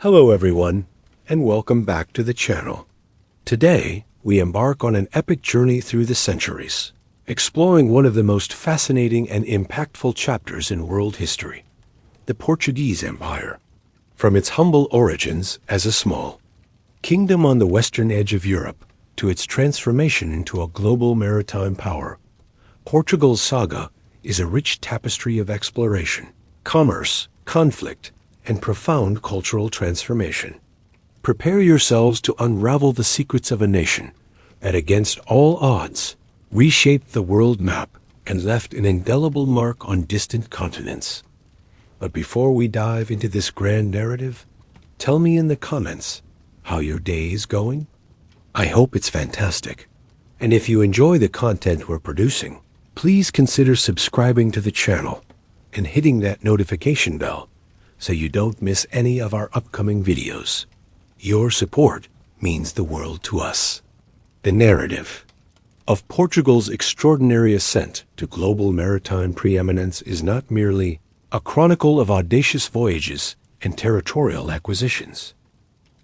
Hello everyone, and welcome back to the channel. Today, we embark on an epic journey through the centuries, exploring one of the most fascinating and impactful chapters in world history, the Portuguese Empire. From its humble origins as a small kingdom on the western edge of Europe to its transformation into a global maritime power, Portugal's saga is a rich tapestry of exploration, commerce, conflict, and profound cultural transformation. Prepare yourselves to unravel the secrets of a nation that, against all odds, reshaped the world map and left an indelible mark on distant continents. But before we dive into this grand narrative, tell me in the comments how your day is going. I hope it's fantastic. And if you enjoy the content we're producing, please consider subscribing to the channel and hitting that notification bell so you don't miss any of our upcoming videos. Your support means the world to us. The narrative of Portugal's extraordinary ascent to global maritime preeminence is not merely a chronicle of audacious voyages and territorial acquisitions.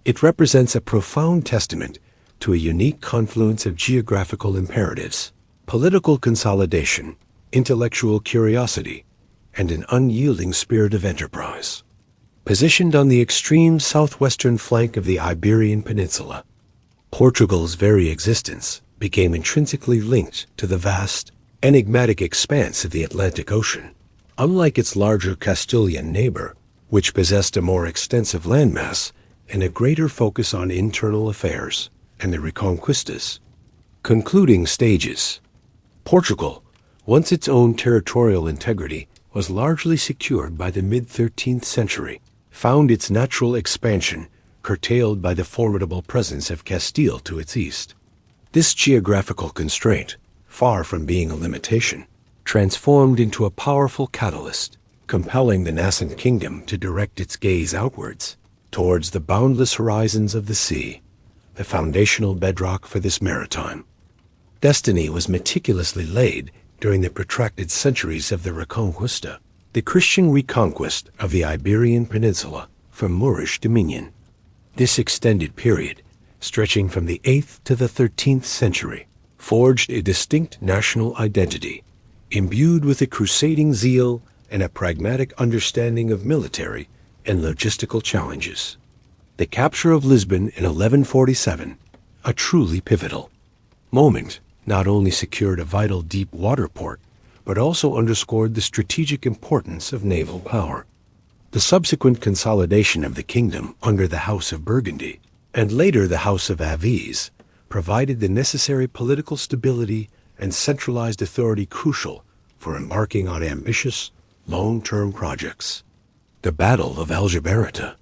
It represents a profound testament to a unique confluence of geographical imperatives, political consolidation, intellectual curiosity, and an unyielding spirit of enterprise. Positioned on the extreme southwestern flank of the Iberian Peninsula, Portugal's very existence became intrinsically linked to the vast, enigmatic expanse of the Atlantic Ocean. Unlike its larger Castilian neighbor, which possessed a more extensive landmass and a greater focus on internal affairs and the Reconquistas. Concluding stages. Portugal, once its own territorial integrity was largely secured by the mid-13th century, found its natural expansion curtailed by the formidable presence of Castile to its east. This geographical constraint, far from being a limitation, transformed into a powerful catalyst, compelling the nascent kingdom to direct its gaze outwards, towards the boundless horizons of the sea, the foundational bedrock for this maritime. Destiny was meticulously laid during the protracted centuries of the Reconquista, the Christian reconquest of the Iberian Peninsula from Moorish dominion. This extended period, stretching from the 8th to the 13th century, forged a distinct national identity, imbued with a crusading zeal and a pragmatic understanding of military and logistical challenges. The capture of Lisbon in 1147, a truly pivotal moment, not only secured a vital deep water port, but also underscored the strategic importance of naval power. The subsequent consolidation of the kingdom under the House of Burgundy, and later the House of Aviz, provided the necessary political stability and centralized authority crucial for embarking on ambitious, long-term projects. The Battle of Aljubarrota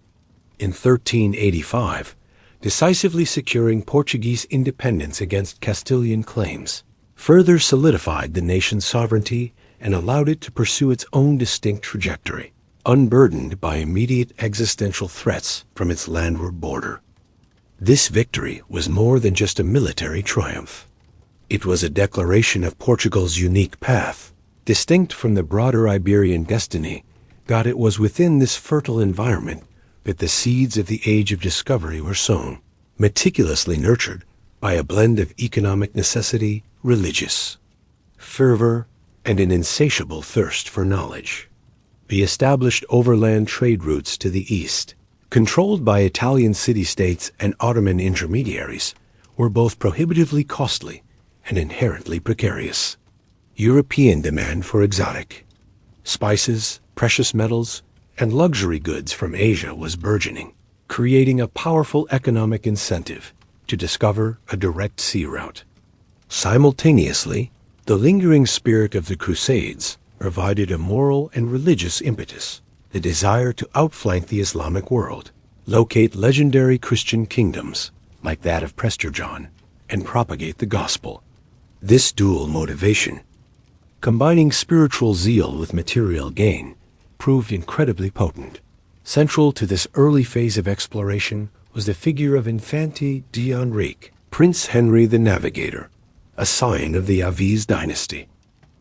in 1385, decisively securing Portuguese independence against Castilian claims, further solidified the nation's sovereignty and allowed it to pursue its own distinct trajectory, unburdened by immediate existential threats from its landward border. This victory was more than just a military triumph. It was a declaration of Portugal's unique path, distinct from the broader Iberian destiny, that it was within this fertile environment that the seeds of the age of discovery were sown, meticulously nurtured by a blend of economic necessity, religious fervor, and an insatiable thirst for knowledge. The established overland trade routes to the east, controlled by Italian city-states and Ottoman intermediaries, were both prohibitively costly and inherently precarious. European demand for exotic spices, precious metals, and luxury goods from Asia was burgeoning, creating a powerful economic incentive to discover a direct sea route. Simultaneously, the lingering spirit of the Crusades provided a moral and religious impetus, the desire to outflank the Islamic world, locate legendary Christian kingdoms like that of Prester John, and propagate the gospel. This dual motivation, combining spiritual zeal with material gain, proved incredibly potent. Central to this early phase of exploration was the figure of Infante d'Enrique, Prince Henry the Navigator, a scion of the Aviz dynasty.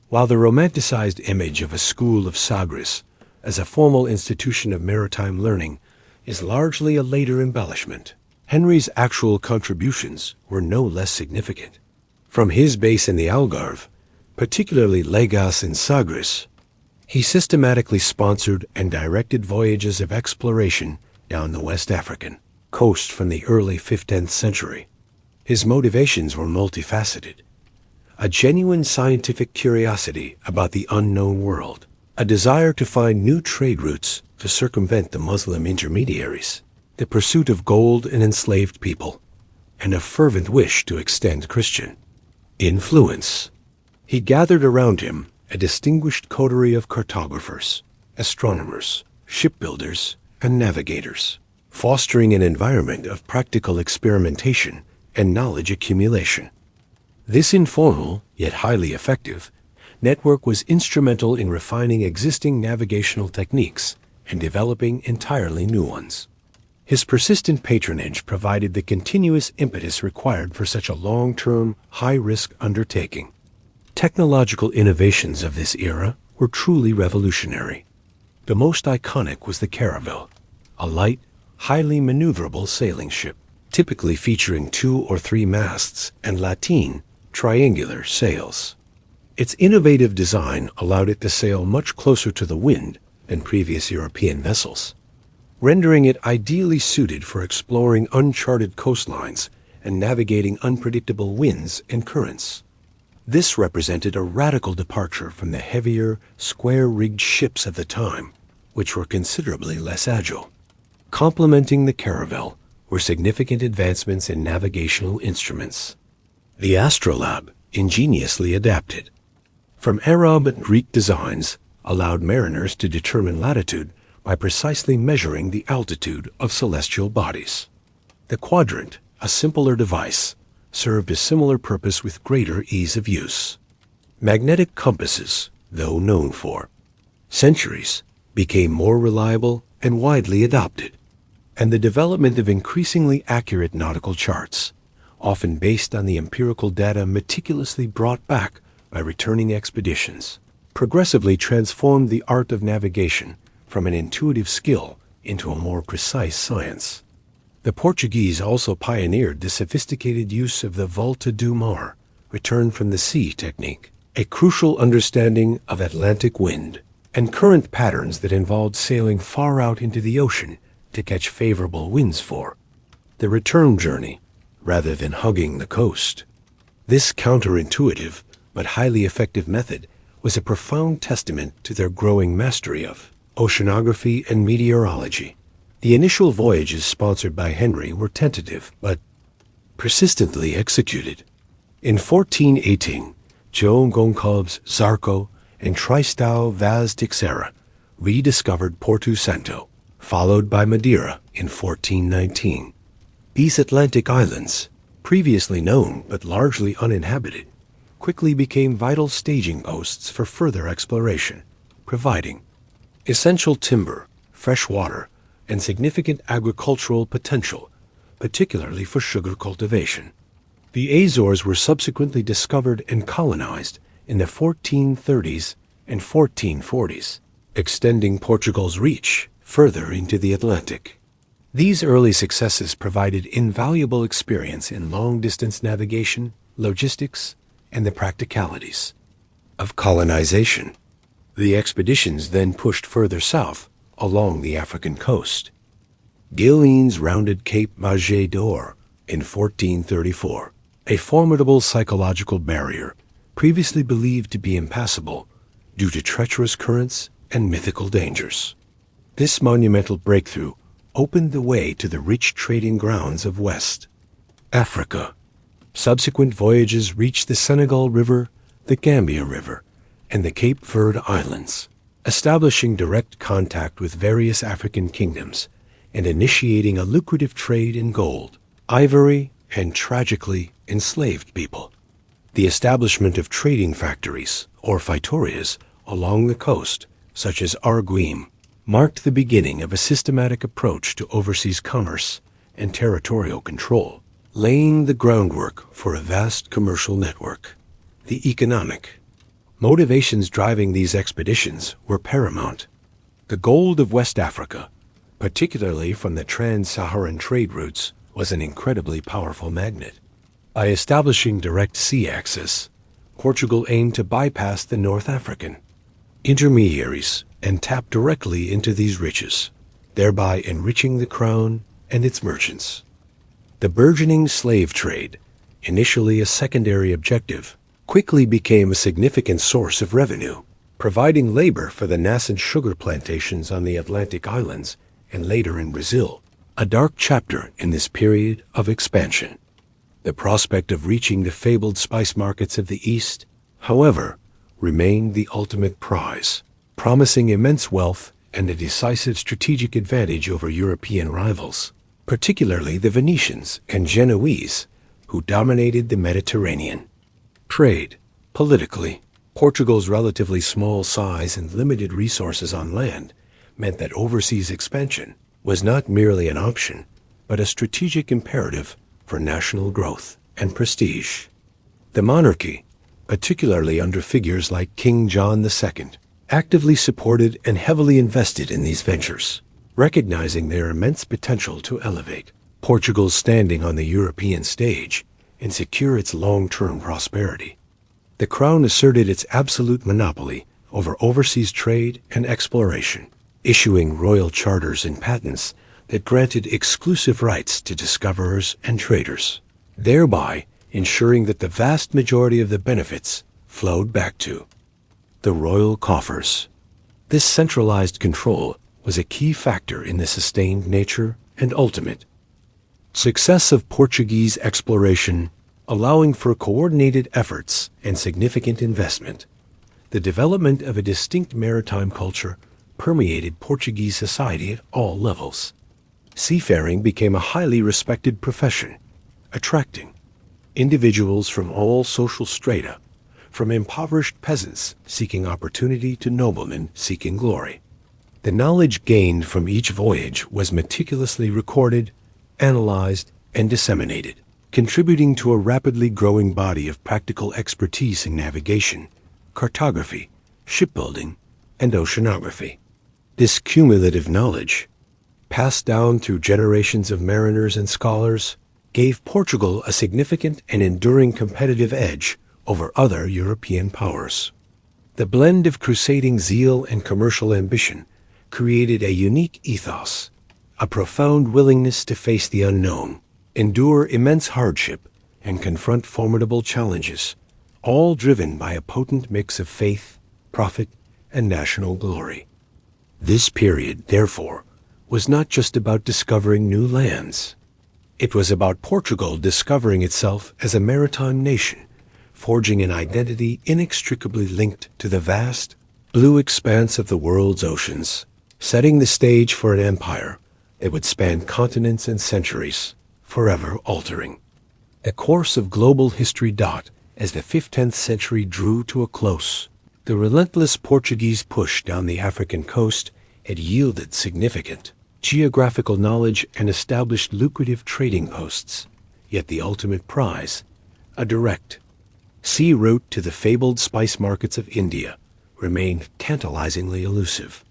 While the romanticized image of a school of Sagres as a formal institution of maritime learning is largely a later embellishment. Henry's actual contributions were no less significant. From his base in the Algarve, particularly Legaz and Sagres, he systematically sponsored and directed voyages of exploration down the West African coast from the early 15th century. His motivations were multifaceted. A genuine scientific curiosity about the unknown world, a desire to find new trade routes to circumvent the Muslim intermediaries, the pursuit of gold and enslaved people, and a fervent wish to extend Christian influence. He gathered around him a distinguished coterie of cartographers, astronomers, shipbuilders, and navigators, fostering an environment of practical experimentation and knowledge accumulation. This informal, yet highly effective, network was instrumental in refining existing navigational techniques and developing entirely new ones. His persistent patronage provided the continuous impetus required for such a long-term, high-risk undertaking. Technological innovations of this era were truly revolutionary. The most iconic was the caravel, a light, highly maneuverable sailing ship, typically featuring 2 or 3 masts and lateen, triangular sails. Its innovative design allowed it to sail much closer to the wind than previous European vessels, rendering it ideally suited for exploring uncharted coastlines and navigating unpredictable winds and currents. This represented a radical departure from the heavier, square-rigged ships of the time, which were considerably less agile. Complementing the caravel were significant advancements in navigational instruments. The astrolabe, ingeniously adapted from Arab and Greek designs, allowed mariners to determine latitude by precisely measuring the altitude of celestial bodies. The quadrant, a simpler device, served a similar purpose with greater ease of use. Magnetic compasses, though known for centuries, became more reliable and widely adopted, and the development of increasingly accurate nautical charts, often based on the empirical data meticulously brought back by returning expeditions, progressively transformed the art of navigation from an intuitive skill into a more precise science. The Portuguese also pioneered the sophisticated use of the volta do mar, return from the sea technique, a crucial understanding of Atlantic wind and current patterns that involved sailing far out into the ocean to catch favorable winds for the return journey rather than hugging the coast. This counterintuitive but highly effective method was a profound testament to their growing mastery of oceanography and meteorology. The initial voyages sponsored by Henry were tentative but persistently executed. In 1418, Joan Goncalves Zarco and Tristão Vaz Teixeira rediscovered Porto Santo, followed by Madeira in 1419. These Atlantic islands, previously known but largely uninhabited, quickly became vital staging posts for further exploration, providing essential timber, fresh water, and significant agricultural potential, particularly for sugar cultivation. The Azores were subsequently discovered and colonized in the 1430s and 1440s, extending Portugal's reach further into the Atlantic. These early successes provided invaluable experience in long-distance navigation, logistics, and the practicalities of colonization. The expeditions then pushed further south along the African coast. Guillen's rounded Cape Magé d'Or in 1434, a formidable psychological barrier previously believed to be impassable due to treacherous currents and mythical dangers. This monumental breakthrough opened the way to the rich trading grounds of West Africa. Subsequent voyages reached the Senegal River, the Gambia River, and the Cape Verde Islands, establishing direct contact with various African kingdoms and initiating a lucrative trade in gold, ivory, and tragically enslaved people. The establishment of trading factories, or faitorias, along the coast, such as Arguim, marked the beginning of a systematic approach to overseas commerce and territorial control, laying the groundwork for a vast commercial network. The economic motivations driving these expeditions were paramount. The gold of West Africa, particularly from the trans-Saharan trade routes, was an incredibly powerful magnet. By establishing direct sea access, Portugal aimed to bypass the North African intermediaries and tap directly into these riches, thereby enriching the crown and its merchants. The burgeoning slave trade, initially a secondary objective, quickly became a significant source of revenue, providing labor for the nascent sugar plantations on the Atlantic islands and later in Brazil, a dark chapter in this period of expansion. The prospect of reaching the fabled spice markets of the East, however, remained the ultimate prize, promising immense wealth and a decisive strategic advantage over European rivals, particularly the Venetians and Genoese, who dominated the Mediterranean. Trade. Politically, Portugal's relatively small size and limited resources on land meant that overseas expansion was not merely an option, but a strategic imperative for national growth and prestige. The monarchy, particularly under figures like King John II, actively supported and heavily invested in these ventures, recognizing their immense potential to elevate Portugal's standing on the European stage and secure its long-term prosperity. The crown asserted its absolute monopoly over overseas trade and exploration, issuing royal charters and patents that granted exclusive rights to discoverers and traders, thereby ensuring that the vast majority of the benefits flowed back to the royal coffers. This centralized control was a key factor in the sustained nature and ultimate success of Portuguese exploration, allowing for coordinated efforts and significant investment. The development of a distinct maritime culture permeated Portuguese society at all levels. Seafaring became a highly respected profession, attracting individuals from all social strata, from impoverished peasants seeking opportunity to noblemen seeking glory. The knowledge gained from each voyage was meticulously recorded, analyzed, and disseminated, contributing to a rapidly growing body of practical expertise in navigation, cartography, shipbuilding, and oceanography. This cumulative knowledge, passed down through generations of mariners and scholars, gave Portugal a significant and enduring competitive edge over other European powers. The blend of crusading zeal and commercial ambition created a unique ethos, a profound willingness to face the unknown, endure immense hardship, and confront formidable challenges, all driven by a potent mix of faith, profit, and national glory. This period, therefore, was not just about discovering new lands. It was about Portugal discovering itself as a maritime nation, forging an identity inextricably linked to the vast, blue expanse of the world's oceans, setting the stage for an empire that would span continents and centuries, forever altering. A course of global history as the 15th century drew to a close. The relentless Portuguese push down the African coast had yielded significant geographical knowledge and established lucrative trading posts, yet the ultimate prize, a direct sea route to the fabled spice markets of India, remained tantalizingly elusive.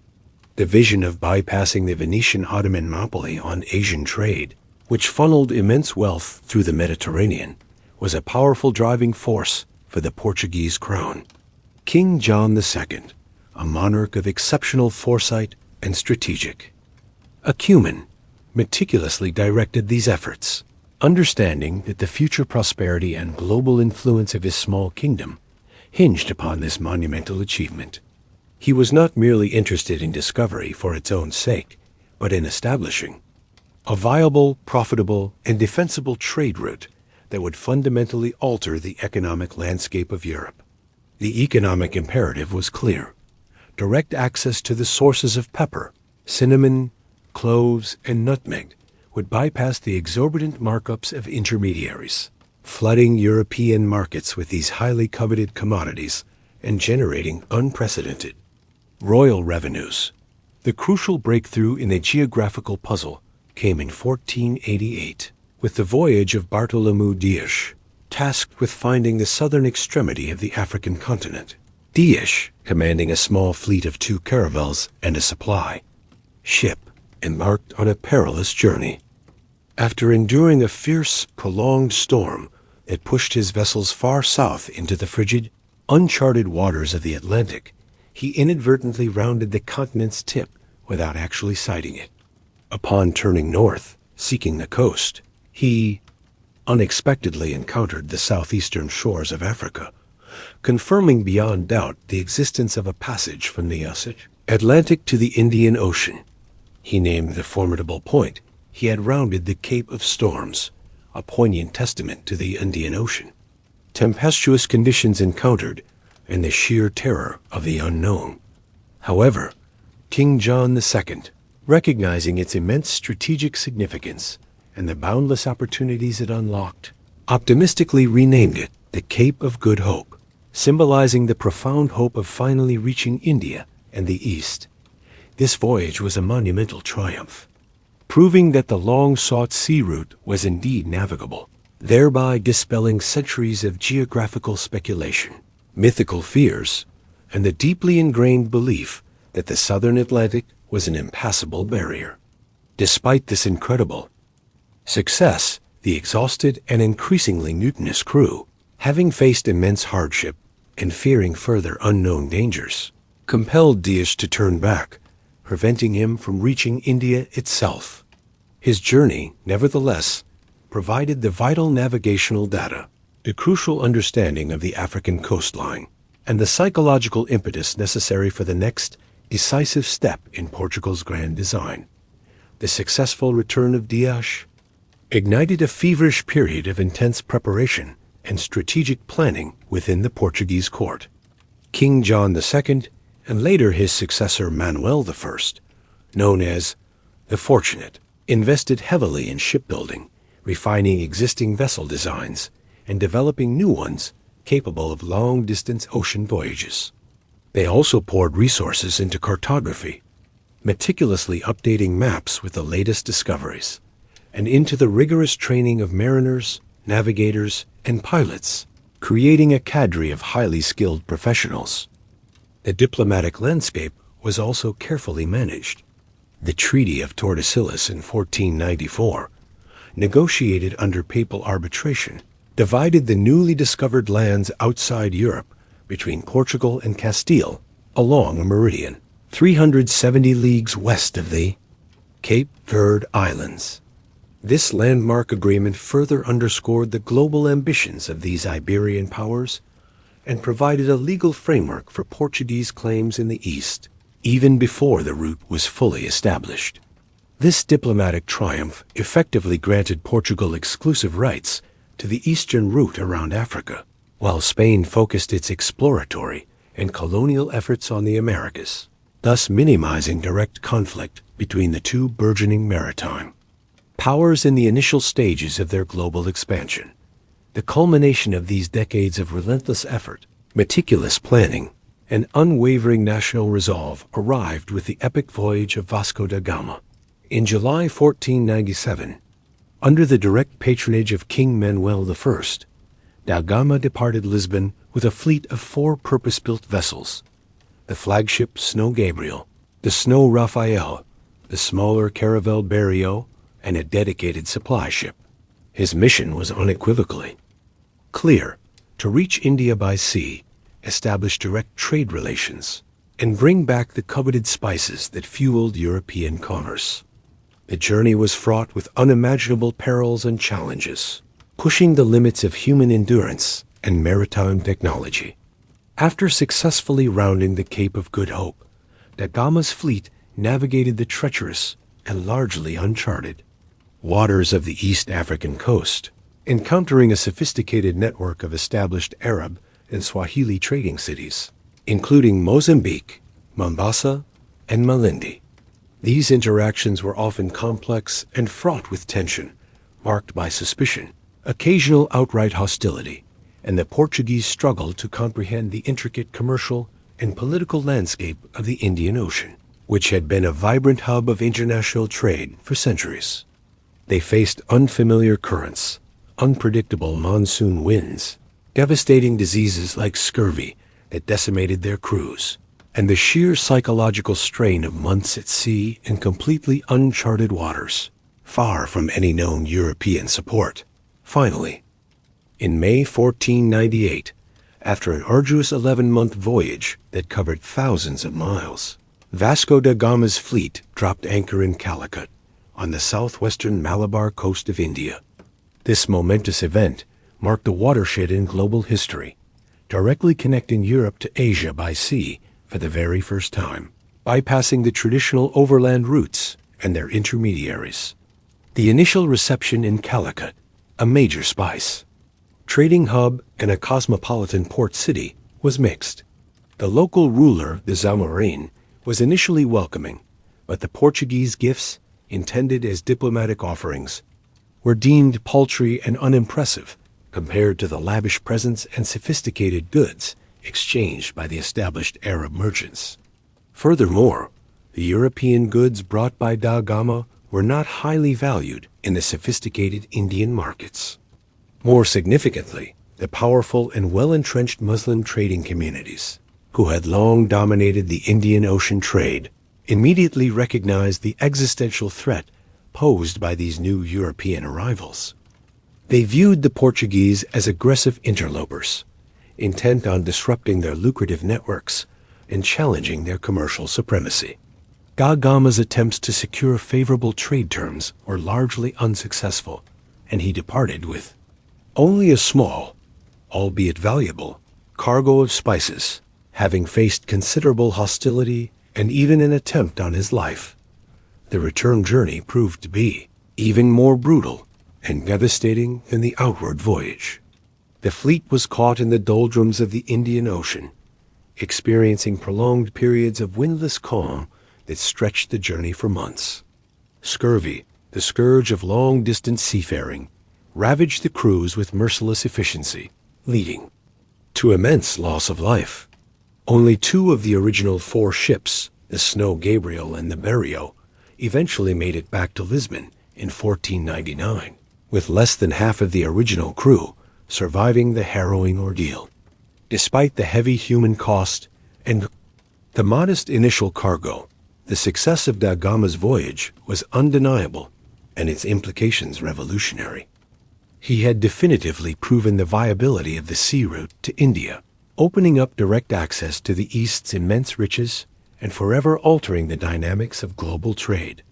The vision of bypassing the Venetian-Ottoman monopoly on Asian trade, which funneled immense wealth through the Mediterranean, was a powerful driving force for the Portuguese crown. King John II, a monarch of exceptional foresight and strategic acumen, meticulously directed these efforts, understanding that the future prosperity and global influence of his small kingdom hinged upon this monumental achievement. He was not merely interested in discovery for its own sake, but in establishing a viable, profitable, and defensible trade route that would fundamentally alter the economic landscape of Europe. The economic imperative was clear: direct access to the sources of pepper, cinnamon, cloves, and nutmeg would bypass the exorbitant markups of intermediaries, flooding European markets with these highly coveted commodities and generating unprecedented royal revenues. The crucial breakthrough in the geographical puzzle came in 1488 with the voyage of Bartholomew Dias, tasked with finding the southern extremity of the African continent. Dias, commanding a small fleet of 2 caravels and a supply ship, embarked on a perilous journey. After enduring a fierce, prolonged storm that pushed his vessels far south into the frigid, uncharted waters of the Atlantic, he inadvertently rounded the continent's tip without actually sighting it. Upon turning north, seeking the coast, he unexpectedly encountered the southeastern shores of Africa, confirming beyond doubt the existence of a passage from the Atlantic to the Indian Ocean. He named the formidable point he had rounded the Cape of Storms, a poignant testament to the Indian Ocean, tempestuous conditions encountered, and the sheer terror of the unknown. However, King John II, recognizing its immense strategic significance and the boundless opportunities it unlocked, optimistically renamed it the Cape of Good Hope, symbolizing the profound hope of finally reaching India and the East. This voyage was a monumental triumph, proving that the long-sought sea route was indeed navigable, thereby dispelling centuries of geographical speculation, mythical fears, and the deeply ingrained belief that the southern Atlantic was an impassable barrier. Despite this incredible success, the exhausted and increasingly mutinous crew, having faced immense hardship and fearing further unknown dangers, compelled Dias to turn back, preventing him from reaching India itself. His journey, nevertheless, provided the vital navigational data, the crucial understanding of the African coastline, and the psychological impetus necessary for the next decisive step in Portugal's grand design. The successful return of Dias ignited a feverish period of intense preparation and strategic planning within the Portuguese court. King John II, and later his successor Manuel I, known as the Fortunate, invested heavily in shipbuilding, refining existing vessel designs, and developing new ones capable of long-distance ocean voyages. They also poured resources into cartography, meticulously updating maps with the latest discoveries, and into the rigorous training of mariners, navigators, and pilots, creating a cadre of highly skilled professionals. The diplomatic landscape was also carefully managed. The Treaty of Tordesillas in 1494, negotiated under papal arbitration, divided the newly discovered lands outside Europe between Portugal and Castile along a meridian 370 leagues west of the Cape Verde Islands. This landmark agreement further underscored the global ambitions of these Iberian powers and provided a legal framework for Portuguese claims in the East, even before the route was fully established. This diplomatic triumph effectively granted Portugal exclusive rights to the eastern route around Africa, while Spain focused its exploratory and colonial efforts on the Americas, thus minimizing direct conflict between the two burgeoning maritime powers in the initial stages of their global expansion. The culmination of these decades of relentless effort, meticulous planning, and unwavering national resolve arrived with the epic voyage of Vasco da Gama. In July 1497, under the direct patronage of King Manuel I, da Gama departed Lisbon with a fleet of 4 purpose-built vessels: the flagship Snow Gabriel, the Snow Raphael, the smaller caravel Berrio, and a dedicated supply ship. His mission was unequivocally clear: to reach India by sea, establish direct trade relations, and bring back the coveted spices that fueled European commerce. The journey was fraught with unimaginable perils and challenges, pushing the limits of human endurance and maritime technology. After successfully rounding the Cape of Good Hope, da Gama's fleet navigated the treacherous and largely uncharted waters of the East African coast, encountering a sophisticated network of established Arab and Swahili trading cities, including Mozambique, Mombasa, and Malindi. These interactions were often complex and fraught with tension, marked by suspicion, occasional outright hostility, and the Portuguese struggle to comprehend the intricate commercial and political landscape of the Indian Ocean, which had been a vibrant hub of international trade for centuries. They faced unfamiliar currents, unpredictable monsoon winds, devastating diseases like scurvy that decimated their crews, and the sheer psychological strain of months at sea in completely uncharted waters, far from any known European support. Finally, in May 1498, after an arduous 11-month voyage that covered thousands of miles, Vasco da Gama's fleet dropped anchor in Calicut, on the southwestern Malabar coast of India. This momentous event marked a watershed in global history, directly connecting Europe to Asia by sea for the very first time, bypassing the traditional overland routes and their intermediaries. The initial reception in Calicut, a major spice trading hub and a cosmopolitan port city, was mixed. The local ruler, the Zamorin, was initially welcoming, but the Portuguese gifts, intended as diplomatic offerings, were deemed paltry and unimpressive compared to the lavish presents and sophisticated goods exchanged by the established Arab merchants. Furthermore, the European goods brought by da Gama were not highly valued in the sophisticated Indian markets. More significantly, the powerful and well-entrenched Muslim trading communities, who had long dominated the Indian Ocean trade, immediately recognized the existential threat posed by these new European arrivals. They viewed the Portuguese as aggressive interlopers, intent on disrupting their lucrative networks and challenging their commercial supremacy. Da Gama's attempts to secure favorable trade terms were largely unsuccessful, and he departed with only a small, albeit valuable, cargo of spices, having faced considerable hostility and even an attempt on his life. The return journey proved to be even more brutal and devastating than the outward voyage. The fleet was caught in the doldrums of the Indian Ocean, experiencing prolonged periods of windless calm that stretched the journey for months. Scurvy, the scourge of long-distance seafaring, ravaged the crews with merciless efficiency, leading to immense loss of life. Only 2 of the original 4 ships, the Snow Gabriel and the Berrio, eventually made it back to Lisbon in 1499, with less than half of the original crew surviving the harrowing ordeal. Despite the heavy human cost and the modest initial cargo, the success of da Gama's voyage was undeniable and its implications revolutionary. He had definitively proven the viability of the sea route to India, opening up direct access to the East's immense riches and forever altering the dynamics of global trade.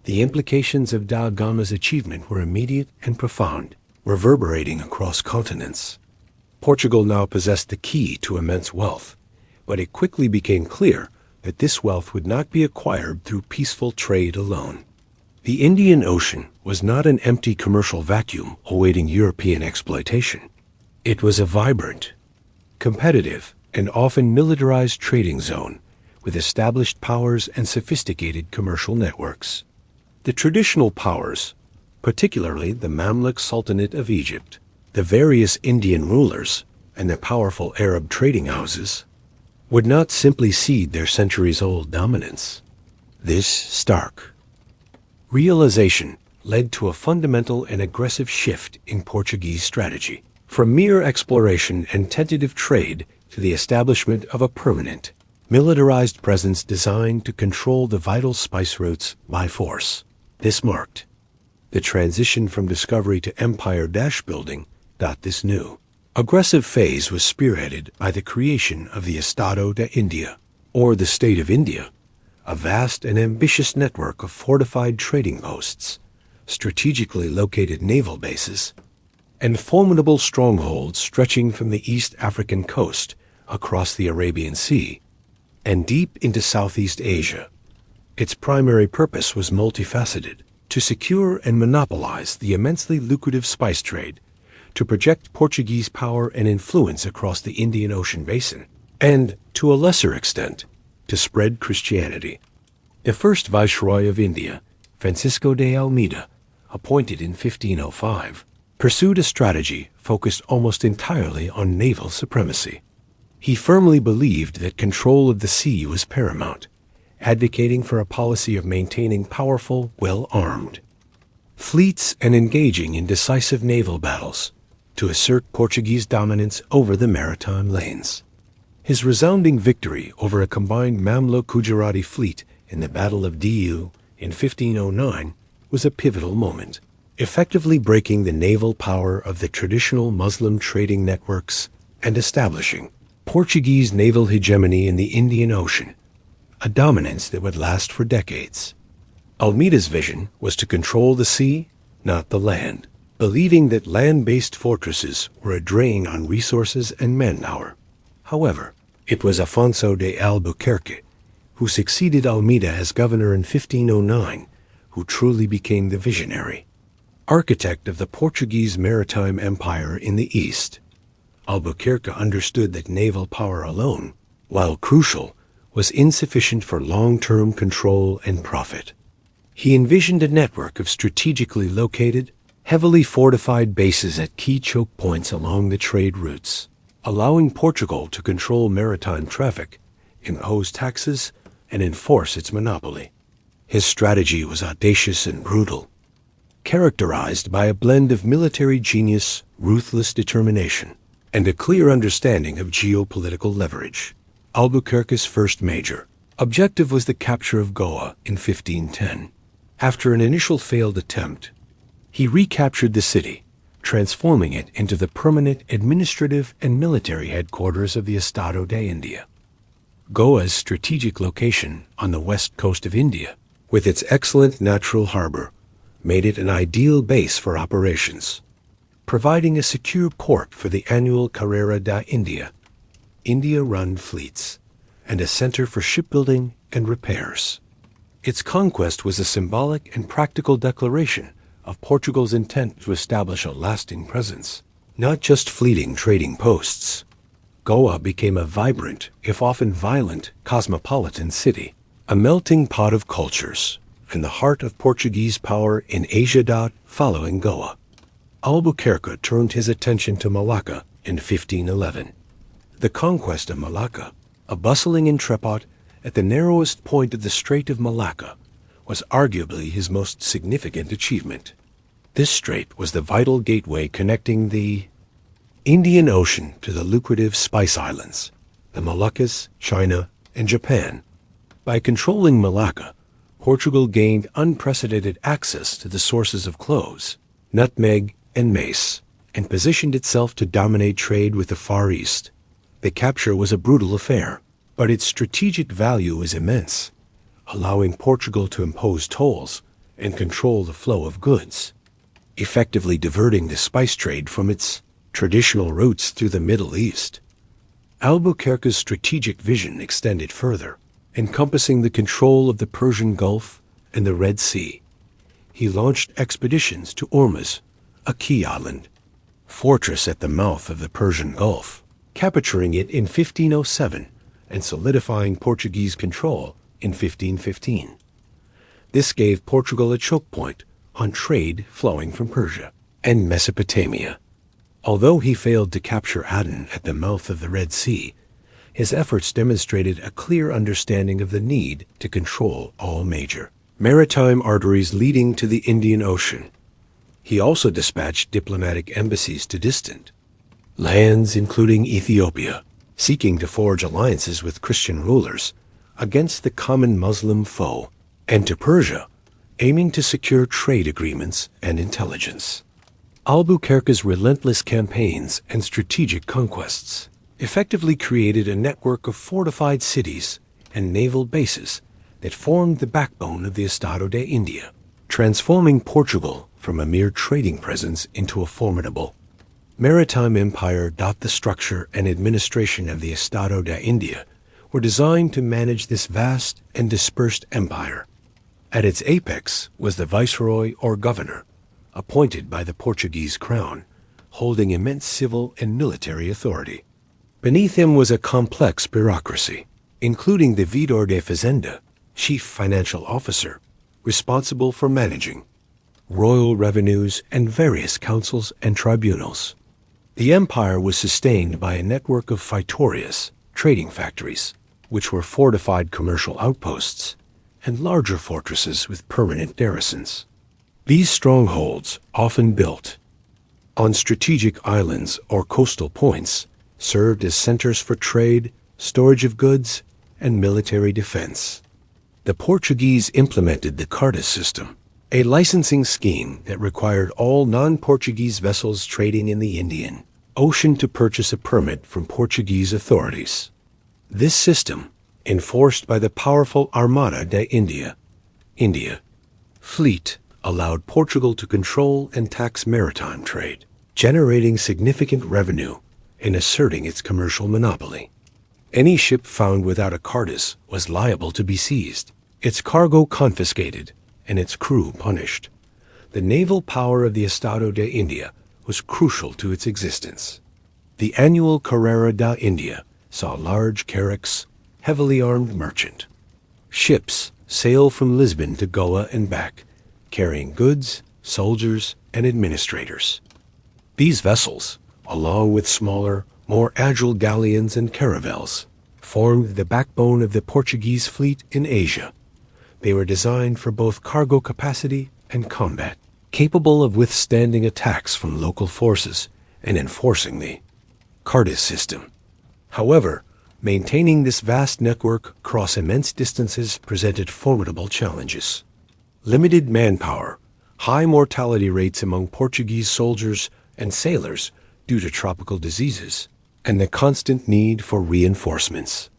The implications of da Gama's achievement were immediate and profound, reverberating across continents. Portugal now possessed the key to immense wealth, but it quickly became clear that this wealth would not be acquired through peaceful trade alone. The Indian Ocean was not an empty commercial vacuum awaiting European exploitation. It was a vibrant, competitive, and often militarized trading zone with established powers and sophisticated commercial networks. The traditional powers, particularly the Mamluk Sultanate of Egypt, the various Indian rulers, and the powerful Arab trading houses, would not simply cede their centuries-old dominance. This stark realization led to a fundamental and aggressive shift in Portuguese strategy, from mere exploration and tentative trade to the establishment of a permanent, militarized presence designed to control the vital spice routes by force. This marked the transition from discovery to empire-building. This new, aggressive phase was spearheaded by the creation of the Estado de India, or the State of India, a vast and ambitious network of fortified trading posts, strategically located naval bases, and formidable strongholds stretching from the East African coast across the Arabian Sea and deep into Southeast Asia. Its primary purpose was multifaceted: to secure and monopolize the immensely lucrative spice trade, to project Portuguese power and influence across the Indian Ocean basin, and, to a lesser extent, to spread Christianity. The first Viceroy of India, Francisco de Almeida, appointed in 1505, pursued a strategy focused almost entirely on naval supremacy. He firmly believed that control of the sea was paramount, advocating for a policy of maintaining powerful, well-armed fleets and engaging in decisive naval battles to assert Portuguese dominance over the maritime lanes. His resounding victory over a combined Mamluk-Gujarati fleet in the Battle of Diu in 1509 was a pivotal moment, effectively breaking the naval power of the traditional Muslim trading networks and establishing Portuguese naval hegemony in the Indian Ocean, a dominance that would last for decades. Almeida's vision was to control the sea, not the land, believing that land-based fortresses were a drain on resources and manpower. However, it was Afonso de Albuquerque, who succeeded Almeida as governor in 1509, who truly became the visionary. Architect of the Portuguese Maritime Empire in the East, Albuquerque understood that naval power alone, while crucial, was insufficient for long-term control and profit. He envisioned a network of strategically located, heavily fortified bases at key choke points along the trade routes, allowing Portugal to control maritime traffic, impose taxes, and enforce its monopoly. His strategy was audacious and brutal, characterized by a blend of military genius, ruthless determination, and a clear understanding of geopolitical leverage. Albuquerque's first major objective was the capture of Goa in 1510. After an initial failed attempt, he recaptured the city, transforming it into the permanent administrative and military headquarters of the Estado de India. Goa's strategic location on the west coast of India, with its excellent natural harbor, made it an ideal base for operations, providing a secure port for the annual Carrera da India, India-run fleets, and a center for shipbuilding and repairs. Its conquest was a symbolic and practical declaration of Portugal's intent to establish a lasting presence, not just fleeting trading posts. Goa became a vibrant, if often violent, cosmopolitan city, a melting pot of cultures, and the heart of Portuguese power in Asia. Following Goa, Albuquerque turned his attention to Malacca in 1511. The conquest of Malacca, a bustling entrepot at the narrowest point of the Strait of Malacca, was arguably his most significant achievement. This strait was the vital gateway connecting the Indian Ocean to the lucrative Spice Islands, the Moluccas, China, and Japan. By controlling Malacca, Portugal gained unprecedented access to the sources of cloves, nutmeg, and mace, and positioned itself to dominate trade with the Far East. The capture was a brutal affair, but its strategic value is immense, allowing Portugal to impose tolls and control the flow of goods, effectively diverting the spice trade from its traditional routes through the Middle East. Albuquerque's strategic vision extended further, encompassing the control of the Persian Gulf and the Red Sea. He launched expeditions to Ormuz, a key island, fortress at the mouth of the Persian Gulf, capturing it in 1507 and solidifying Portuguese control in 1515. This gave Portugal a choke point on trade flowing from Persia and Mesopotamia. Although he failed to capture Aden at the mouth of the Red Sea, his efforts demonstrated a clear understanding of the need to control all major maritime arteries leading to the Indian Ocean. He also dispatched diplomatic embassies to distant lands, including Ethiopia, seeking to forge alliances with Christian rulers against the common Muslim foe, and to Persia, aiming to secure trade agreements and intelligence. Albuquerque's relentless campaigns and strategic conquests effectively created a network of fortified cities and naval bases that formed the backbone of the Estado de India, transforming Portugal from a mere trading presence into a formidable maritime empire. The structure and administration of the Estado de India were designed to manage this vast and dispersed empire. At its apex was the viceroy or governor, appointed by the Portuguese crown, holding immense civil and military authority. Beneath him was a complex bureaucracy, including the Vidor de Fazenda, chief financial officer, responsible for managing royal revenues and various councils and tribunals. The empire was sustained by a network of feitorias, trading factories, which were fortified commercial outposts, and larger fortresses with permanent garrisons. These strongholds, often built on strategic islands or coastal points, served as centers for trade, storage of goods, and military defense. The Portuguese implemented the cartas system, a licensing scheme that required all non-Portuguese vessels trading in the Indian Ocean to purchase a permit from Portuguese authorities. This system, enforced by the powerful Armada da India fleet, allowed Portugal to control and tax maritime trade, generating significant revenue and asserting its commercial monopoly. Any ship found without a cartas was liable to be seized, its cargo confiscated, and its crew punished. The naval power of the Estado de India was crucial to its existence. The annual Carrera da India saw large carracks, heavily armed merchant ships sail from Lisbon to Goa and back, carrying goods, soldiers, and administrators. These vessels, along with smaller, more agile galleons and caravels, formed the backbone of the Portuguese fleet in Asia. They were designed for both cargo capacity and combat, capable of withstanding attacks from local forces and enforcing the cartas system. However, maintaining this vast network across immense distances presented formidable challenges. Limited manpower, high mortality rates among Portuguese soldiers and sailors due to tropical diseases, and the constant need for reinforcements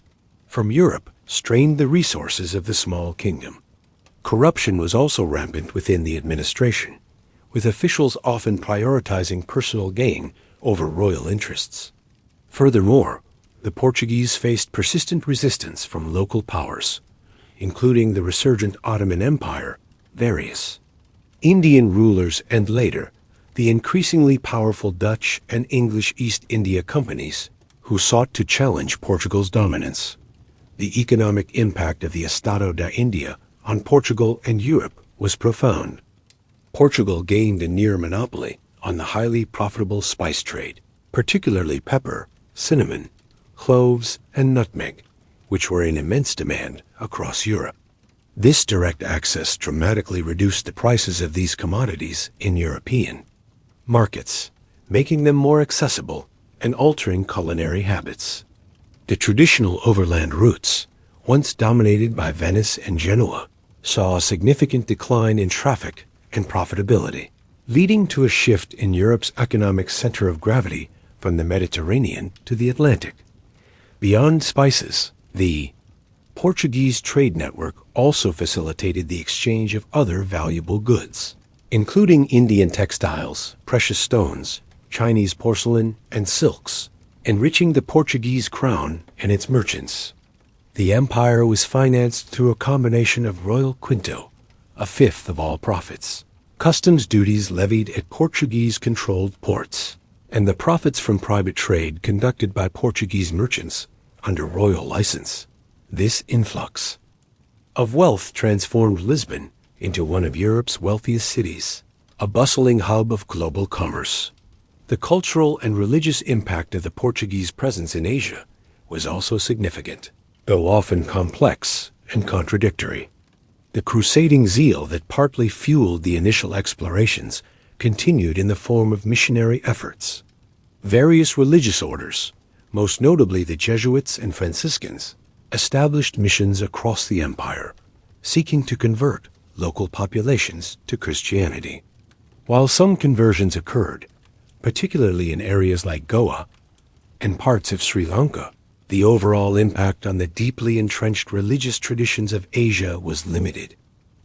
from Europe strained the resources of the small kingdom. Corruption was also rampant within the administration, with officials often prioritizing personal gain over royal interests. Furthermore, the Portuguese faced persistent resistance from local powers, including the resurgent Ottoman Empire, various Indian rulers, and later, the increasingly powerful Dutch and English East India companies, who sought to challenge Portugal's dominance. The economic impact of the Estado da India on Portugal and Europe was profound. Portugal gained a near monopoly on the highly profitable spice trade, particularly pepper, cinnamon, cloves, and nutmeg, which were in immense demand across Europe. This direct access dramatically reduced the prices of these commodities in European markets, making them more accessible and altering culinary habits. The traditional overland routes, once dominated by Venice and Genoa, saw a significant decline in traffic and profitability, leading to a shift in Europe's economic center of gravity from the Mediterranean to the Atlantic. Beyond spices, the Portuguese trade network also facilitated the exchange of other valuable goods, including Indian textiles, precious stones, Chinese porcelain, and silks, enriching the Portuguese crown and its merchants. The empire was financed through a combination of royal quinto, a fifth of all profits, customs duties levied at Portuguese-controlled ports, and the profits from private trade conducted by Portuguese merchants under royal license. This influx of wealth transformed Lisbon into one of Europe's wealthiest cities, a bustling hub of global commerce. The cultural and religious impact of the Portuguese presence in Asia was also significant, though often complex and contradictory. The crusading zeal that partly fueled the initial explorations continued in the form of missionary efforts. Various religious orders, most notably the Jesuits and Franciscans, established missions across the empire, seeking to convert local populations to Christianity. While some conversions occurred, particularly in areas like Goa and parts of Sri Lanka, the overall impact on the deeply entrenched religious traditions of Asia was limited.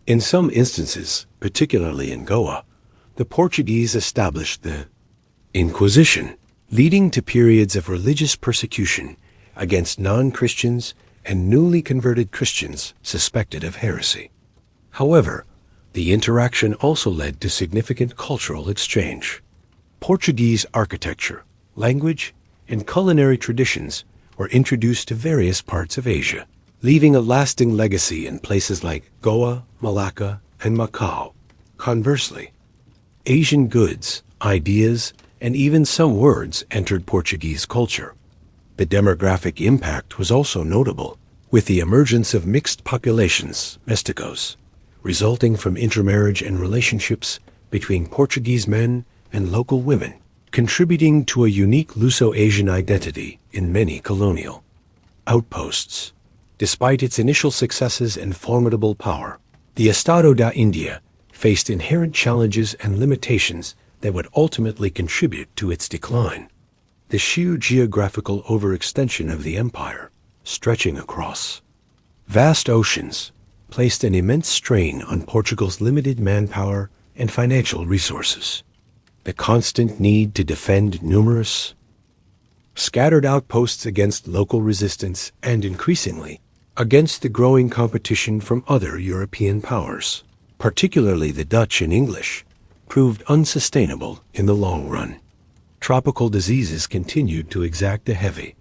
In some instances, particularly in Goa, the Portuguese established the Inquisition, leading to periods of religious persecution against non-Christians and newly converted Christians suspected of heresy. However, the interaction also led to significant cultural exchange. Portuguese architecture, language, and culinary traditions were introduced to various parts of Asia, leaving a lasting legacy in places like Goa, Malacca, and Macau. Conversely, Asian goods, ideas, and even some words entered Portuguese culture. The demographic impact was also notable, with the emergence of mixed populations, mesticos, resulting from intermarriage and relationships between Portuguese men and local women, contributing to a unique Luso-Asian identity in many colonial outposts. Despite its initial successes and formidable power, the Estado da India faced inherent challenges and limitations that would ultimately contribute to its decline. The sheer geographical overextension of the empire, stretching across vast oceans, placed an immense strain on Portugal's limited manpower and financial resources. The constant need to defend numerous, scattered outposts against local resistance and, increasingly, against the growing competition from other European powers, particularly the Dutch and English, proved unsustainable in the long run. Tropical diseases continued to exact a heavy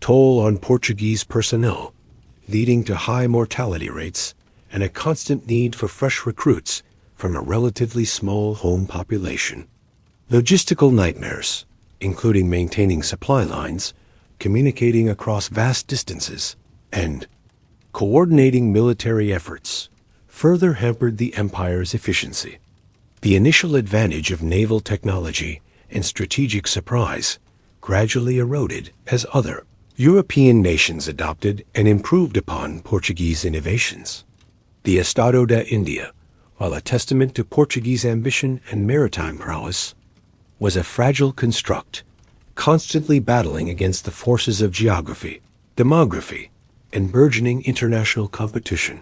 toll on Portuguese personnel, leading to high mortality rates and a constant need for fresh recruits from a relatively small home population. Logistical nightmares, including maintaining supply lines, communicating across vast distances, and coordinating military efforts, further hampered the empire's efficiency. The initial advantage of naval technology and strategic surprise gradually eroded as other European nations adopted and improved upon Portuguese innovations. The Estado da India, while a testament to Portuguese ambition and maritime prowess, was a fragile construct, constantly battling against the forces of geography, demography, and burgeoning international competition.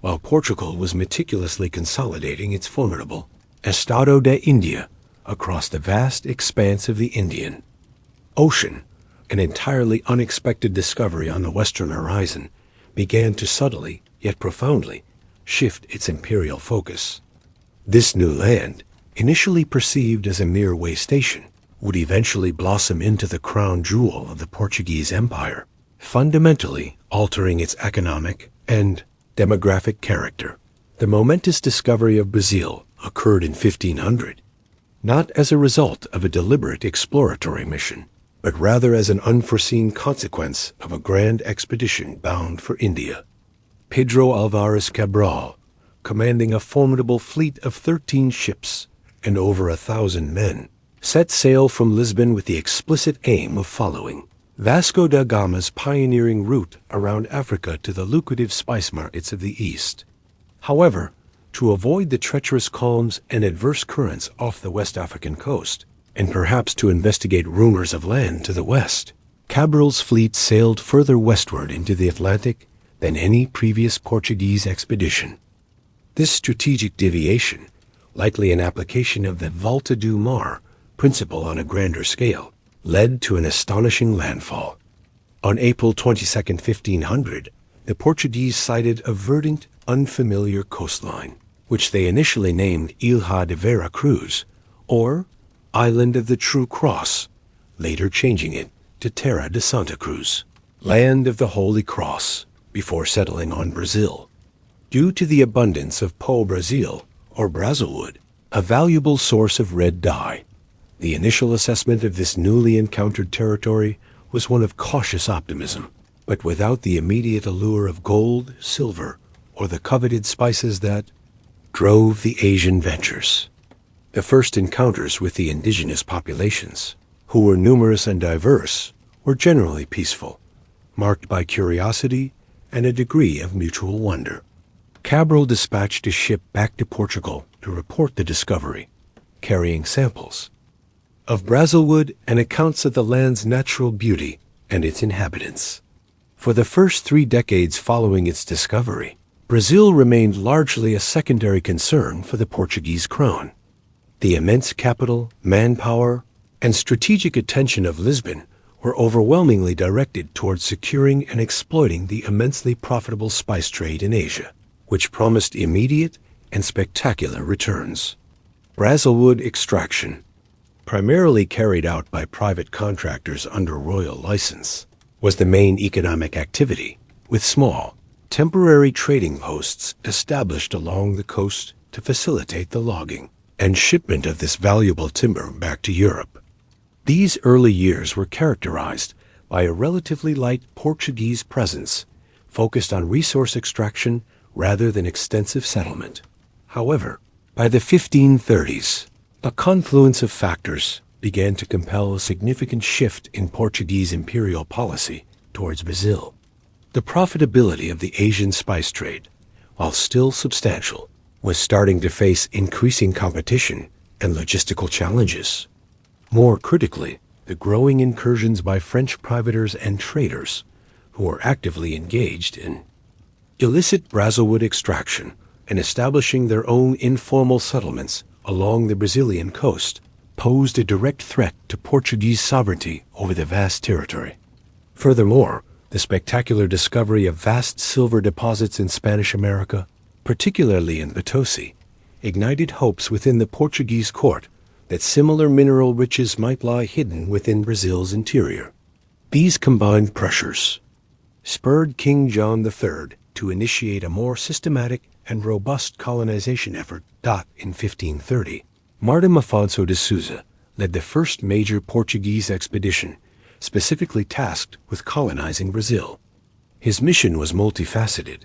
While Portugal was meticulously consolidating its formidable Estado da India across the vast expanse of the Indian Ocean, an entirely unexpected discovery on the western horizon began to subtly, yet profoundly, shift its imperial focus. This new land, initially perceived as a mere way station, would eventually blossom into the crown jewel of the Portuguese Empire, fundamentally altering its economic and demographic character. The momentous discovery of Brazil occurred in 1500, not as a result of a deliberate exploratory mission, but rather as an unforeseen consequence of a grand expedition bound for India. Pedro Alvares Cabral, commanding a formidable fleet of 13 ships and over 1,000 men, set sail from Lisbon with the explicit aim of following Vasco da Gama's pioneering route around Africa to the lucrative spice markets of the East. However, to avoid the treacherous calms and adverse currents off the West African coast, and perhaps to investigate rumors of land to the west, Cabral's fleet sailed further westward into the Atlantic than any previous Portuguese expedition. This strategic deviation, likely an application of the Volta do Mar principle on a grander scale, led to an astonishing landfall. On April 22, 1500, the Portuguese sighted a verdant, unfamiliar coastline, which they initially named Ilha de Vera Cruz, or Island of the True Cross, later changing it to Terra de Santa Cruz, Land of the Holy Cross, before settling on Brazil. Due to the abundance of pau-brasil, or brazelwood, a valuable source of red dye, the initial assessment of this newly encountered territory was one of cautious optimism, but without the immediate allure of gold, silver, or the coveted spices that drove the Asian ventures. The first encounters with the indigenous populations, who were numerous and diverse, were generally peaceful, marked by curiosity and a degree of mutual wonder. Cabral dispatched a ship back to Portugal to report the discovery, carrying samples of brazelwood and accounts of the land's natural beauty and its inhabitants. For the first 3 decades following its discovery, Brazil remained largely a secondary concern for the Portuguese crown. The immense capital, manpower, and strategic attention of Lisbon were overwhelmingly directed towards securing and exploiting the immensely profitable spice trade in Asia, which promised immediate and spectacular returns. Brazelwood extraction, primarily carried out by private contractors under royal license, was the main economic activity, with small, temporary trading posts established along the coast to facilitate the logging and shipment of this valuable timber back to Europe. These early years were characterized by a relatively light Portuguese presence, focused on resource extraction rather than extensive settlement. However, by the 1530s, a confluence of factors began to compel a significant shift in Portuguese imperial policy towards Brazil. The profitability of the Asian spice trade, while still substantial, was starting to face increasing competition and logistical challenges. More critically, the growing incursions by French privateers and traders, who were actively engaged in illicit brazowood extraction and establishing their own informal settlements along the Brazilian coast, posed a direct threat to Portuguese sovereignty over the vast territory. Furthermore, the spectacular discovery of vast silver deposits in Spanish America, particularly in Potosi, ignited hopes within the Portuguese court that similar mineral riches might lie hidden within Brazil's interior. These combined pressures spurred King John III to initiate a more systematic and robust colonization effort. In 1530, Martim Afonso de Souza led the first major Portuguese expedition specifically tasked with colonizing Brazil. His mission was multifaceted: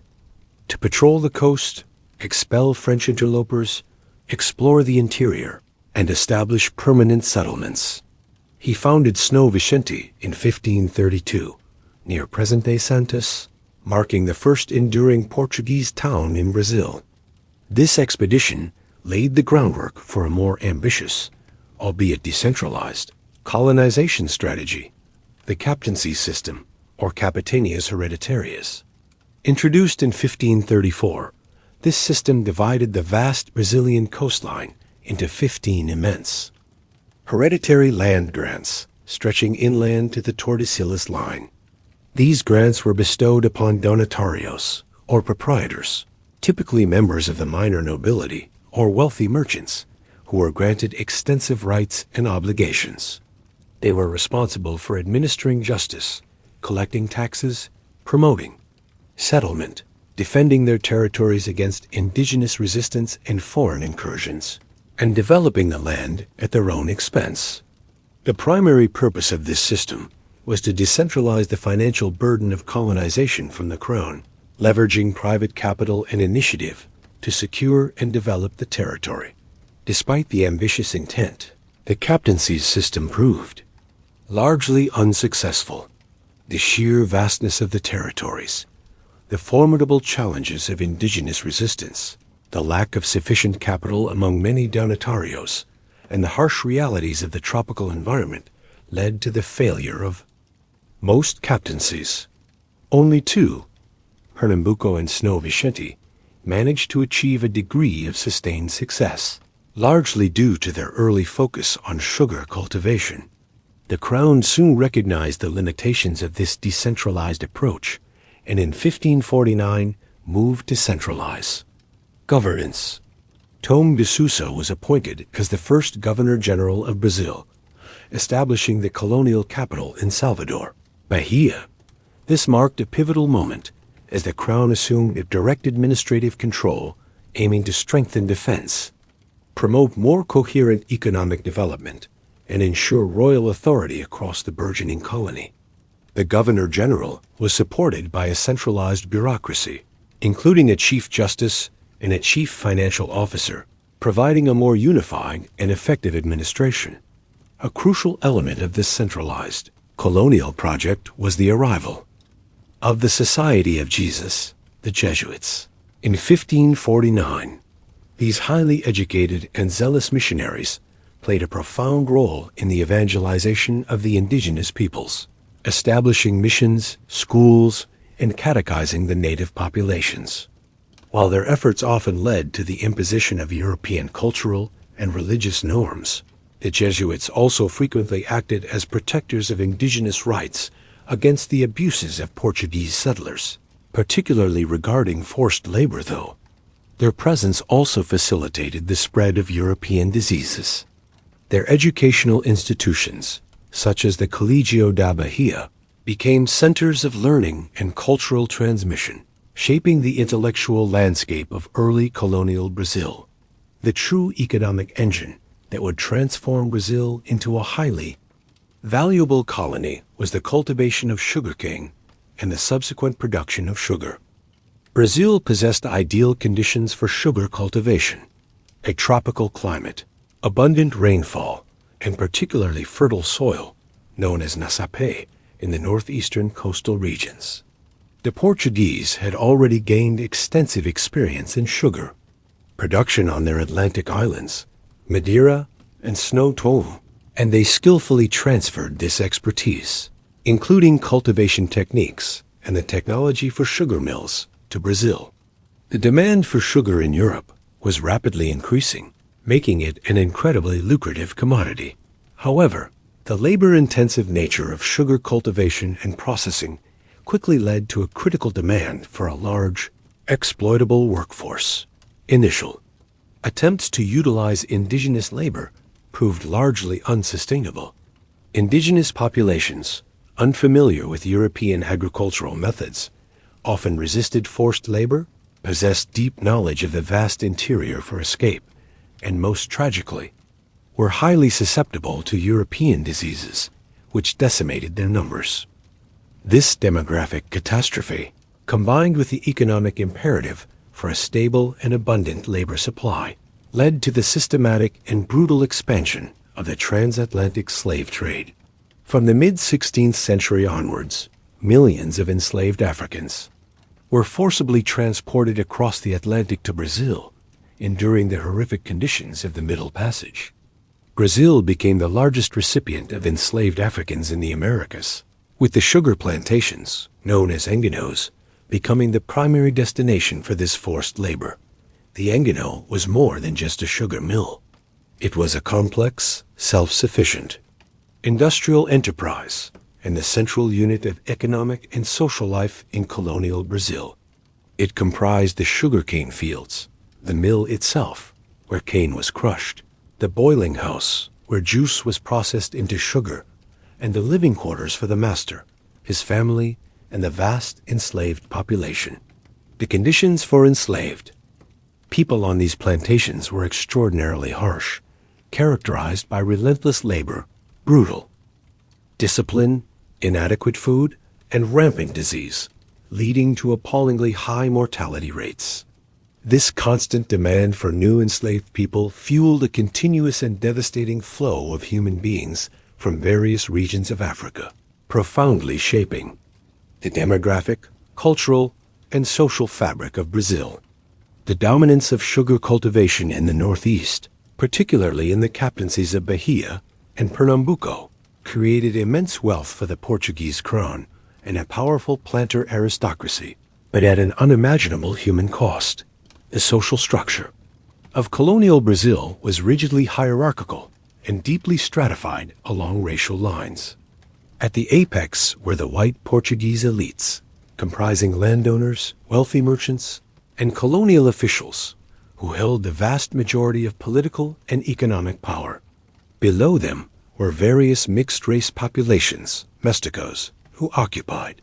to patrol the coast, expel French interlopers, explore the interior, and establish permanent settlements. He founded São Vicente in 1532, near present-day Santos, marking the first enduring Portuguese town in Brazil. This expedition laid the groundwork for a more ambitious, albeit decentralized, colonization strategy, the captaincy system, or capitanias hereditarias. Introduced in 1534, this system divided the vast Brazilian coastline into 15 immense hereditary land grants stretching inland to the Tordesillas line. These grants were bestowed upon donatarios, or proprietors, typically members of the minor nobility or wealthy merchants, who were granted extensive rights and obligations. They were responsible for administering justice, collecting taxes, promoting settlement, defending their territories against indigenous resistance and foreign incursions, and developing the land at their own expense. The primary purpose of this system was to decentralize the financial burden of colonization from the crown, leveraging private capital and initiative to secure and develop the territory. Despite the ambitious intent, the captaincy system proved largely unsuccessful. The sheer vastness of the territories, the formidable challenges of indigenous resistance, the lack of sufficient capital among many donatarios, and the harsh realities of the tropical environment led to the failure of most captaincies. Only two, Pernambuco and São Vicente, managed to achieve a degree of sustained success, largely due to their early focus on sugar cultivation. The Crown soon recognized the limitations of this decentralized approach, and in 1549 moved to centralize governance. Tom de Sousa was appointed as the first Governor-General of Brazil, establishing the colonial capital in Salvador, Bahia. This marked a pivotal moment as the Crown assumed a direct administrative control, aiming to strengthen defense, promote more coherent economic development, and ensure royal authority across the burgeoning colony. The Governor-General was supported by a centralized bureaucracy, including a Chief Justice and a Chief Financial Officer, providing a more unified and effective administration. A crucial element of this centralized colonial project was the arrival of the Society of Jesus, the Jesuits. In 1549, these highly educated and zealous missionaries played a profound role in the evangelization of the indigenous peoples, establishing missions, schools, and catechizing the native populations. While their efforts often led to the imposition of European cultural and religious norms, the Jesuits also frequently acted as protectors of indigenous rights against the abuses of Portuguese settlers, particularly regarding forced labor, though. Their presence also facilitated the spread of European diseases. Their educational institutions, such as the Collegio da Bahia, became centers of learning and cultural transmission, shaping the intellectual landscape of early colonial Brazil, the true economic engine that would transform Brazil into a highly valuable colony was the cultivation of sugarcane and the subsequent production of sugar. Brazil possessed ideal conditions for sugar cultivation: a tropical climate, abundant rainfall, and particularly fertile soil, known as nasape in the northeastern coastal regions. The Portuguese had already gained extensive experience in sugar production on their Atlantic islands, Madeira and Snow Toll, and they skillfully transferred this expertise, including cultivation techniques and the technology for sugar mills, to Brazil. The demand for sugar in Europe was rapidly increasing, making it an incredibly lucrative commodity. However, the labor-intensive nature of sugar cultivation and processing quickly led to a critical demand for a large, exploitable workforce. Initial attempts to utilize indigenous labor proved largely unsustainable. Indigenous populations, unfamiliar with European agricultural methods, often resisted forced labor, possessed deep knowledge of the vast interior for escape, and most tragically, were highly susceptible to European diseases, which decimated their numbers. This demographic catastrophe, combined with the economic imperative for a stable and abundant labor supply, led to the systematic and brutal expansion of the transatlantic slave trade. From the mid-16th century onwards, millions of enslaved Africans were forcibly transported across the Atlantic to Brazil, enduring the horrific conditions of the Middle Passage. Brazil became the largest recipient of enslaved Africans in the Americas, with the sugar plantations, known as enganos, becoming the primary destination for this forced labor. The engano was more than just a sugar mill. It was a complex, self-sufficient, industrial enterprise and the central unit of economic and social life in colonial Brazil. It comprised the sugarcane fields, the mill itself, where cane was crushed, the boiling house, where juice was processed into sugar, and the living quarters for the master, his family, and the vast enslaved population. The conditions for enslaved people on these plantations were extraordinarily harsh, characterized by relentless labor, brutal discipline, inadequate food, and rampant disease, leading to appallingly high mortality rates. This constant demand for new enslaved people fueled a continuous and devastating flow of human beings from various regions of Africa, profoundly shaping the demographic, cultural, and social fabric of Brazil. The dominance of sugar cultivation in the Northeast, particularly in the captaincies of Bahia and Pernambuco, created immense wealth for the Portuguese crown and a powerful planter aristocracy, but at an unimaginable human cost. The social structure of colonial Brazil was rigidly hierarchical and deeply stratified along racial lines. At the apex were the white Portuguese elites, comprising landowners, wealthy merchants, and colonial officials who held the vast majority of political and economic power. Below them were various mixed-race populations, mesticos, who occupied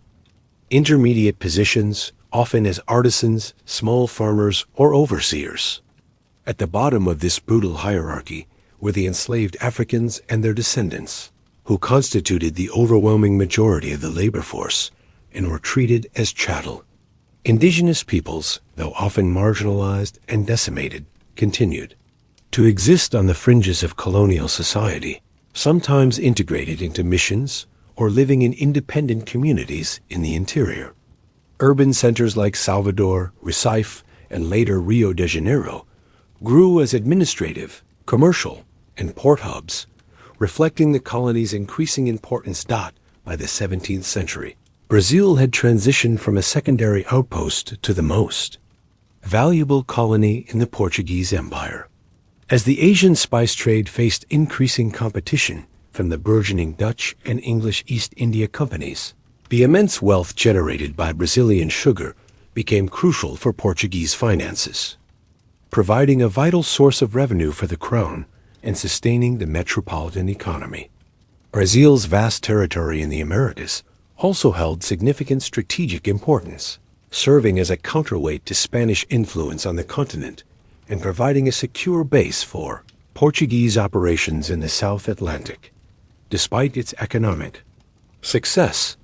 intermediate positions, often as artisans, small farmers, or overseers. At the bottom of this brutal hierarchy were the enslaved Africans and their descendants, who constituted the overwhelming majority of the labor force and were treated as chattel. Indigenous peoples, though often marginalized and decimated, continued to exist on the fringes of colonial society, sometimes integrated into missions or living in independent communities in the interior. Urban centers like Salvador, Recife, and later Rio de Janeiro grew as administrative, commercial, and port hubs, reflecting the colony's increasing importance. By the 17th century, Brazil had transitioned from a secondary outpost to the most valuable colony in the Portuguese Empire. As the Asian spice trade faced increasing competition from the burgeoning Dutch and English East India companies, the immense wealth generated by Brazilian sugar became crucial for Portuguese finances, providing a vital source of revenue for the crown and sustaining the metropolitan economy. Brazil's vast territory in the Americas also held significant strategic importance, serving as a counterweight to Spanish influence on the continent and providing a secure base for Portuguese operations in the South Atlantic. Despite its economic success,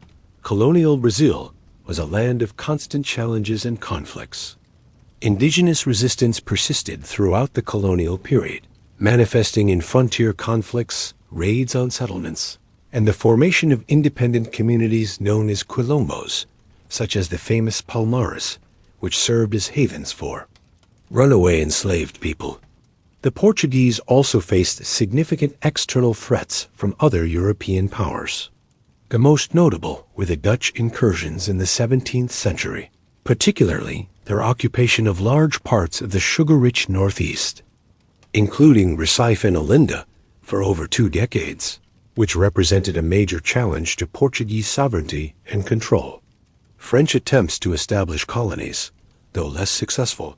colonial Brazil was a land of constant challenges and conflicts. Indigenous resistance persisted throughout the colonial period, manifesting in frontier conflicts, raids on settlements, and the formation of independent communities known as quilombos, such as the famous Palmares, which served as havens for runaway enslaved people. The Portuguese also faced significant external threats from other European powers. The most notable were the Dutch incursions in the 17th century, particularly their occupation of large parts of the sugar-rich Northeast, including Recife and Olinda, for over 2 decades, which represented a major challenge to Portuguese sovereignty and control. French attempts to establish colonies, though less successful,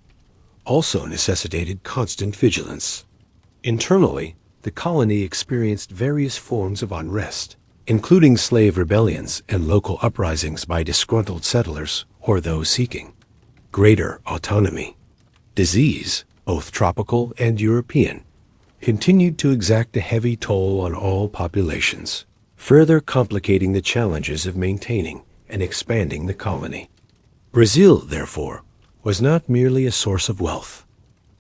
also necessitated constant vigilance. Internally, the colony experienced various forms of unrest, including slave rebellions and local uprisings by disgruntled settlers or those seeking greater autonomy. Disease, both tropical and European, continued to exact a heavy toll on all populations, further complicating the challenges of maintaining and expanding the colony. Brazil, therefore, was not merely a source of wealth.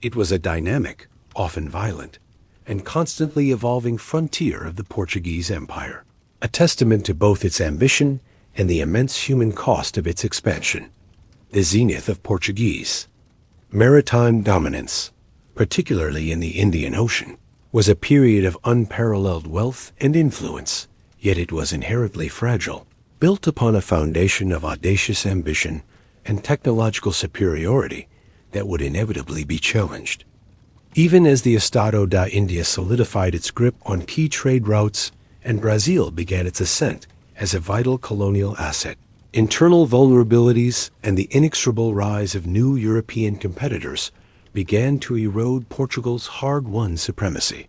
It was a dynamic, often violent, and constantly evolving frontier of the Portuguese Empire, a testament to both its ambition and the immense human cost of its expansion. The zenith of Portuguese maritime dominance, particularly in the Indian Ocean, was a period of unparalleled wealth and influence, yet it was inherently fragile, built upon a foundation of audacious ambition and technological superiority that would inevitably be challenged. Even as the Estado da India solidified its grip on key trade routes and Brazil began its ascent as a vital colonial asset, internal vulnerabilities and the inexorable rise of new European competitors began to erode Portugal's hard-won supremacy.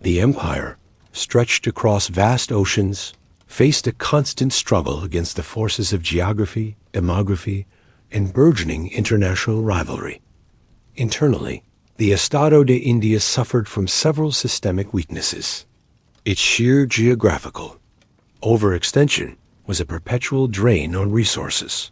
The empire, stretched across vast oceans, faced a constant struggle against the forces of geography, demography, and burgeoning international rivalry. Internally, the Estado de India suffered from several systemic weaknesses. Its sheer geographical overextension was a perpetual drain on resources.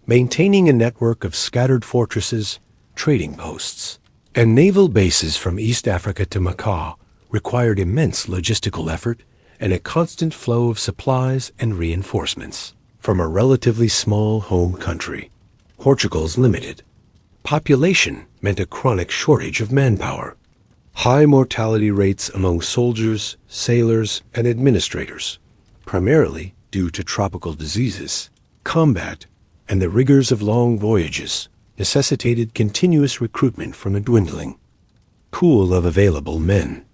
Maintaining a network of scattered fortresses, trading posts, and naval bases from East Africa to Macau required immense logistical effort and a constant flow of supplies and reinforcements from a relatively small home country. Portugal's limited population meant a chronic shortage of manpower. High mortality rates among soldiers, sailors, and administrators, primarily due to tropical diseases, combat, and the rigors of long voyages, necessitated continuous recruitment from a dwindling pool of available men.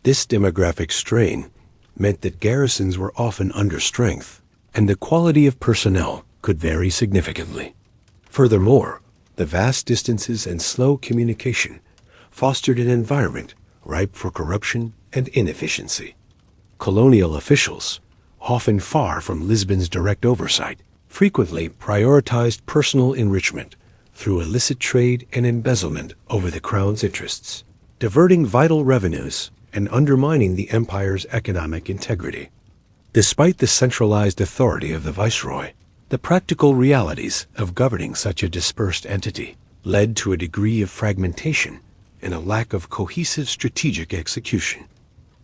This demographic strain meant that garrisons were often under strength, and the quality of personnel could vary significantly. Furthermore, the vast distances and slow communication fostered an environment ripe for corruption and inefficiency. Colonial officials, often far from Lisbon's direct oversight, frequently prioritized personal enrichment through illicit trade and embezzlement over the crown's interests, diverting vital revenues and undermining the empire's economic integrity. Despite the centralized authority of the viceroy, the practical realities of governing such a dispersed entity led to a degree of fragmentation and a lack of cohesive strategic execution.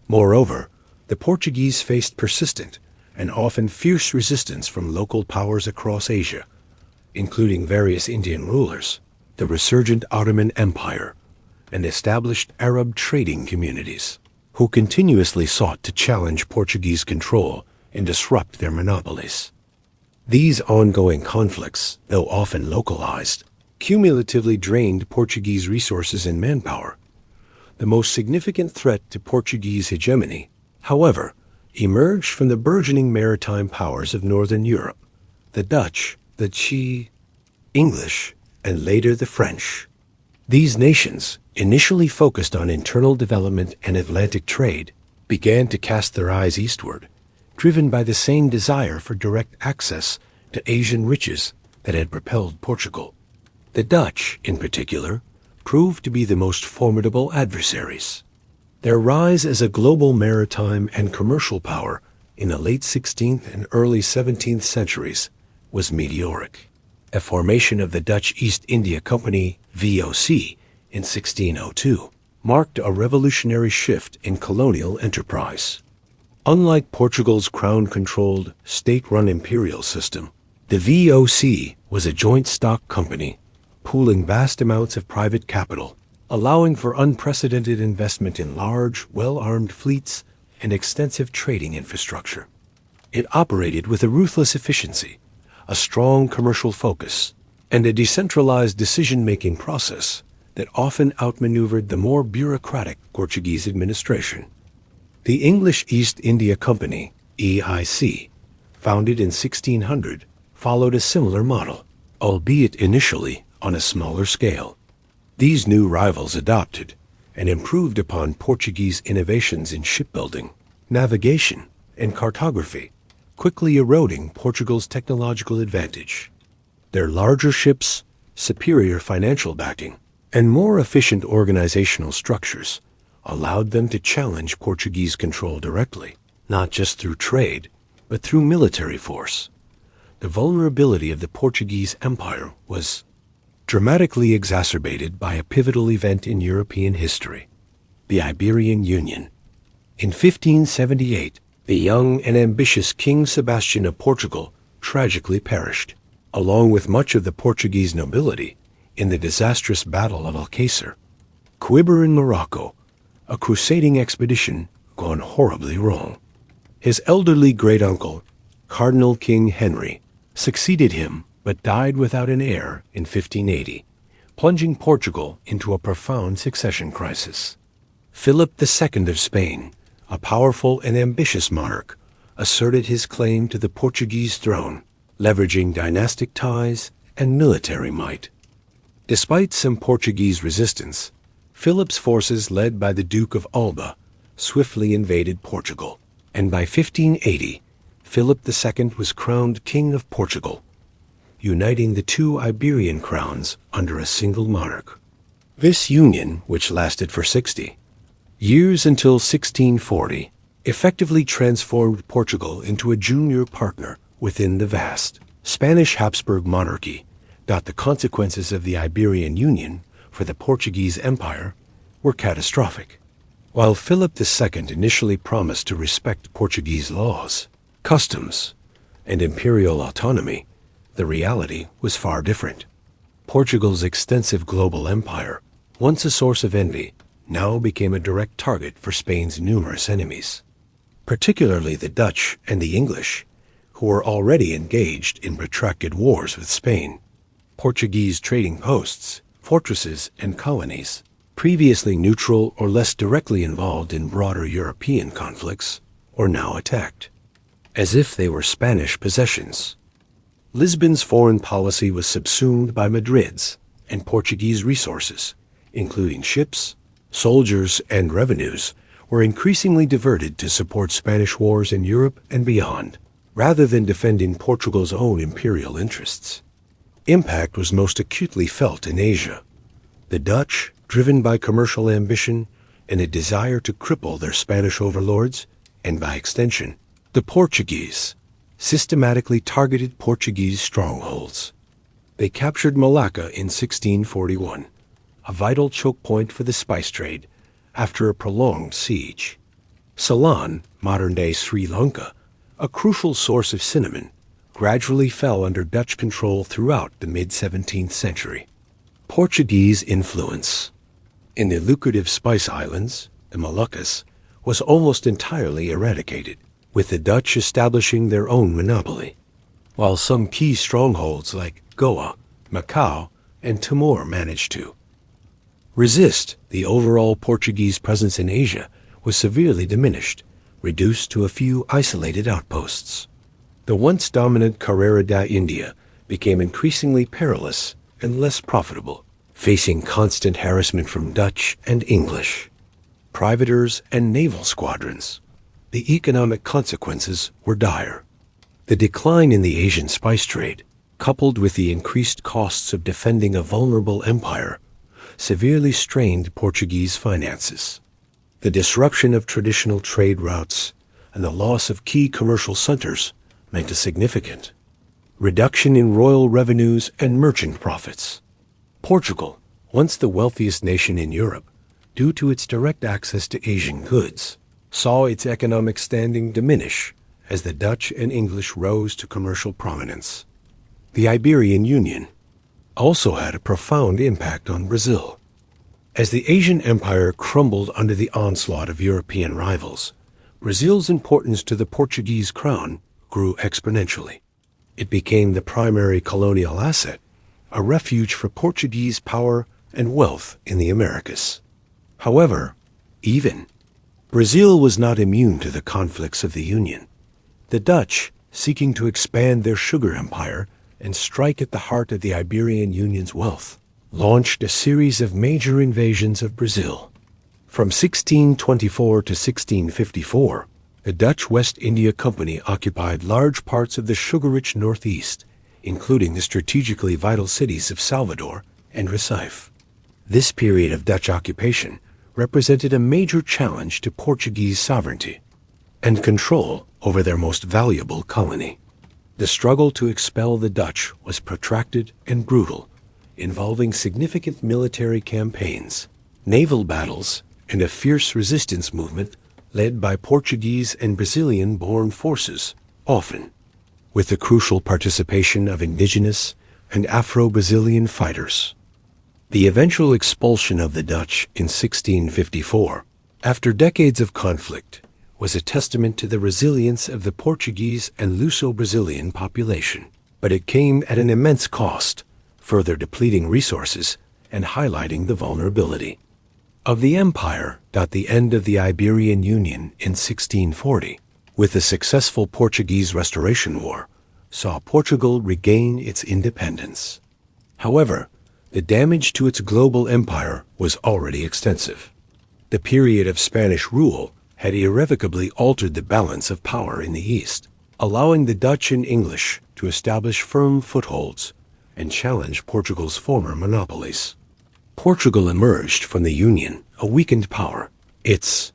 Moreover, the Portuguese faced persistent and often fierce resistance from local powers across Asia, including various Indian rulers, the resurgent Ottoman Empire, and established Arab trading communities, who continuously sought to challenge Portuguese control and disrupt their monopolies. These ongoing conflicts, though often localized, cumulatively drained Portuguese resources and manpower. The most significant threat to Portuguese hegemony, however, emerged from the burgeoning maritime powers of Northern Europe, the Dutch, the English, and later the French. These nations, initially focused on internal development and Atlantic trade, began to cast their eyes eastward, driven by the same desire for direct access to Asian riches that had propelled Portugal. The Dutch, in particular, proved to be the most formidable adversaries. Their rise as a global maritime and commercial power in the late 16th and early 17th centuries was meteoric. A formation of the Dutch East India Company, VOC, in 1602 marked a revolutionary shift in colonial enterprise. Unlike Portugal's crown-controlled, state-run imperial system, the VOC was a joint stock company, pooling vast amounts of private capital, allowing for unprecedented investment in large, well-armed fleets and extensive trading infrastructure. It operated with a ruthless efficiency, a strong commercial focus, and a decentralized decision-making process that often outmaneuvered the more bureaucratic Portuguese administration. The English East India Company, EIC, founded in 1600, followed a similar model, albeit initially on a smaller scale. These new rivals adopted and improved upon Portuguese innovations in shipbuilding, navigation, and cartography, quickly eroding Portugal's technological advantage. Their larger ships, superior financial backing, and more efficient organizational structures allowed them to challenge Portuguese control directly, not just through trade, but through military force. The vulnerability of the Portuguese Empire was dramatically exacerbated by a pivotal event in European history, the Iberian Union. In 1578, the young and ambitious King Sebastian of Portugal tragically perished, along with much of the Portuguese nobility, in the disastrous Battle of Alcácer. Quiber in Morocco, a crusading expedition gone horribly wrong. His elderly great-uncle, Cardinal King Henry, succeeded him but died without an heir in 1580, plunging Portugal into a profound succession crisis. Philip II of Spain, a powerful and ambitious monarch, asserted his claim to the Portuguese throne, leveraging dynastic ties and military might. Despite some Portuguese resistance, Philip's forces, led by the Duke of Alba, swiftly invaded Portugal, and by 1580, Philip II was crowned King of Portugal, uniting the two Iberian crowns under a single monarch. This union, which lasted for 60 years until 1640, effectively transformed Portugal into a junior partner within the vast Spanish Habsburg monarchy. The consequences of the Iberian Union for the Portuguese Empire were catastrophic. While Philip II initially promised to respect Portuguese laws, customs, and imperial autonomy, the reality was far different. Portugal's extensive global empire, once a source of envy, now became a direct target for Spain's numerous enemies, particularly the Dutch and the English, who were already engaged in protracted wars with Spain. Portuguese trading posts, fortresses, and colonies, previously neutral or less directly involved in broader European conflicts, were now attacked, as if they were Spanish possessions. Lisbon's foreign policy was subsumed by Madrid's, and Portuguese resources, including ships, soldiers, and revenues, were increasingly diverted to support Spanish wars in Europe and beyond, rather than defending Portugal's own imperial interests. Impact was most acutely felt in Asia. The Dutch, driven by commercial ambition and a desire to cripple their Spanish overlords, and by extension, the Portuguese, systematically targeted Portuguese strongholds. They captured Malacca in 1641, a vital choke point for the spice trade after a prolonged siege. Ceylon, modern-day Sri Lanka, a crucial source of cinnamon, gradually fell under Dutch control throughout the mid-17th century. Portuguese influence in the lucrative Spice Islands, the Moluccas, was almost entirely eradicated, with the Dutch establishing their own monopoly, while some key strongholds like Goa, Macau, and Timor managed to resist. The overall Portuguese presence in Asia was severely diminished, reduced to a few isolated outposts. The once dominant Carrera da India became increasingly perilous and less profitable, facing constant harassment from Dutch and English privateers and naval squadrons. The economic consequences were dire. The decline in the Asian spice trade, coupled with the increased costs of defending a vulnerable empire, severely strained Portuguese finances. The disruption of traditional trade routes and the loss of key commercial centers meant a significant reduction in royal revenues and merchant profits. Portugal, once the wealthiest nation in Europe, due to its direct access to Asian goods, saw its economic standing diminish as the Dutch and English rose to commercial prominence. The Iberian Union also had a profound impact on Brazil. As the Asian empire crumbled under the onslaught of European rivals, Brazil's importance to the Portuguese crown grew exponentially. It became the primary colonial asset, a refuge for Portuguese power and wealth in the Americas. However, Brazil was not immune to the conflicts of the Union. The Dutch, seeking to expand their sugar empire and strike at the heart of the Iberian Union's wealth, launched a series of major invasions of Brazil. From 1624 to 1654, the Dutch West India Company occupied large parts of the sugar-rich Northeast, including the strategically vital cities of Salvador and Recife. This period of Dutch occupation represented a major challenge to Portuguese sovereignty and control over their most valuable colony. The struggle to expel the Dutch was protracted and brutal, involving significant military campaigns, naval battles, and a fierce resistance movement led by Portuguese and Brazilian-born forces, often with the crucial participation of indigenous and Afro-Brazilian fighters. The eventual expulsion of the Dutch in 1654, after decades of conflict, was a testament to the resilience of the Portuguese and Luso-Brazilian population. But it came at an immense cost, further depleting resources and highlighting the vulnerability of the empire. The end of the Iberian Union in 1640, with the successful Portuguese Restoration War, saw Portugal regain its independence. However, the damage to its global empire was already extensive. The period of Spanish rule had irrevocably altered the balance of power in the East, allowing the Dutch and English to establish firm footholds and challenge Portugal's former monopolies. Portugal emerged from the Union a weakened power, its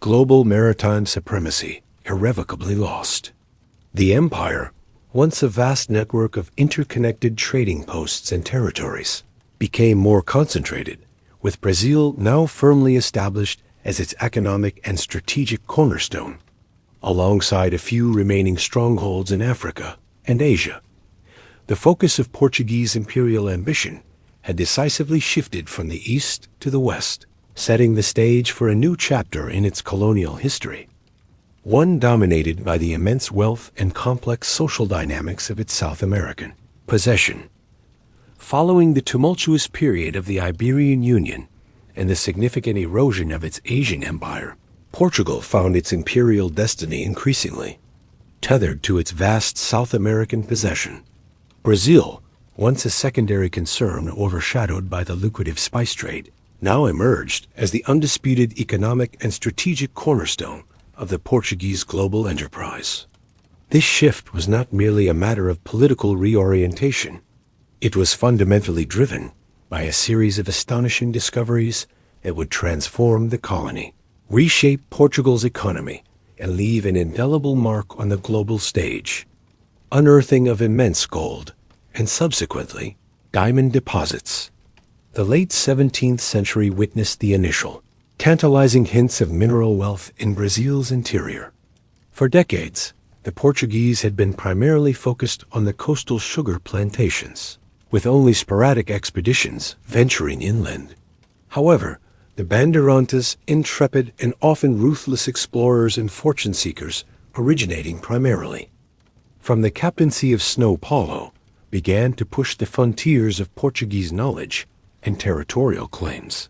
global maritime supremacy irrevocably lost. The empire, once a vast network of interconnected trading posts and territories, became more concentrated, with Brazil now firmly established as its economic and strategic cornerstone, alongside a few remaining strongholds in Africa and Asia. The focus of Portuguese imperial ambition had decisively shifted from the east to the west, setting the stage for a new chapter in its colonial history, one dominated by the immense wealth and complex social dynamics of its South American possession. Following the tumultuous period of the Iberian Union and the significant erosion of its Asian empire, Portugal found its imperial destiny increasingly tethered to its vast South American possession. Brazil, once a secondary concern overshadowed by the lucrative spice trade, now emerged as the undisputed economic and strategic cornerstone of the Portuguese global enterprise. This shift was not merely a matter of political reorientation. It was fundamentally driven by a series of astonishing discoveries that would transform the colony, reshape Portugal's economy, and leave an indelible mark on the global stage. Unearthing of immense gold, and subsequently, diamond deposits. The late 17th century witnessed the initial, tantalizing hints of mineral wealth in Brazil's interior. For decades, the Portuguese had been primarily focused on the coastal sugar plantations, with only sporadic expeditions venturing inland. However, the Bandeirantes, intrepid and often ruthless explorers and fortune seekers, originating primarily from the captaincy of São Paulo, began to push the frontiers of Portuguese knowledge and territorial claims.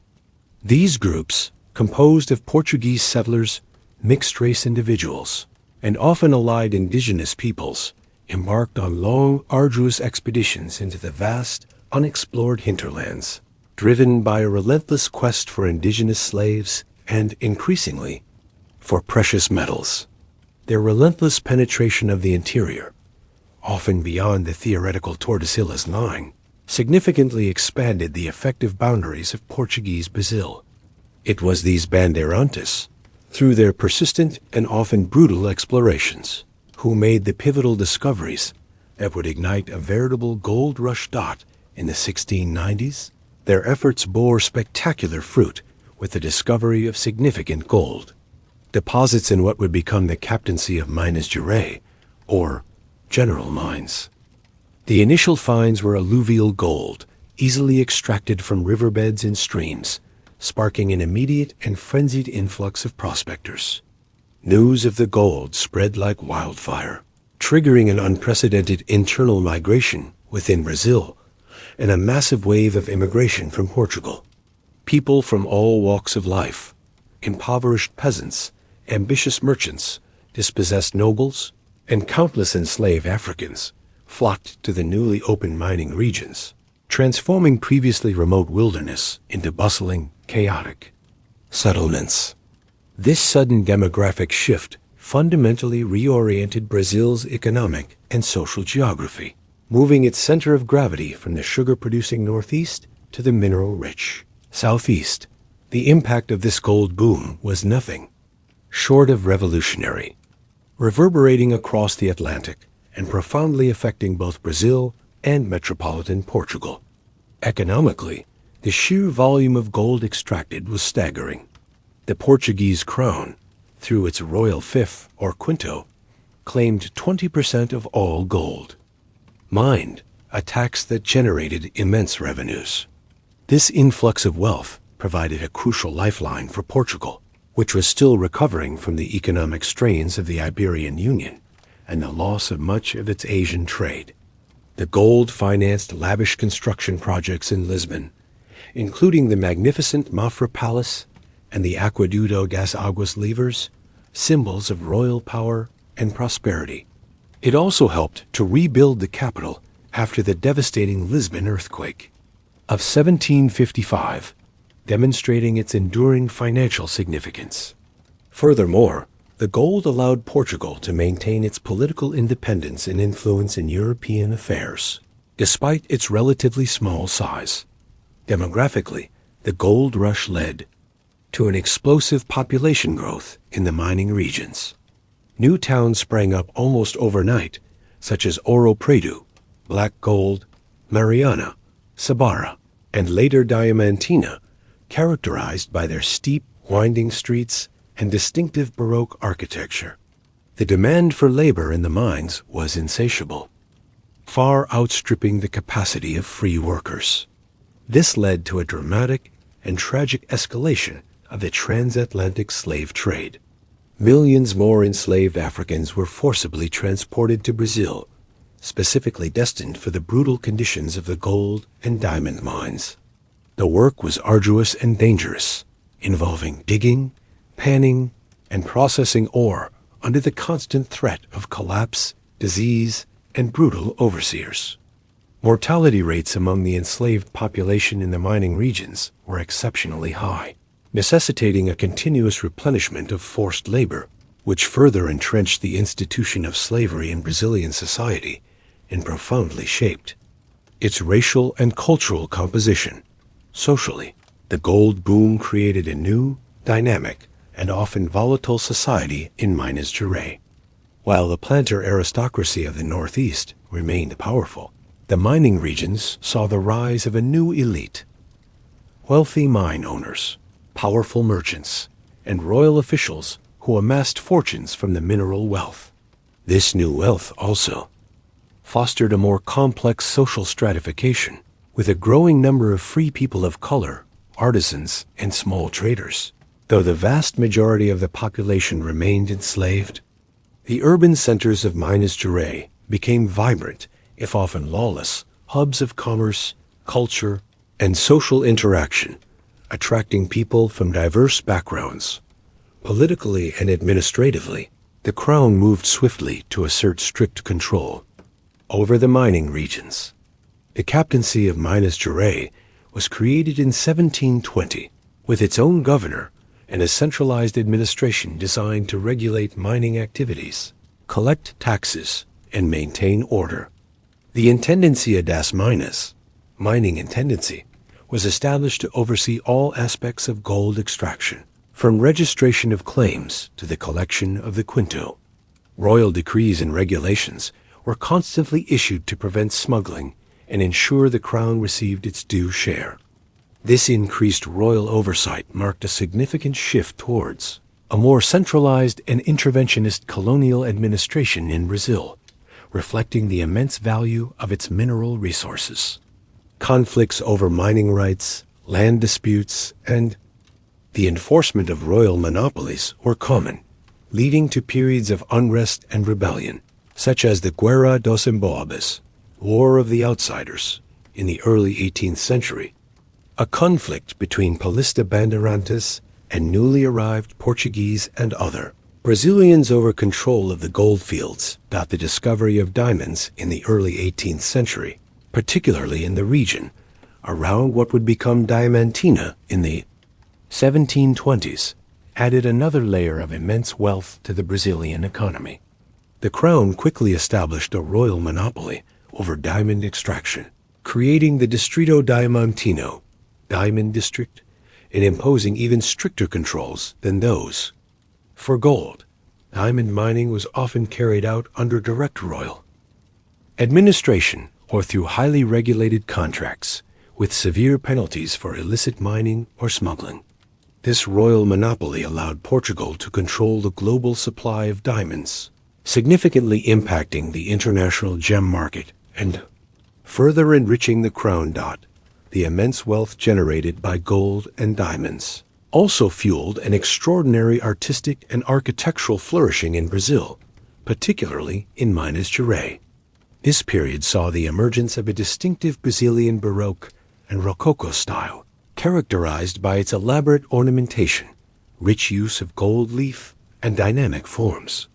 These groups, composed of Portuguese settlers, mixed-race individuals, and often allied indigenous peoples, embarked on long, arduous expeditions into the vast, unexplored hinterlands, driven by a relentless quest for indigenous slaves and, increasingly, for precious metals. Their relentless penetration of the interior, often beyond the theoretical Tordesillas line, significantly expanded the effective boundaries of Portuguese Brazil. It was these Bandeirantes, through their persistent and often brutal explorations, who made the pivotal discoveries that would ignite a veritable gold rush in the 1690s. Their efforts bore spectacular fruit with the discovery of significant gold. deposits in what would become the captaincy of Minas Gerais, or general mines. The initial finds were alluvial gold, easily extracted from riverbeds and streams, sparking an immediate and frenzied influx of prospectors. News of the gold spread like wildfire, triggering an unprecedented internal migration within Brazil and a massive wave of immigration from Portugal. People from all walks of life, impoverished peasants, ambitious merchants, dispossessed nobles, and countless enslaved Africans flocked to the newly opened mining regions, transforming previously remote wilderness into bustling, chaotic settlements. This sudden demographic shift fundamentally reoriented Brazil's economic and social geography, moving its center of gravity from the sugar-producing northeast to the mineral-rich southeast. The impact of this gold boom was nothing short of revolutionary, reverberating across the Atlantic and profoundly affecting both Brazil and metropolitan Portugal. Economically, the sheer volume of gold extracted was staggering. The Portuguese crown, through its royal fief or quinto, claimed 20% of all gold. Mined, a tax that generated immense revenues. This influx of wealth provided a crucial lifeline for Portugal, which was still recovering from the economic strains of the Iberian Union and the loss of much of its Asian trade. The gold financed lavish construction projects in Lisbon, including the magnificent Mafra Palace and the Aqueduto das Águas Livres, symbols of royal power and prosperity. It also helped to rebuild the capital after the devastating Lisbon earthquake of 1755, demonstrating its enduring financial significance. Furthermore, the gold allowed Portugal to maintain its political independence and influence in European affairs, despite its relatively small size. Demographically, the gold rush led to an explosive population growth in the mining regions. New towns sprang up almost overnight, such as Ouro Preto, Black Gold, Mariana, Sabara, and later Diamantina, characterized by their steep, winding streets and distinctive Baroque architecture. The demand for labor in the mines was insatiable, far outstripping the capacity of free workers. This led to a dramatic and tragic escalation of the transatlantic slave trade. Millions more enslaved Africans were forcibly transported to Brazil, specifically destined for the brutal conditions of the gold and diamond mines. The work was arduous and dangerous, involving digging, panning, and processing ore under the constant threat of collapse, disease, and brutal overseers. Mortality rates among the enslaved population in the mining regions were exceptionally high, necessitating a continuous replenishment of forced labor, which further entrenched the institution of slavery in Brazilian society and profoundly shaped its racial and cultural composition. Socially, the gold boom created a new, dynamic, and often volatile society in Minas Gerais. While the planter aristocracy of the Northeast remained powerful, the mining regions saw the rise of a new elite. Wealthy mine owners, powerful merchants, and royal officials who amassed fortunes from the mineral wealth. This new wealth also fostered a more complex social stratification, with a growing number of free people of color, artisans, and small traders. Though the vast majority of the population remained enslaved, the urban centers of Minas Gerais became vibrant, if often lawless, hubs of commerce, culture, and social interaction, attracting people from diverse backgrounds. Politically and administratively, the crown moved swiftly to assert strict control over the mining regions. The captaincy of Minas Gerais was created in 1720 with its own governor and a centralized administration designed to regulate mining activities, collect taxes, and maintain order. The Intendencia das Minas, mining intendancy, was established to oversee all aspects of gold extraction, from registration of claims to the collection of the quinto. Royal decrees and regulations were constantly issued to prevent smuggling and ensure the crown received its due share. This increased royal oversight marked a significant shift towards a more centralized and interventionist colonial administration in Brazil, reflecting the immense value of its mineral resources. Conflicts over mining rights, land disputes, and the enforcement of royal monopolies were common, leading to periods of unrest and rebellion, such as the Guerra dos Emboabas, War of the Outsiders, in the early 18th century, a conflict between Paulista Bandeirantes and newly arrived Portuguese and other Brazilians over control of the gold fields, the discovery of diamonds in the early 18th century, particularly in the region around what would become Diamantina in the 1720s, added another layer of immense wealth to the Brazilian economy. The crown quickly established a royal monopoly over diamond extraction, creating the Distrito Diamantino, Diamond District, and imposing even stricter controls than those. For gold, diamond mining was often carried out under direct royal administration or through highly regulated contracts, with severe penalties for illicit mining or smuggling. This royal monopoly allowed Portugal to control the global supply of diamonds, significantly impacting the international gem market and further enriching the crown. The immense wealth generated by gold and diamonds also fueled an extraordinary artistic and architectural flourishing in Brazil, particularly in Minas Gerais. This period saw the emergence of a distinctive Brazilian Baroque and Rococo style, characterized by its elaborate ornamentation, rich use of gold leaf, and dynamic forms.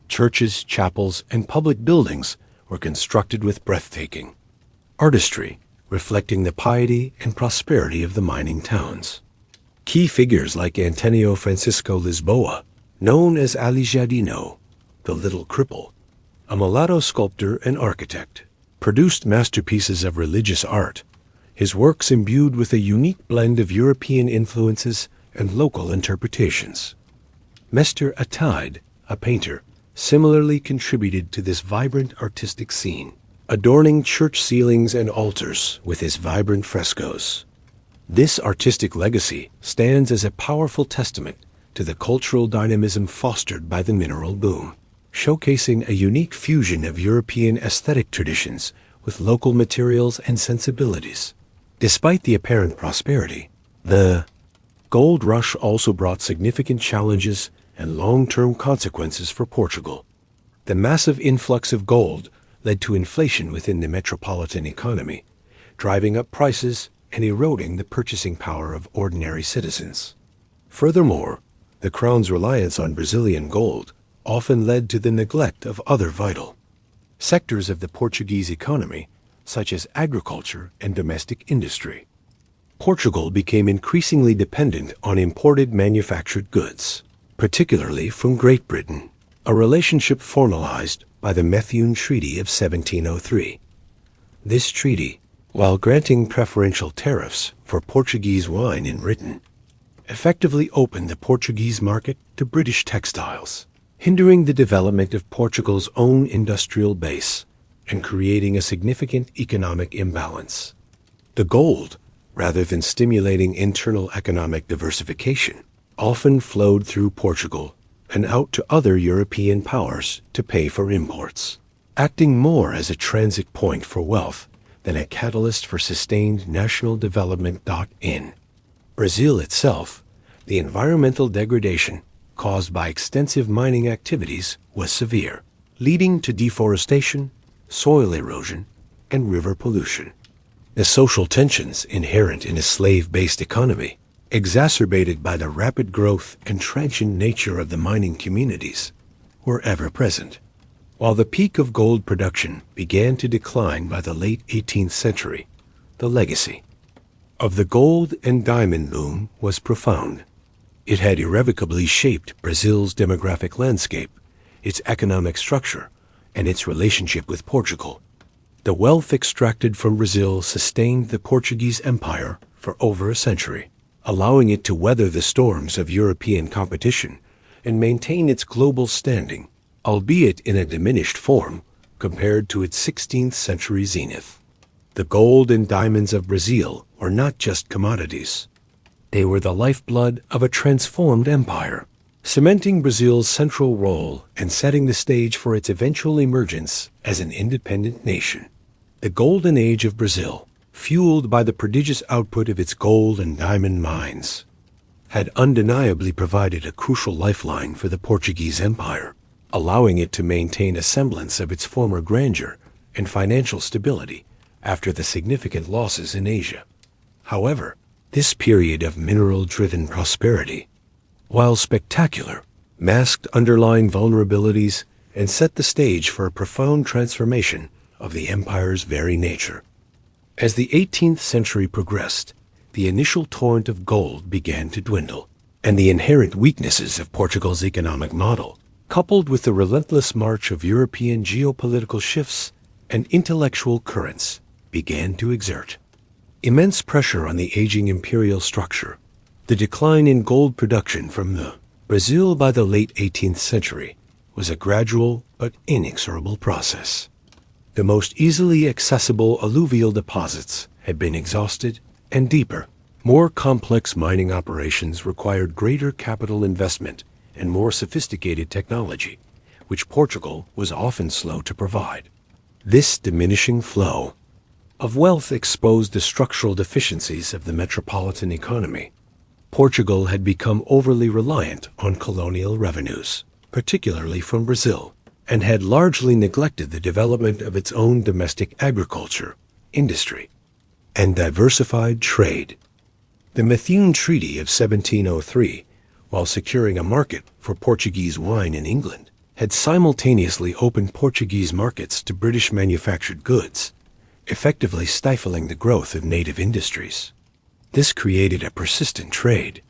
Churches, chapels, and public buildings were constructed with breathtaking artistry, reflecting the piety and prosperity of the mining towns. Key figures like Antonio Francisco Lisboa, known as Aleijadinho, the Little Cripple, a mulatto sculptor and architect, produced masterpieces of religious art, his works imbued with a unique blend of European influences and local interpretations. Mester Ataide, a painter, similarly contributed to this vibrant artistic scene, adorning church ceilings and altars with his vibrant frescoes. This artistic legacy stands as a powerful testament to the cultural dynamism fostered by the mineral boom, showcasing a unique fusion of European aesthetic traditions with local materials and sensibilities. Despite the apparent prosperity, the gold rush also brought significant challenges and long-term consequences for Portugal. The massive influx of gold led to inflation within the metropolitan economy, driving up prices and eroding the purchasing power of ordinary citizens. Furthermore, the crown's reliance on Brazilian gold often led to the neglect of other vital sectors of the Portuguese economy, such as agriculture and domestic industry. Portugal became increasingly dependent on imported manufactured goods, particularly from Great Britain, a relationship formalized by the Methuen Treaty of 1703. This treaty, while granting preferential tariffs for Portuguese wine in Britain, effectively opened the Portuguese market to British textiles, hindering the development of Portugal's own industrial base and creating a significant economic imbalance. The gold, rather than stimulating internal economic diversification, often flowed through Portugal and out to other European powers to pay for imports, acting more as a transit point for wealth than a catalyst for sustained national development. In Brazil itself, the environmental degradation caused by extensive mining activities was severe, leading to deforestation, soil erosion, and river pollution. The social tensions inherent in a slave-based economy, exacerbated by the rapid growth and transient nature of the mining communities, were ever present. While the peak of gold production began to decline by the late 18th century, the legacy of the gold and diamond boom was profound. It had irrevocably shaped Brazil's demographic landscape, its economic structure, and its relationship with Portugal. The wealth extracted from Brazil sustained the Portuguese Empire for over a century, allowing it to weather the storms of European competition and maintain its global standing, albeit in a diminished form compared to its 16th century zenith. The gold and diamonds of Brazil were not just commodities. They were the lifeblood of a transformed empire, cementing Brazil's central role and setting the stage for its eventual emergence as an independent nation. The Golden Age of Brazil, fueled by the prodigious output of its gold and diamond mines, had undeniably provided a crucial lifeline for the Portuguese Empire, allowing it to maintain a semblance of its former grandeur and financial stability after the significant losses in Asia. However, this period of mineral-driven prosperity, while spectacular, masked underlying vulnerabilities and set the stage for a profound transformation of the empire's very nature. As the 18th century progressed, the initial torrent of gold began to dwindle, and the inherent weaknesses of Portugal's economic model, coupled with the relentless march of European geopolitical shifts and intellectual currents, began to exert immense pressure on the aging imperial structure. The decline in gold production from the Brazil by the late 18th century was a gradual but inexorable process. The most easily accessible alluvial deposits had been exhausted, and deeper, more complex mining operations required greater capital investment and more sophisticated technology, which Portugal was often slow to provide. This diminishing flow of wealth exposed the structural deficiencies of the metropolitan economy. Portugal had become overly reliant on colonial revenues, particularly from Brazil, and had largely neglected the development of its own domestic agriculture, industry, and diversified trade. The Methuen Treaty of 1703, while securing a market for Portuguese wine in England, had simultaneously opened Portuguese markets to British manufactured goods, effectively stifling the growth of native industries. This created a persistent trade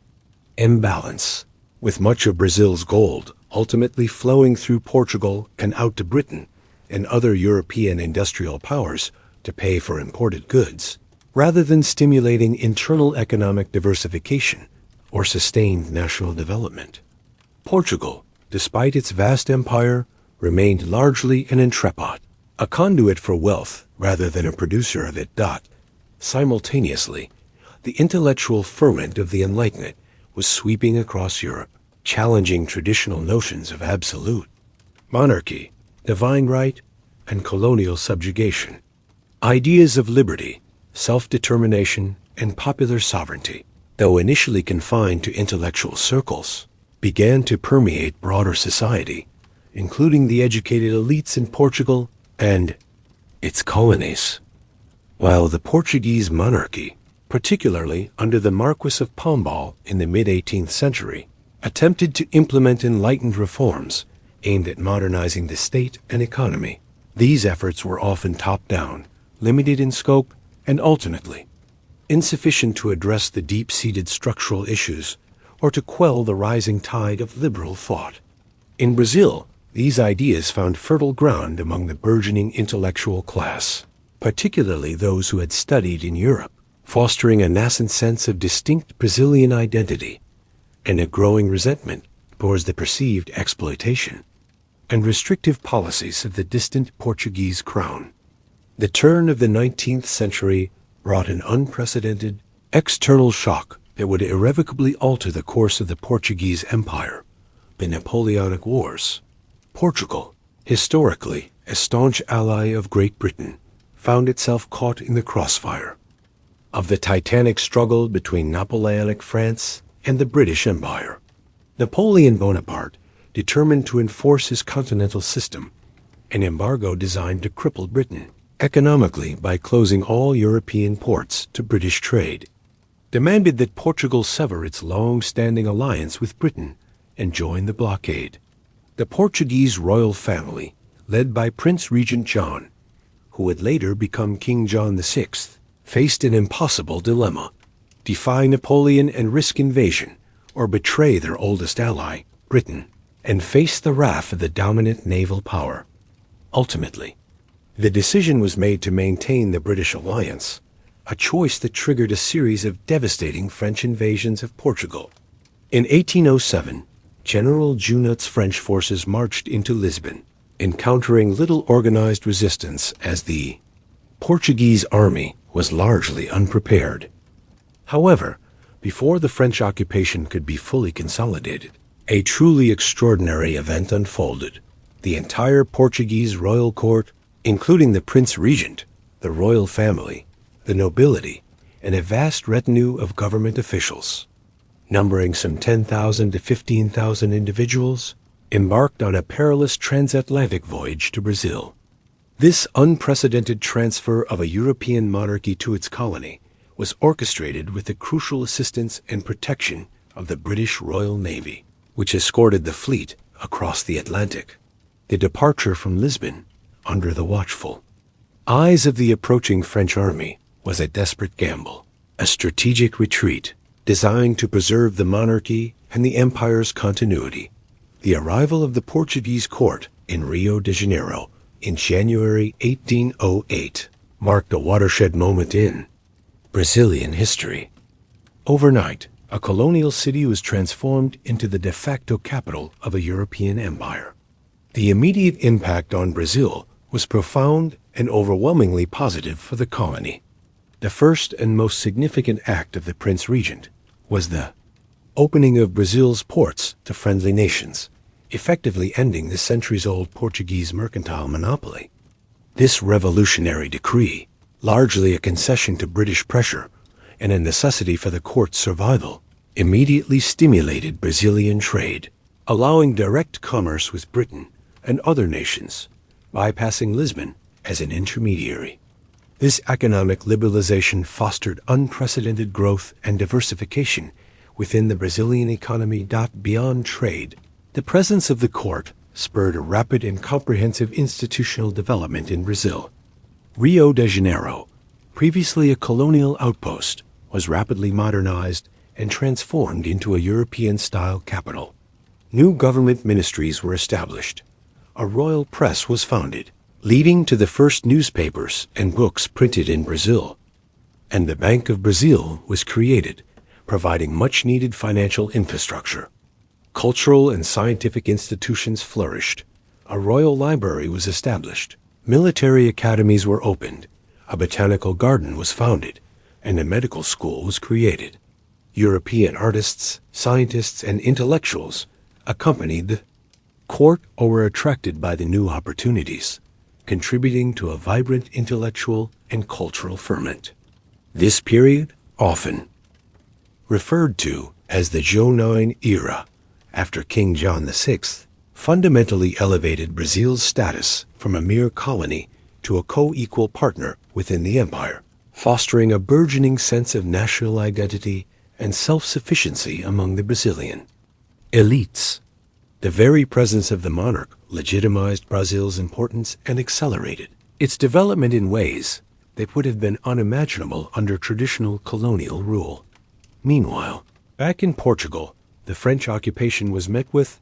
imbalance, with much of Brazil's gold ultimately flowing through Portugal and out to Britain and other European industrial powers to pay for imported goods, rather than stimulating internal economic diversification or sustained national development. Portugal, despite its vast empire, remained largely an entrepot, a conduit for wealth rather than a producer of it. Simultaneously, the intellectual ferment of the Enlightenment was sweeping across Europe, challenging traditional notions of absolute monarchy, divine right, and colonial subjugation. Ideas of liberty, self-determination, and popular sovereignty, though initially confined to intellectual circles, began to permeate broader society, including the educated elites in Portugal and its colonies. While the Portuguese monarchy, particularly under the Marquis of Pombal in the mid-18th century, attempted to implement enlightened reforms aimed at modernizing the state and economy, these efforts were often top-down, limited in scope, and ultimately insufficient to address the deep-seated structural issues or to quell the rising tide of liberal thought. In Brazil, these ideas found fertile ground among the burgeoning intellectual class, particularly those who had studied in Europe, fostering a nascent sense of distinct Brazilian identity and a growing resentment towards the perceived exploitation and restrictive policies of the distant Portuguese crown. The turn of the 19th century brought an unprecedented external shock that would irrevocably alter the course of the Portuguese Empire, the Napoleonic Wars. Portugal, historically a staunch ally of Great Britain, found itself caught in the crossfire of the titanic struggle between Napoleonic France and the British Empire. Napoleon Bonaparte determined to enforce his continental system, an embargo designed to cripple Britain economically by closing all European ports to British trade, demanded that Portugal sever its long-standing alliance with Britain and join the blockade. The Portuguese royal family, led by Prince Regent John, who would later become King John VI, faced an impossible dilemma: defy Napoleon and risk invasion, or betray their oldest ally, Britain, and face the wrath of the dominant naval power. Ultimately, the decision was made to maintain the British alliance, a choice that triggered a series of devastating French invasions of Portugal. In 1807, General Junot's French forces marched into Lisbon, encountering little organized resistance as the Portuguese army was largely unprepared. However, before the French occupation could be fully consolidated, A truly extraordinary event unfolded. The entire Portuguese royal court, including the Prince Regent, the royal family, the nobility, and a vast retinue of government officials, numbering some 10,000 to 15,000 individuals, embarked on a perilous transatlantic voyage to Brazil. This unprecedented transfer of a European monarchy to its colony was orchestrated with the crucial assistance and protection of the British Royal Navy, which escorted the fleet across the Atlantic. The departure from Lisbon, under the watchful eyes of the approaching French army, was a desperate gamble, a strategic retreat designed to preserve the monarchy and the empire's continuity. The arrival of the Portuguese court in Rio de Janeiro in January 1808 marked a watershed moment in Brazilian history. Overnight, a colonial city was transformed into the de facto capital of a European empire. The immediate impact on Brazil was profound and overwhelmingly positive for the colony. The first and most significant act of the Prince Regent was the opening of Brazil's ports to friendly nations, effectively ending the centuries-old Portuguese mercantile monopoly. This revolutionary decree, largely a concession to British pressure and a necessity for the court's survival, immediately stimulated Brazilian trade, allowing direct commerce with Britain and other nations, bypassing Lisbon as an intermediary. This economic liberalization fostered unprecedented growth and diversification within the Brazilian economy. Beyond trade, the presence of the court spurred a rapid and comprehensive institutional development in Brazil. Rio de Janeiro, previously a colonial outpost, was rapidly modernized and transformed into a European-style capital. New government ministries were established. A royal press was founded, leading to the first newspapers and books printed in Brazil. And the Bank of Brazil was created, providing much-needed financial infrastructure. Cultural and scientific institutions flourished. A royal library was established. Military academies were opened. A botanical garden was founded, and a medical school was created. European artists, scientists, and intellectuals accompanied the court or were attracted by the new opportunities, contributing to a vibrant intellectual and cultural ferment. This period, often referred to as the Joanine era, after King John VI, fundamentally elevated Brazil's status from a mere colony to a co-equal partner within the empire, fostering a burgeoning sense of national identity and self-sufficiency among the Brazilian elites. The very presence of the monarch legitimized Brazil's importance and accelerated its development in ways that would have been unimaginable under traditional colonial rule. Meanwhile, back in Portugal, the French occupation was met with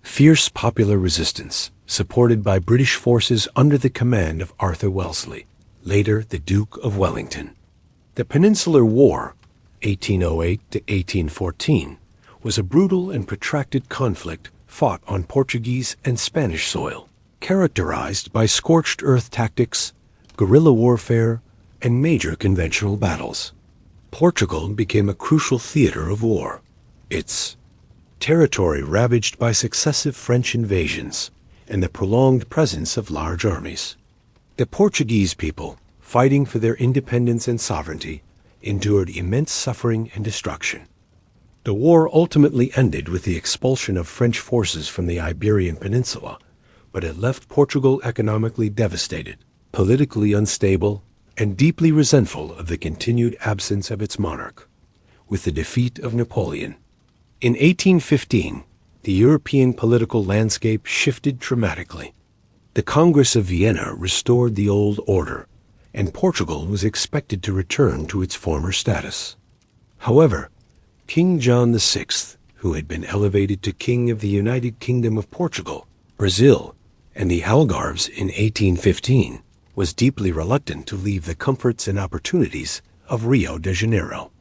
fierce popular resistance, supported by British forces under the command of Arthur Wellesley, later the Duke of Wellington. The Peninsular War, 1808 to 1814, was a brutal and protracted conflict fought on Portuguese and Spanish soil, characterized by scorched earth tactics, guerrilla warfare, and major conventional battles. Portugal became a crucial theater of war, its territory ravaged by successive French invasions and the prolonged presence of large armies. The Portuguese people, fighting for their independence and sovereignty, endured immense suffering and destruction. The war ultimately ended with the expulsion of French forces from the Iberian Peninsula, but it left Portugal economically devastated, politically unstable, and deeply resentful of the continued absence of its monarch. With the defeat of Napoleon in 1815, the European political landscape shifted dramatically. The Congress of Vienna restored the old order, and Portugal was expected to return to its former status. However, King John VI, who had been elevated to King of the United Kingdom of Portugal, Brazil, and the Algarves in 1815, was deeply reluctant to leave the comforts and opportunities of Rio de Janeiro.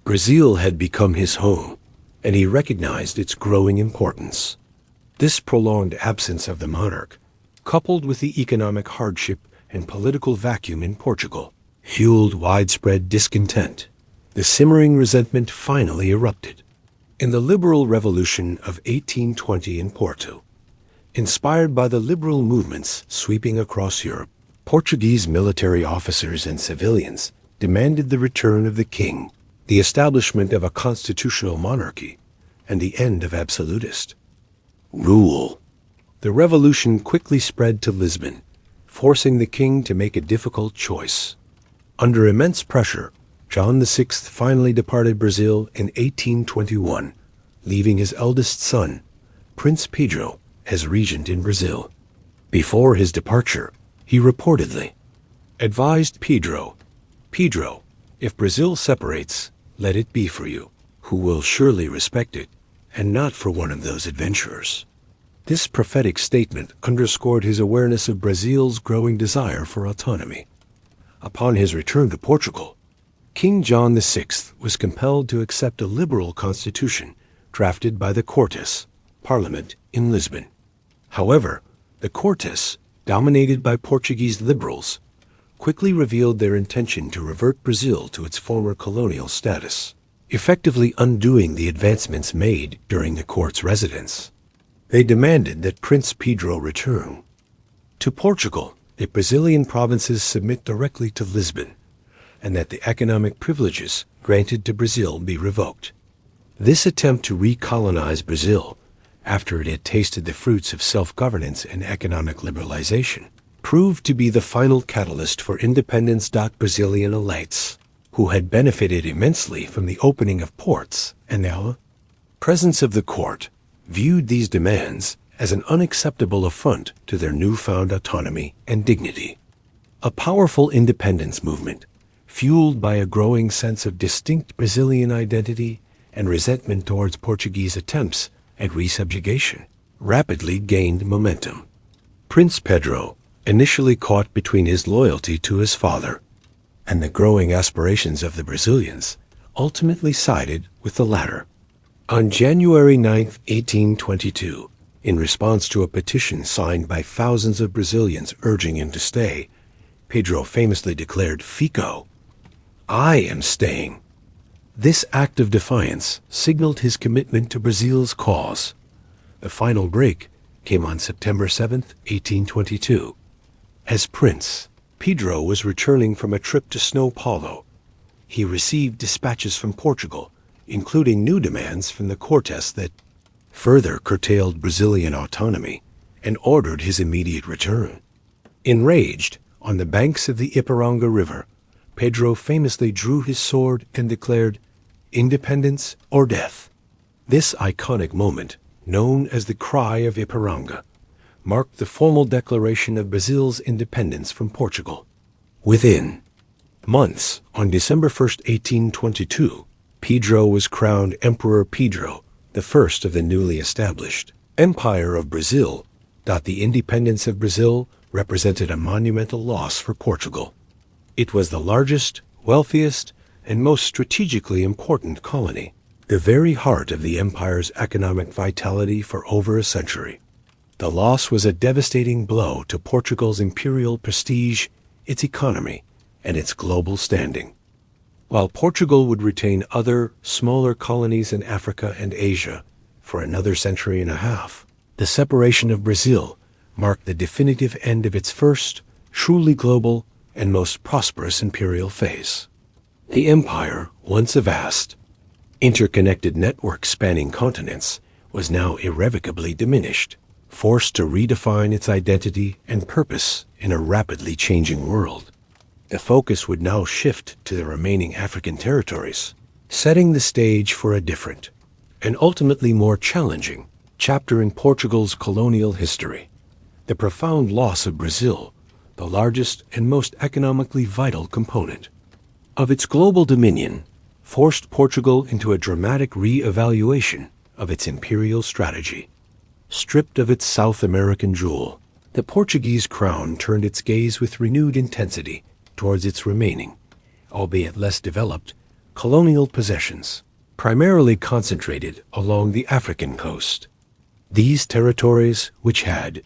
Brazil had become his home, and he recognized its growing importance. This prolonged absence of the monarch, coupled with the economic hardship and political vacuum in Portugal, fueled widespread discontent. The simmering resentment finally erupted. In the liberal revolution of 1820 in Porto, inspired by the liberal movements sweeping across Europe, Portuguese military officers and civilians demanded the return of the king, the establishment of a constitutional monarchy, and the end of absolutist rule. The revolution quickly spread to Lisbon, forcing the king to make a difficult choice. Under immense pressure, John VI finally departed Brazil in 1821, leaving his eldest son, Prince Pedro, as regent in Brazil. Before his departure, he reportedly advised Pedro, "Pedro, if Brazil separates, let it be for you, who will surely respect it, and not for one of those adventurers." This prophetic statement underscored his awareness of Brazil's growing desire for autonomy. Upon his return to Portugal, King John VI was compelled to accept a liberal constitution drafted by the Cortes, Parliament in Lisbon. However, the Cortes, dominated by Portuguese liberals, quickly revealed their intention to revert Brazil to its former colonial status, effectively undoing the advancements made during the court's residence. They demanded that Prince Pedro return to Portugal, the Brazilian provinces submit directly to Lisbon, and that the economic privileges granted to Brazil be revoked. This attempt to recolonize Brazil, after it had tasted the fruits of self-governance and economic liberalization, proved to be the final catalyst for independence. Brazilian elites, who had benefited immensely from the opening of ports and now presence of the court, viewed these demands as an unacceptable affront to their newfound autonomy and dignity. A powerful independence movement, fueled by a growing sense of distinct Brazilian identity and resentment towards Portuguese attempts at resubjugation, rapidly gained momentum. Prince Pedro, initially caught between his loyalty to his father and the growing aspirations of the Brazilians, ultimately sided with the latter. On January 9, 1822, in response to a petition signed by thousands of Brazilians urging him to stay, Pedro famously declared, "Fico, I am staying." This act of defiance signaled his commitment to Brazil's cause. The final break came on September 7, 1822. As prince, Pedro was returning from a trip to São Paulo. He received dispatches from Portugal, including new demands from the Cortes that further curtailed Brazilian autonomy and ordered his immediate return. Enraged, on the banks of the Ipiranga River, Pedro famously drew his sword and declared, "Independence or death." This iconic moment, known as the Cry of Ipiranga, marked the formal declaration of Brazil's independence from Portugal. Within months, on December 1, 1822, Pedro was crowned Emperor Pedro, the first of the newly established Empire of Brazil. The independence of Brazil represented a monumental loss for Portugal. It was the largest, wealthiest, and most strategically important colony, the very heart of the empire's economic vitality for over a century. The loss was a devastating blow to Portugal's imperial prestige, its economy, and its global standing. While Portugal would retain other, smaller colonies in Africa and Asia for another century and a half, the separation of Brazil marked the definitive end of its first, truly global, and most prosperous imperial phase. The empire, once a vast, interconnected network spanning continents, was now irrevocably diminished, forced to redefine its identity and purpose in a rapidly changing world. The focus would now shift to the remaining African territories, setting the stage for a different, and ultimately more challenging, chapter in Portugal's colonial history. The profound loss of Brazil, the largest and most economically vital component of its global dominion, forced Portugal into a dramatic re-evaluation of its imperial strategy. Stripped of its South American jewel, the Portuguese crown turned its gaze with renewed intensity towards its remaining, albeit less developed, colonial possessions, primarily concentrated along the African coast. These territories, which had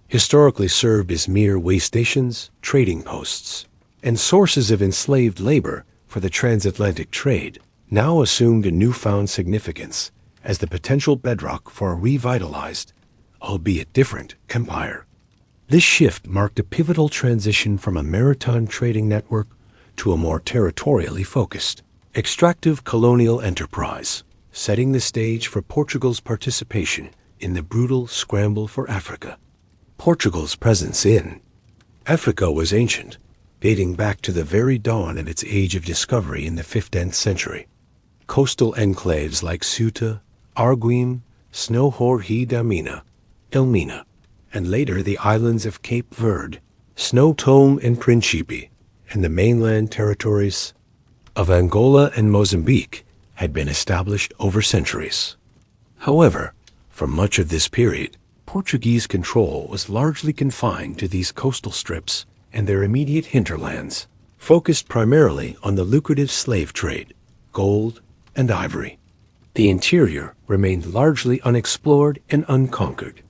historically served as mere way stations, trading posts, and sources of enslaved labor for the transatlantic trade, now assumed a newfound significance as the potential bedrock for a revitalized, albeit different, empire. This shift marked a pivotal transition from a maritime trading network to a more territorially focused, extractive colonial enterprise, setting the stage for Portugal's participation in the brutal scramble for Africa. Portugal's presence in Africa was ancient, dating back to the very dawn of its age of discovery in the 15th century. Coastal enclaves like Ceuta, Arguim, Snohor da Mina, Elmina, and later the islands of Cape Verde, Snow Tome and Principe, and the mainland territories of Angola and Mozambique had been established over centuries. However, for much of this period, Portuguese control was largely confined to these coastal strips and their immediate hinterlands, focused primarily on the lucrative slave trade, gold, and ivory. The interior remained largely unexplored and unconquered,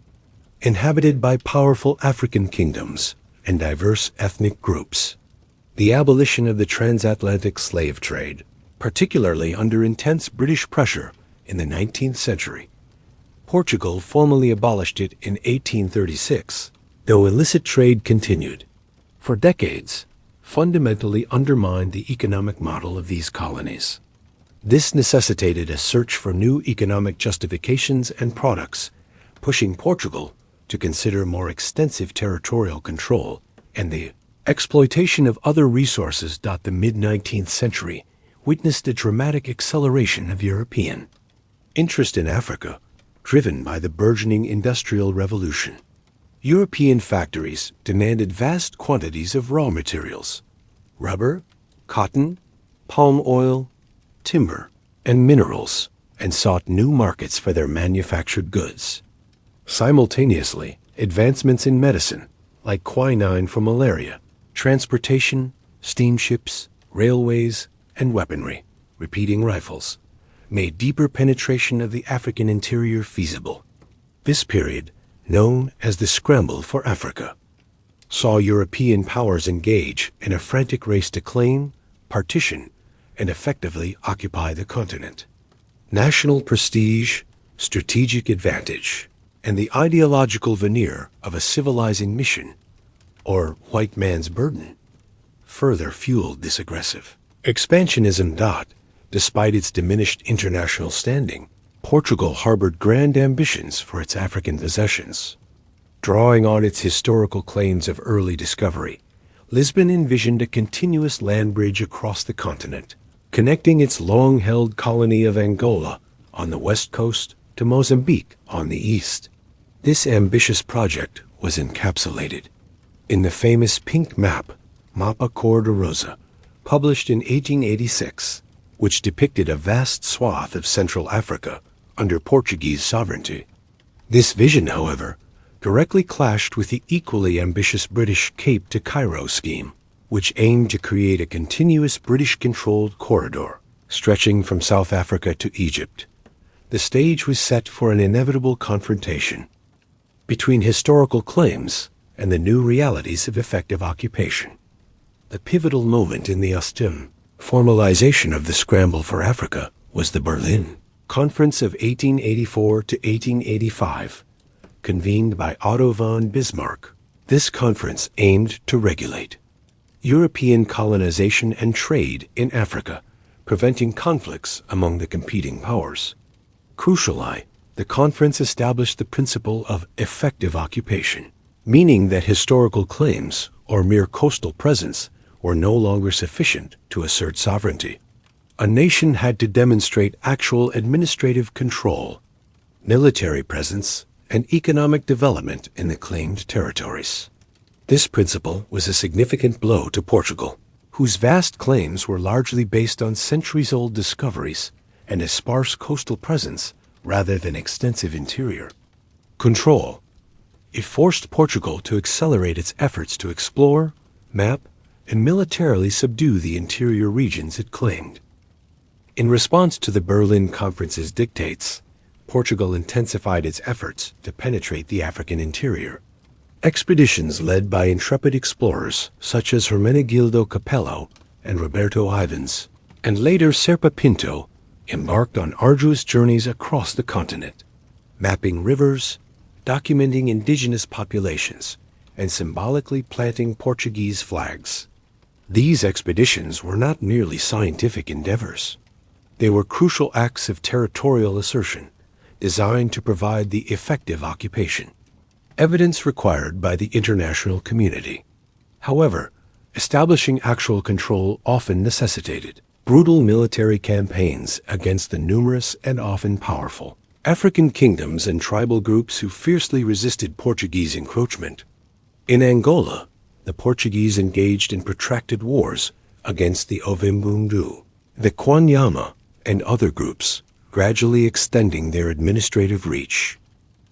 inhabited by powerful African kingdoms and diverse ethnic groups. The abolition of the transatlantic slave trade, particularly under intense British pressure in the 19th century. Portugal formally abolished it in 1836, though illicit trade continued. For decades, fundamentally undermined the economic model of these colonies. This necessitated a search for new economic justifications and products, pushing Portugal to consider more extensive territorial control and the exploitation of other resources. The mid-19th century witnessed a dramatic acceleration of European interest in Africa, driven by the burgeoning Industrial Revolution. European factories demanded vast quantities of raw materials, rubber, cotton, palm oil, timber, and minerals, and sought new markets for their manufactured goods. Simultaneously, advancements in medicine, like quinine for malaria, transportation, steamships, railways, and weaponry, repeating rifles, made deeper penetration of the African interior feasible. This period, known as the Scramble for Africa, saw European powers engage in a frantic race to claim, partition, and effectively occupy the continent. National prestige, strategic advantage, and the ideological veneer of a civilizing mission, or white man's burden, further fueled this aggressive expansionism. Despite its diminished international standing, Portugal harbored grand ambitions for its African possessions. Drawing on its historical claims of early discovery, Lisbon envisioned a continuous land bridge across the continent, connecting its long-held colony of Angola on the west coast to Mozambique on the east. This ambitious project was encapsulated in the famous pink map, Mapa Cor-de-Rosa, published in 1886, which depicted a vast swath of Central Africa under Portuguese sovereignty. This vision, however, directly clashed with the equally ambitious British Cape to Cairo scheme, which aimed to create a continuous British-controlled corridor stretching from South Africa to Egypt. The stage was set for an inevitable confrontation between historical claims and the new realities of effective occupation. The pivotal moment in the formalization of the scramble for Africa was the Berlin Conference of 1884 to 1885, convened by Otto von Bismarck. This conference aimed to regulate European colonization and trade in Africa, preventing conflicts among the competing powers. Crucially, the conference established the principle of effective occupation, meaning that historical claims or mere coastal presence were no longer sufficient to assert sovereignty. A nation had to demonstrate actual administrative control, military presence, and economic development in the claimed territories. This principle was a significant blow to Portugal, whose vast claims were largely based on centuries-old discoveries and a sparse coastal presence rather than extensive interior control. It forced Portugal to accelerate its efforts to explore, map, and militarily subdue the interior regions it claimed. In response to the Berlin Conference's dictates, Portugal intensified its efforts to penetrate the African interior. Expeditions led by intrepid explorers such as Hermenegildo Capello and Roberto Ivans, and later Serpa Pinto, embarked on arduous journeys across the continent, mapping rivers, documenting indigenous populations, and symbolically planting Portuguese flags. These expeditions were not merely scientific endeavors. They were crucial acts of territorial assertion, designed to provide the effective occupation, evidence required by the international community. However, establishing actual control often necessitated brutal military campaigns against the numerous and often powerful African kingdoms and tribal groups who fiercely resisted Portuguese encroachment. In Angola, the Portuguese engaged in protracted wars against the Ovimbundu, the Kwanyama, and other groups, gradually extending their administrative reach.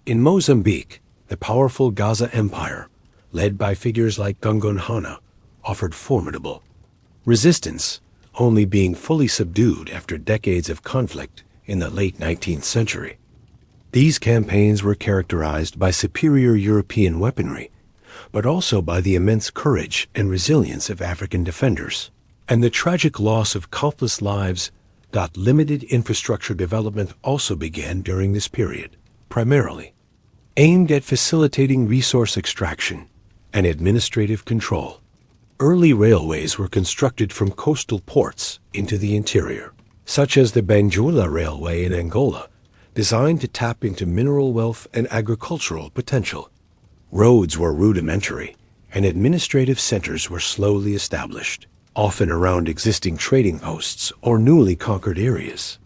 In Mozambique, the powerful Gaza Empire, led by figures like Gungunhana, offered formidable resistance, only being fully subdued after decades of conflict in the late 19th century. These campaigns were characterized by superior European weaponry, but also by the immense courage and resilience of African defenders, and the tragic loss of countless lives. Limited infrastructure development also began during this period, primarily aimed at facilitating resource extraction and administrative control. Early railways were constructed from coastal ports into the interior, such as the Banjula Railway in Angola, designed to tap into mineral wealth and agricultural potential. Roads were rudimentary, and administrative centers were slowly established, often around existing trading posts or newly conquered areas.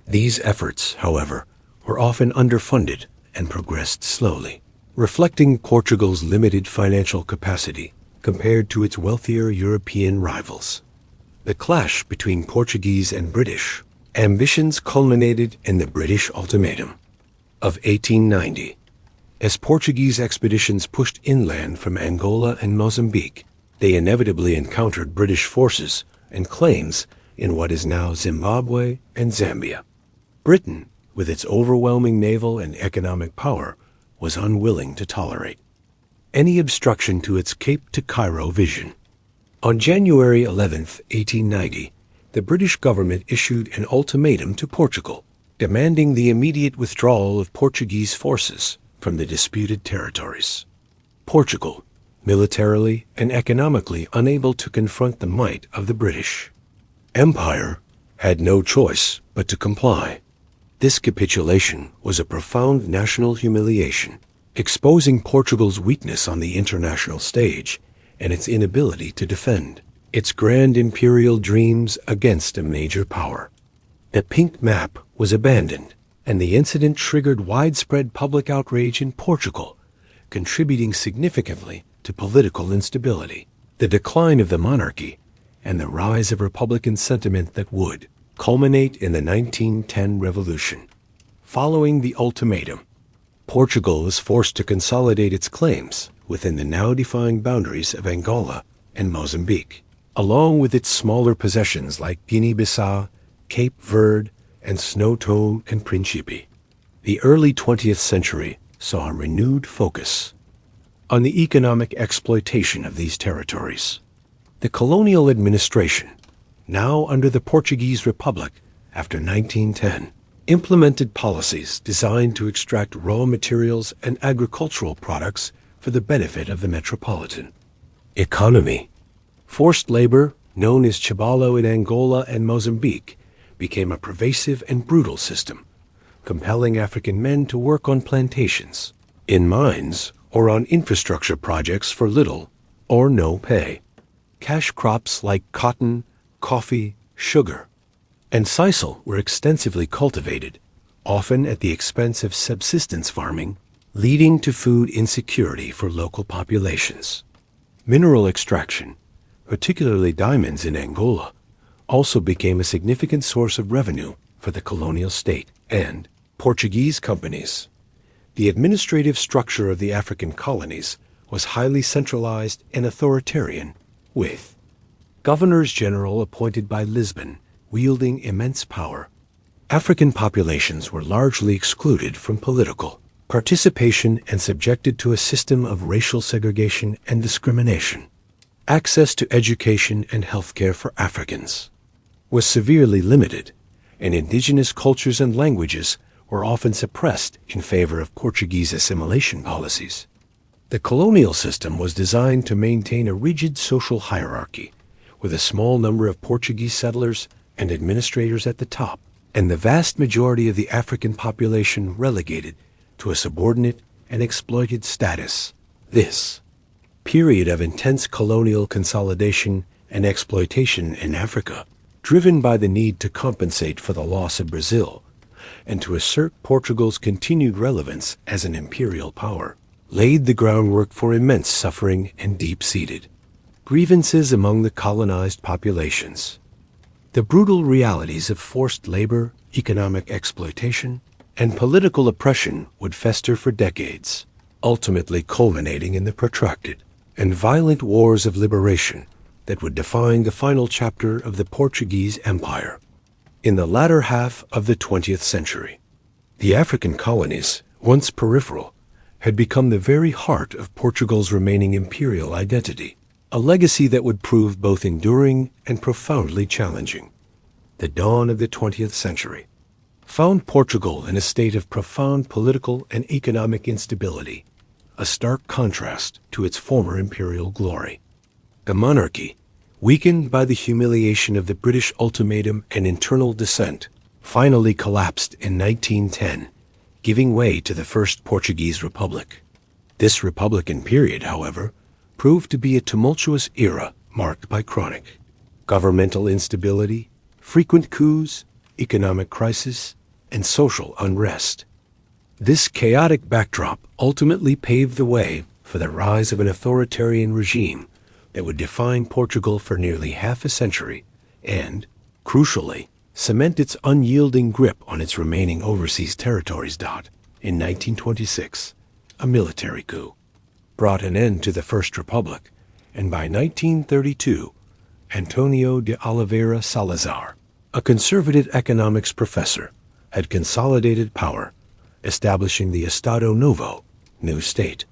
These efforts, however, were often underfunded and progressed slowly, reflecting Portugal's limited financial capacity compared to its wealthier European rivals. The clash between Portuguese and British ambitions culminated in the British Ultimatum of 1890. As Portuguese expeditions pushed inland from Angola and Mozambique, they inevitably encountered British forces and claims in what is now Zimbabwe and Zambia. Britain, with its overwhelming naval and economic power, was unwilling to tolerate any obstruction to its Cape to Cairo vision. On January 11, 1890, the British government issued an ultimatum to Portugal, demanding the immediate withdrawal of Portuguese forces from the disputed territories. Portugal, militarily and economically unable to confront the might of the British Empire, had no choice but to comply. This capitulation was a profound national humiliation, exposing Portugal's weakness on the international stage and its inability to defend its grand imperial dreams against a major power. The pink map was abandoned, and the incident triggered widespread public outrage in Portugal, contributing significantly to political instability, the decline of the monarchy, and the rise of Republican sentiment that would culminate in the 1910 revolution. Following the ultimatum, Portugal was forced to consolidate its claims within the now defined boundaries of Angola and Mozambique, along with its smaller possessions like Guinea-Bissau, Cape Verde, and Snowtown and Principe. The early 20th century saw a renewed focus on the economic exploitation of these territories. The colonial administration, now under the Portuguese Republic after 1910, implemented policies designed to extract raw materials and agricultural products for the benefit of the metropolitan economy. Forced labor, known as Chibalo in Angola and Mozambique, became a pervasive and brutal system, compelling African men to work on plantations, in mines, or on infrastructure projects for little or no pay. Cash crops like cotton, coffee, sugar, and sisal were extensively cultivated, often at the expense of subsistence farming, leading to food insecurity for local populations. Mineral extraction, particularly diamonds in Angola, also became a significant source of revenue for the colonial state and Portuguese companies. The administrative structure of the African colonies was highly centralized and authoritarian, with governors-general appointed by Lisbon wielding immense power. African populations were largely excluded from political participation and subjected to a system of racial segregation and discrimination. Access to education and healthcare for Africans was severely limited, and indigenous cultures and languages were often suppressed in favor of Portuguese assimilation policies. The colonial system was designed to maintain a rigid social hierarchy, with a small number of Portuguese settlers and administrators at the top, and the vast majority of the African population relegated to a subordinate and exploited status. This period of intense colonial consolidation and exploitation in Africa, driven by the need to compensate for the loss of Brazil and to assert Portugal's continued relevance as an imperial power, laid the groundwork for immense suffering and deep-seated grievances among the colonized populations. The brutal realities of forced labor, economic exploitation, and political oppression would fester for decades, ultimately culminating in the protracted and violent wars of liberation that would define the final chapter of the Portuguese Empire. In the latter half of the 20th century, the African colonies, once peripheral, had become the very heart of Portugal's remaining imperial identity, a legacy that would prove both enduring and profoundly challenging. The dawn of the 20th century found Portugal in a state of profound political and economic instability, a stark contrast to its former imperial glory. The monarchy, weakened by the humiliation of the British ultimatum and internal dissent, finally collapsed in 1910, giving way to the First Portuguese Republic. This republican period, however, proved to be a tumultuous era marked by chronic governmental instability, frequent coups, economic crisis, and social unrest. This chaotic backdrop ultimately paved the way for the rise of an authoritarian regime that would define Portugal for nearly half a century and, crucially, cement its unyielding grip on its remaining overseas territories. In 1926, a military coup brought an end to the First Republic, and by 1932, Antonio de Oliveira Salazar, a conservative economics professor, had consolidated power, establishing the Estado Novo, new state.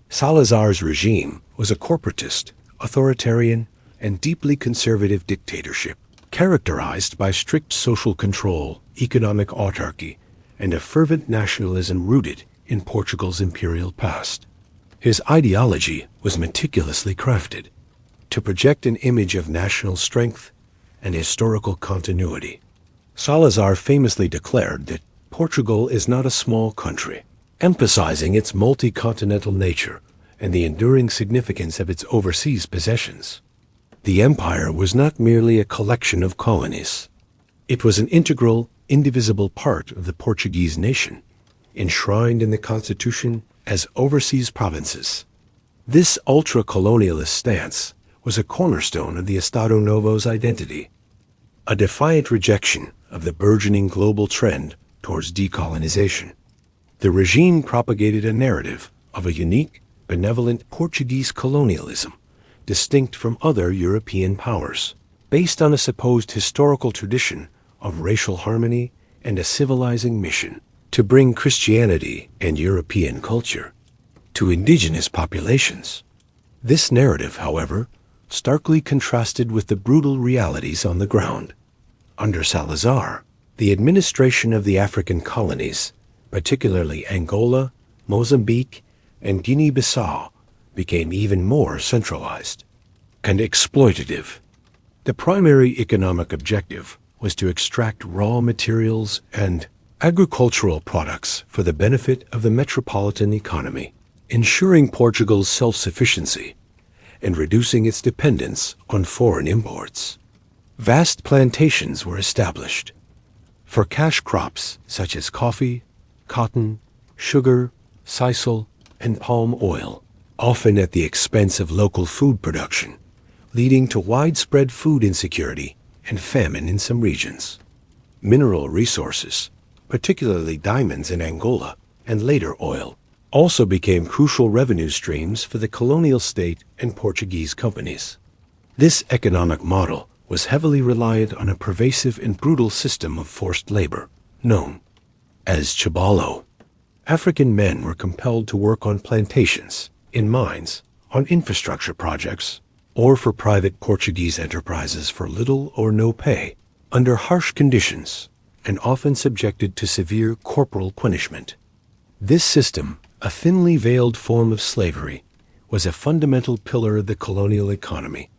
Salazar's regime was a corporatist, authoritarian, and deeply conservative dictatorship, characterized by strict social control, economic autarky, and a fervent nationalism rooted in Portugal's imperial past. His ideology was meticulously crafted to project an image of national strength and historical continuity. Salazar famously declared that Portugal is not a small country, emphasizing its multi-continental nature and the enduring significance of its overseas possessions. The empire was not merely a collection of colonies. It was an integral, indivisible part of the Portuguese nation, enshrined in the constitution as overseas provinces. This ultra-colonialist stance was a cornerstone of the Estado Novo's identity, a defiant rejection of the burgeoning global trend towards decolonization. The regime propagated a narrative of a unique, benevolent Portuguese colonialism, distinct from other European powers, based on a supposed historical tradition of racial harmony and a civilizing mission to bring Christianity and European culture to indigenous populations. This narrative, however, starkly contrasted with the brutal realities on the ground. Under Salazar, the administration of the African colonies, particularly Angola, Mozambique, and Guinea-Bissau, became even more centralized and exploitative. The primary economic objective was to extract raw materials and agricultural products for the benefit of the metropolitan economy, ensuring Portugal's self-sufficiency and reducing its dependence on foreign imports. Vast plantations were established for cash crops such as coffee, cotton, sugar, sisal, and palm oil, often at the expense of local food production, leading to widespread food insecurity and famine in some regions. Mineral resources, particularly diamonds in Angola and later oil, also became crucial revenue streams for the colonial state and Portuguese companies. This economic model was heavily reliant on a pervasive and brutal system of forced labor, known as trabalho. African men were compelled to work on plantations, in mines, on infrastructure projects, or for private Portuguese enterprises for little or no pay, under harsh conditions, and often subjected to severe corporal punishment. This system, a thinly veiled form of slavery, was a fundamental pillar of the colonial economy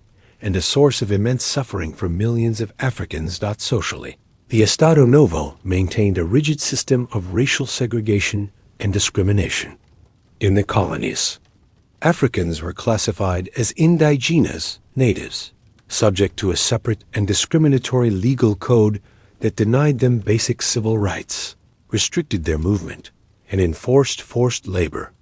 and a source of immense suffering for millions of Africans. Socially, the Estado Novo maintained a rigid system of racial segregation and discrimination. In the colonies, Africans were classified as indigenas, natives, subject to a separate and discriminatory legal code that denied them basic civil rights, restricted their movement, and enforced forced labor.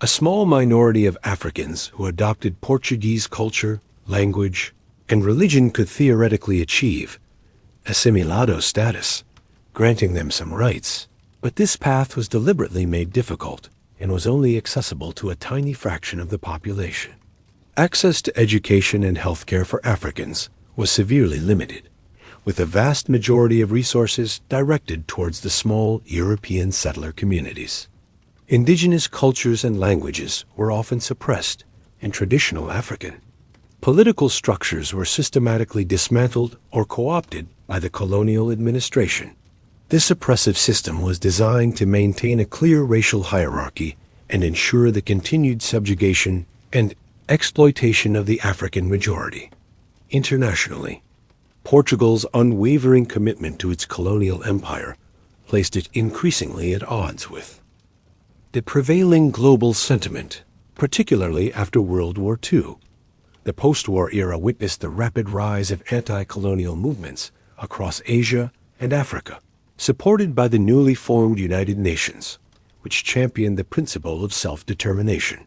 A small minority of Africans who adopted Portuguese culture, language, and religion could theoretically achieve assimilado status, granting them some rights, but this path was deliberately made difficult and was only accessible to a tiny fraction of the population. Access to education and healthcare for Africans was severely limited, with a vast majority of resources directed towards the small European settler communities. Indigenous cultures and languages were often suppressed and traditional African. Political structures were systematically dismantled or co-opted by the colonial administration. This oppressive system was designed to maintain a clear racial hierarchy and ensure the continued subjugation and exploitation of the African majority. Internationally, Portugal's unwavering commitment to its colonial empire placed it increasingly at odds with the prevailing global sentiment, particularly after World War II. The post-war era witnessed the rapid rise of anti-colonial movements across Asia and Africa, supported by the newly formed United Nations, which championed the principle of self-determination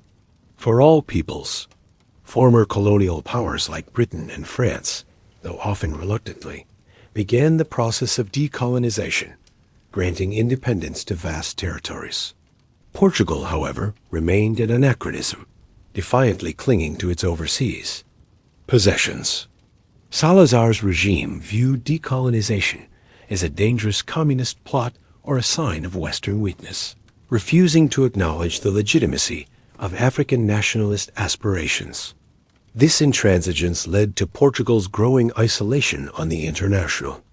for all peoples. Former colonial powers like Britain and France, though often reluctantly, began the process of decolonization, granting independence to vast territories. Portugal, however, remained an anachronism, defiantly clinging to its overseas possessions. Salazar's regime viewed decolonization as a dangerous communist plot or a sign of Western weakness, refusing to acknowledge the legitimacy of African nationalist aspirations. This intransigence led to Portugal's growing isolation on the international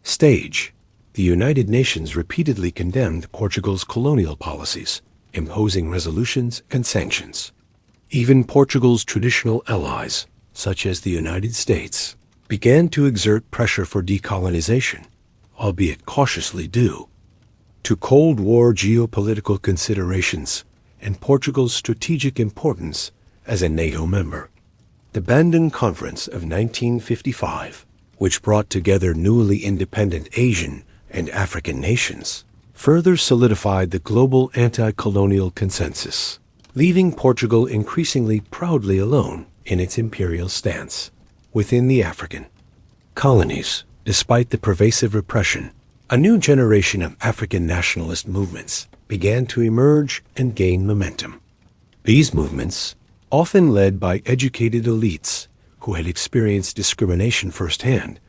stage. The United Nations repeatedly condemned Portugal's colonial policies, imposing resolutions and sanctions. Even Portugal's traditional allies, such as the United States, began to exert pressure for decolonization, albeit cautiously due to Cold War geopolitical considerations and Portugal's strategic importance as a NATO member. The Bandung Conference of 1955, which brought together newly independent Asian and African nations, further solidified the global anti-colonial consensus, leaving Portugal increasingly proudly alone in its imperial stance within the African colonies. Despite the pervasive repression, a new generation of African nationalist movements began to emerge and gain momentum. These movements, often led by educated elites who had experienced discrimination firsthand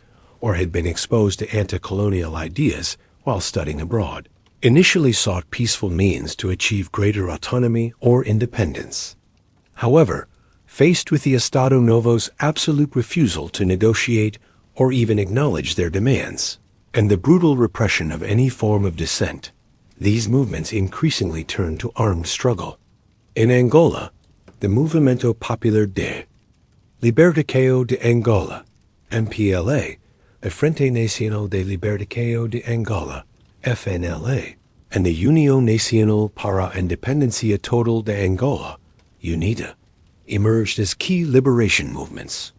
or had been exposed to anti-colonial ideas while studying abroad, initially sought peaceful means to achieve greater autonomy or independence. However, faced with the Estado Novo's absolute refusal to negotiate or even acknowledge their demands, and the brutal repression of any form of dissent, these movements increasingly turned to armed struggle. In Angola, the Movimento Popular de Libertação de Angola, MPLA, the Frente Nacional de Libertação de Angola, FNLA, and the União Nacional para a Independencia Total de Angola, UNITA, emerged as key liberation movements.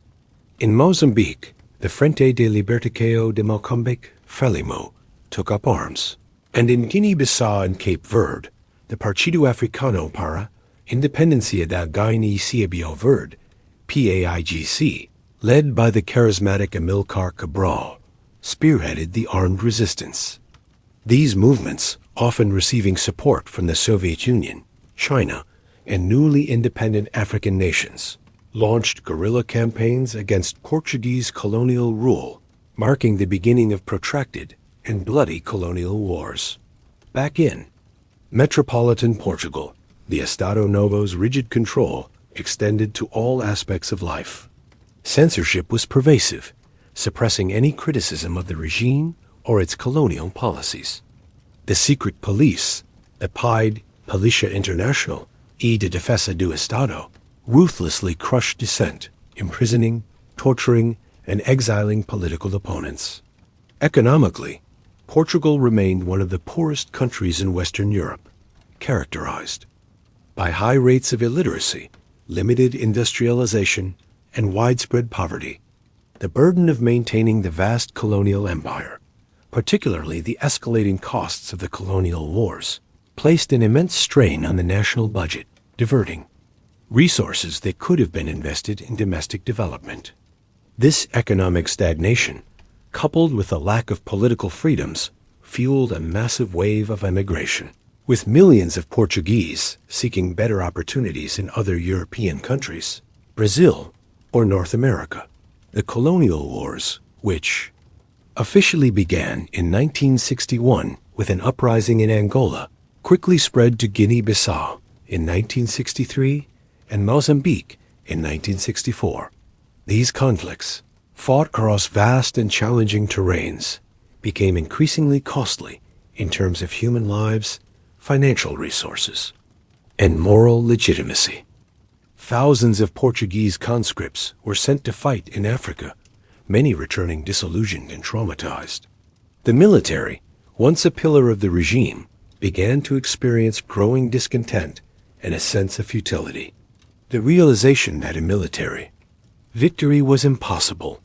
In Mozambique, the Frente de Libertação de Moçambique, FRELIMO, took up arms, and in Guinea-Bissau and Cape Verde, the Partido Africano para Independencia da Guiné-Bissau Verde, PAIGC, led by the charismatic Amilcar Cabral, spearheaded the armed resistance. These movements, often receiving support from the Soviet Union, China, and newly independent African nations, launched guerrilla campaigns against Portuguese colonial rule, marking the beginning of protracted and bloody colonial wars. Back in metropolitan Portugal, the Estado Novo's rigid control extended to all aspects of life. Censorship was pervasive, suppressing any criticism of the regime or its colonial policies. The secret police, the PIDE, Polícia Internacional e de Defesa do Estado, ruthlessly crushed dissent, imprisoning, torturing, and exiling political opponents. Economically, Portugal remained one of the poorest countries in Western Europe, characterized by high rates of illiteracy, limited industrialization, and widespread poverty. The burden of maintaining the vast colonial empire, particularly the escalating costs of the colonial wars, placed an immense strain on the national budget, diverting resources that could have been invested in domestic development. This economic stagnation, coupled with a lack of political freedoms, fueled a massive wave of emigration, with millions of Portuguese seeking better opportunities in other European countries, Brazil, or North America. The colonial wars, which officially began in 1961 with an uprising in Angola, quickly spread to Guinea-Bissau in 1963 and Mozambique in 1964. These conflicts, fought across vast and challenging terrains, became increasingly costly in terms of human lives, financial resources, and moral legitimacy. Thousands of Portuguese conscripts were sent to fight in Africa, many returning disillusioned and traumatized. The military, once a pillar of the regime, began to experience growing discontent and a sense of futility. The realization that a military victory was impossible,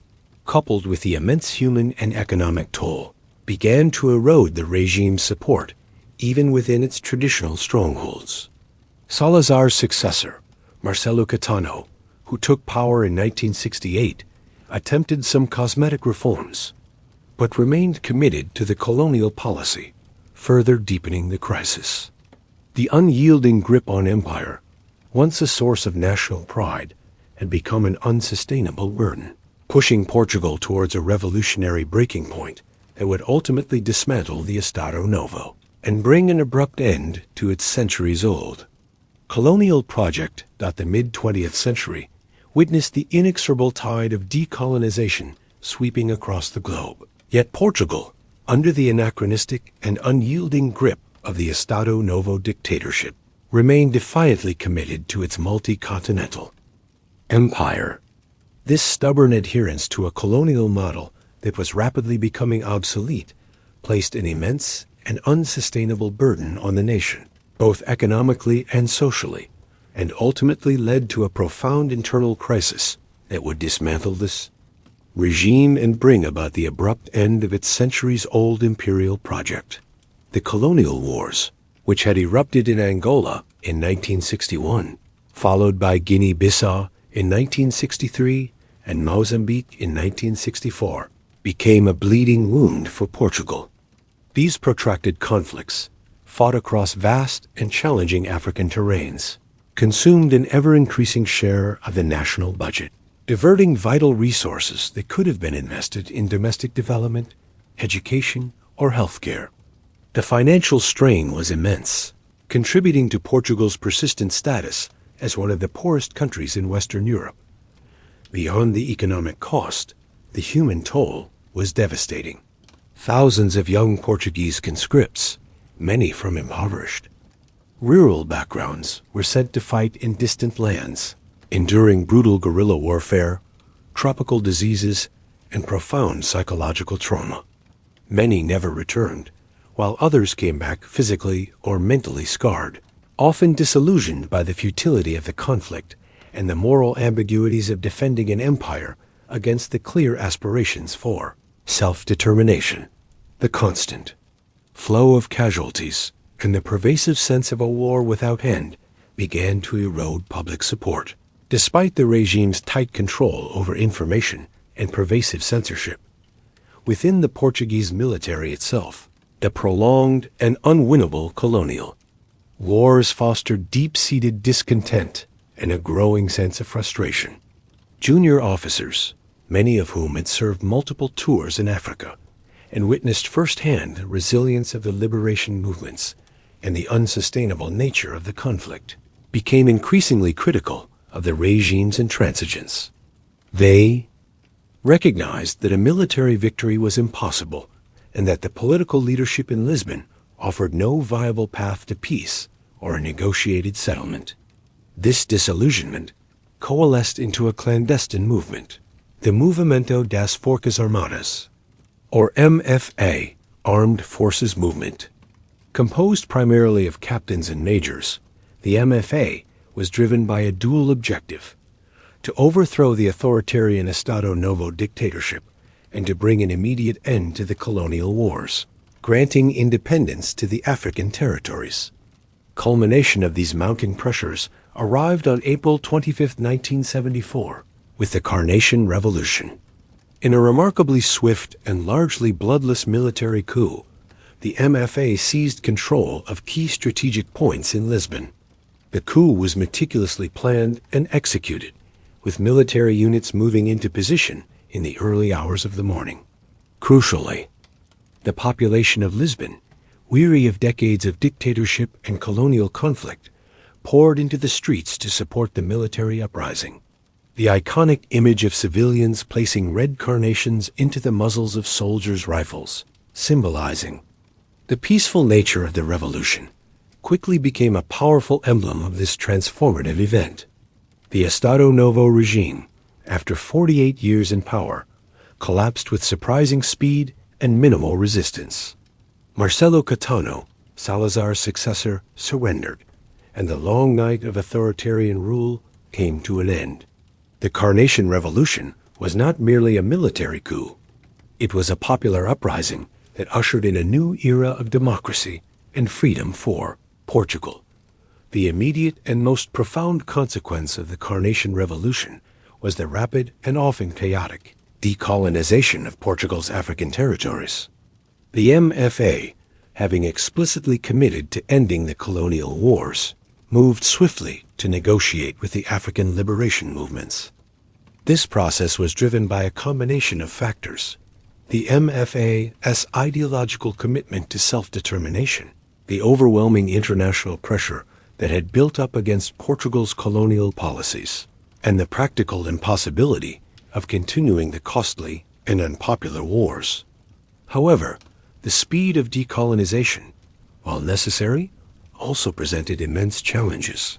coupled with the immense human and economic toll, began to erode the regime's support even within its traditional strongholds. Salazar's successor, Marcelo Caetano, who took power in 1968, attempted some cosmetic reforms, but remained committed to the colonial policy, further deepening the crisis. The unyielding grip on empire, once a source of national pride, had become an unsustainable burden, pushing Portugal towards a revolutionary breaking point that would ultimately dismantle the Estado Novo and bring an abrupt end to its centuries-old colonial project. The mid-20th century witnessed the inexorable tide of decolonization sweeping across the globe. Yet Portugal, under the anachronistic and unyielding grip of the Estado Novo dictatorship, remained defiantly committed to its multi-continental empire. This stubborn adherence to a colonial model that was rapidly becoming obsolete placed an immense and unsustainable burden on the nation, both economically and socially, and ultimately led to a profound internal crisis that would dismantle this regime and bring about the abrupt end of its centuries-old imperial project. The colonial wars, which had erupted in Angola in 1961, followed by Guinea-Bissau in 1963 and Mozambique in 1964, became a bleeding wound for Portugal. These protracted conflicts, fought across vast and challenging African terrains, consumed an ever-increasing share of the national budget, diverting vital resources that could have been invested in domestic development, education, or healthcare. The financial strain was immense, contributing to Portugal's persistent status as one of the poorest countries in Western Europe. Beyond the economic cost, the human toll was devastating. Thousands of young Portuguese conscripts, many from impoverished rural backgrounds, were sent to fight in distant lands, enduring brutal guerrilla warfare, tropical diseases, and profound psychological trauma. Many never returned, while others came back physically or mentally scarred, often disillusioned by the futility of the conflict and the moral ambiguities of defending an empire against the clear aspirations for self-determination. The constant flow of casualties and the pervasive sense of a war without end began to erode public support. Despite the regime's tight control over information and pervasive censorship, within the Portuguese military itself, the prolonged and unwinnable colonial wars fostered deep-seated discontent and a growing sense of frustration. Junior officers, many of whom had served multiple tours in Africa and witnessed firsthand the resilience of the liberation movements and the unsustainable nature of the conflict, became increasingly critical of the regime's intransigence. They recognized that a military victory was impossible and that the political leadership in Lisbon offered no viable path to peace or a negotiated settlement. This disillusionment coalesced into a clandestine movement, the Movimento das Forças Armadas, or MFA, Armed Forces Movement. Composed primarily of captains and majors, the MFA was driven by a dual objective: to overthrow the authoritarian Estado Novo dictatorship and to bring an immediate end to the colonial wars, granting independence to the African territories. Culmination of these mounting pressures arrived on April 25, 1974, with the Carnation Revolution. In a remarkably swift and largely bloodless military coup, the MFA seized control of key strategic points in Lisbon. The coup was meticulously planned and executed, with military units moving into position in the early hours of the morning. Crucially, the population of Lisbon, weary of decades of dictatorship and colonial conflict, poured into the streets to support the military uprising. The iconic image of civilians placing red carnations into the muzzles of soldiers' rifles, symbolizing the peaceful nature of the revolution, quickly became a powerful emblem of this transformative event. The Estado Novo regime, after 48 years in power, collapsed with surprising speed and minimal resistance. Marcelo Caetano, Salazar's successor, surrendered, and the long night of authoritarian rule came to an end. The Carnation Revolution was not merely a military coup. It was a popular uprising that ushered in a new era of democracy and freedom for Portugal. The immediate and most profound consequence of the Carnation Revolution was the rapid and often chaotic decolonization of Portugal's African territories. The MFA, having explicitly committed to ending the colonial wars, moved swiftly to negotiate with the African liberation movements. This process was driven by a combination of factors: the MFA's ideological commitment to self-determination, the overwhelming international pressure that had built up against Portugal's colonial policies, and the practical impossibility of continuing the costly and unpopular wars. However, the speed of decolonization, while necessary, also presented immense challenges.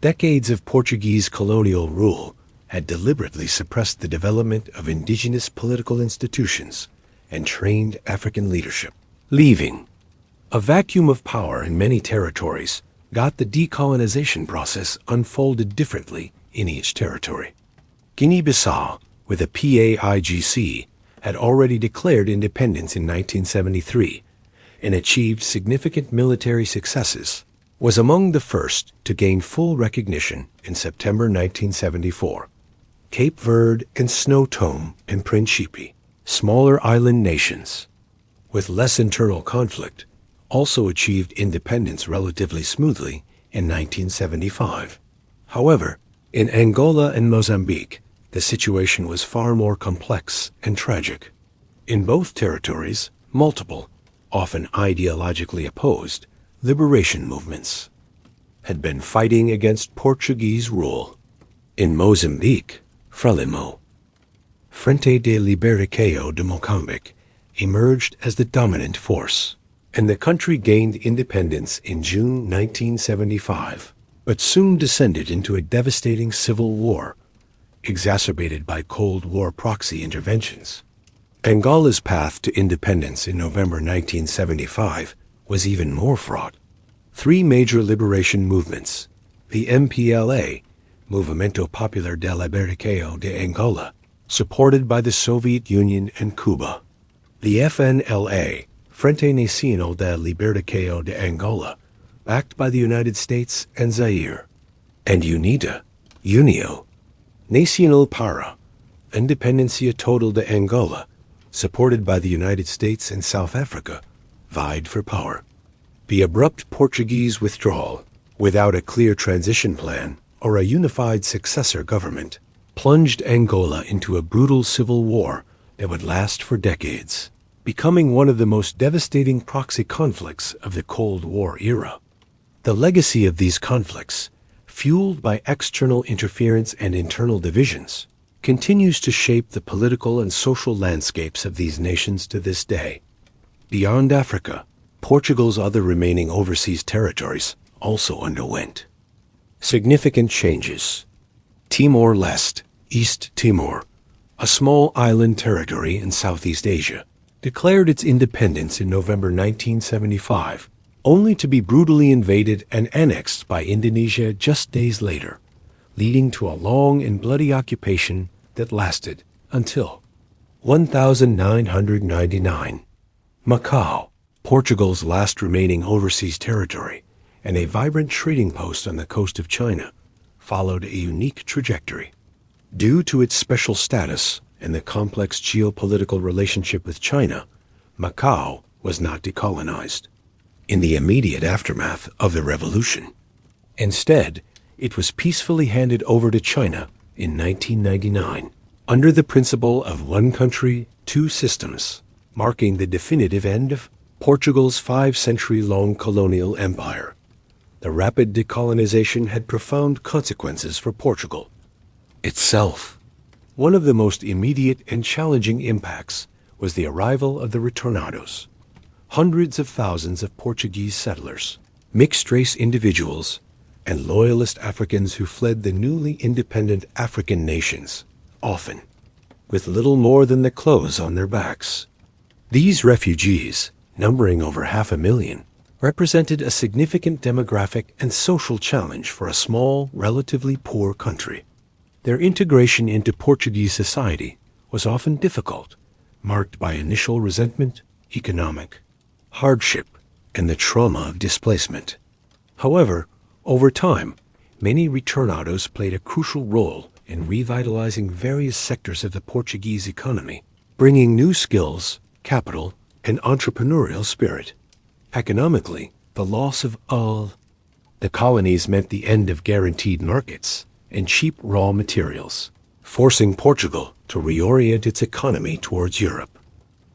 Decades of Portuguese colonial rule had deliberately suppressed the development of indigenous political institutions and trained African leadership, leaving a vacuum of power in many territories. Got the decolonization process unfolded differently in each territory. Guinea-Bissau, with a PAIGC, had already declared independence in 1973 and achieved significant military successes, was among the first to gain full recognition in September 1974. Cape Verde and São Tomé and Príncipe, smaller island nations, with less internal conflict, also achieved independence relatively smoothly in 1975. However, in Angola and Mozambique, the situation was far more complex and tragic. In both territories, multiple, often ideologically opposed, liberation movements had been fighting against Portuguese rule. In Mozambique, Frelimo, Frente de Liberação de Moçambique, emerged as the dominant force, and the country gained independence in June 1975, but soon descended into a devastating civil war, exacerbated by Cold War proxy interventions. Angola's path to independence in November 1975 was even more fraught. Three major liberation movements, the MPLA, Movimento Popular de Liberação de Angola, supported by the Soviet Union and Cuba, the FNLA, Frente Nacional de Liberação de Angola, backed by the United States and Zaire, and UNITA, União Nacional para Independencia Total de Angola, supported by the United States and South Africa, vied for power. The abrupt Portuguese withdrawal, without a clear transition plan or a unified successor government, plunged Angola into a brutal civil war that would last for decades, becoming one of the most devastating proxy conflicts of the Cold War era. The legacy of these conflicts, fueled by external interference and internal divisions, continues to shape the political and social landscapes of these nations to this day. Beyond Africa, Portugal's other remaining overseas territories also underwent significant changes. Timor-Leste, East Timor, a small island territory in Southeast Asia, declared its independence in November 1975, only to be brutally invaded and annexed by Indonesia just days later, leading to a long and bloody occupation that lasted until 1999. Macau, Portugal's last remaining overseas territory and a vibrant trading post on the coast of China, followed a unique trajectory. Due to its special status and the complex geopolitical relationship with China, Macau was not decolonized in the immediate aftermath of the revolution. Instead, it was peacefully handed over to China in 1999 under the principle of one country, two systems, marking the definitive end of Portugal's 5-century-long colonial empire. The rapid decolonization had profound consequences for Portugal itself. One of the most immediate and challenging impacts was the arrival of the retornados, hundreds of thousands of Portuguese settlers, mixed-race individuals, and loyalist Africans who fled the newly independent African nations, often with little more than the clothes on their backs. These refugees, numbering over 500,000, represented a significant demographic and social challenge for a small, relatively poor country. Their integration into Portuguese society was often difficult, marked by initial resentment, economic hardship, and the trauma of displacement. However, over time, many retornados played a crucial role in revitalizing various sectors of the Portuguese economy, bringing new skills, capital, and entrepreneurial spirit. Economically, the loss of all the colonies meant the end of guaranteed markets and cheap raw materials, forcing Portugal to reorient its economy towards Europe.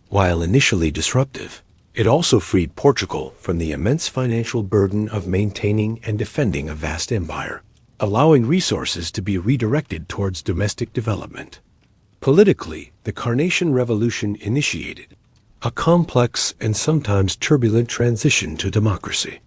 While initially disruptive, it also freed Portugal from the immense financial burden of maintaining and defending a vast empire, allowing resources to be redirected towards domestic development. Politically, the Carnation Revolution initiated a complex and sometimes turbulent transition to democracy.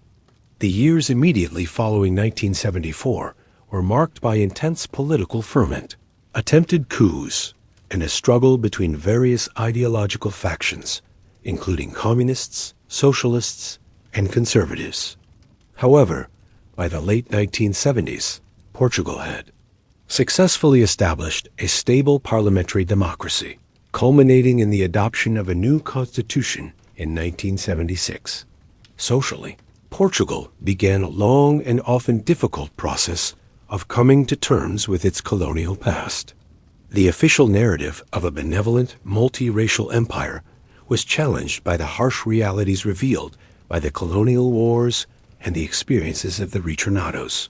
The years immediately following 1974 were marked by intense political ferment, attempted coups, and a struggle between various ideological factions, including communists, socialists, and conservatives. However, by the late 1970s, Portugal had successfully established a stable parliamentary democracy, culminating in the adoption of a new constitution in 1976. Socially, Portugal began a long and often difficult process of coming to terms with its colonial past. The official narrative of a benevolent, multiracial empire was challenged by the harsh realities revealed by the colonial wars and the experiences of the retornados.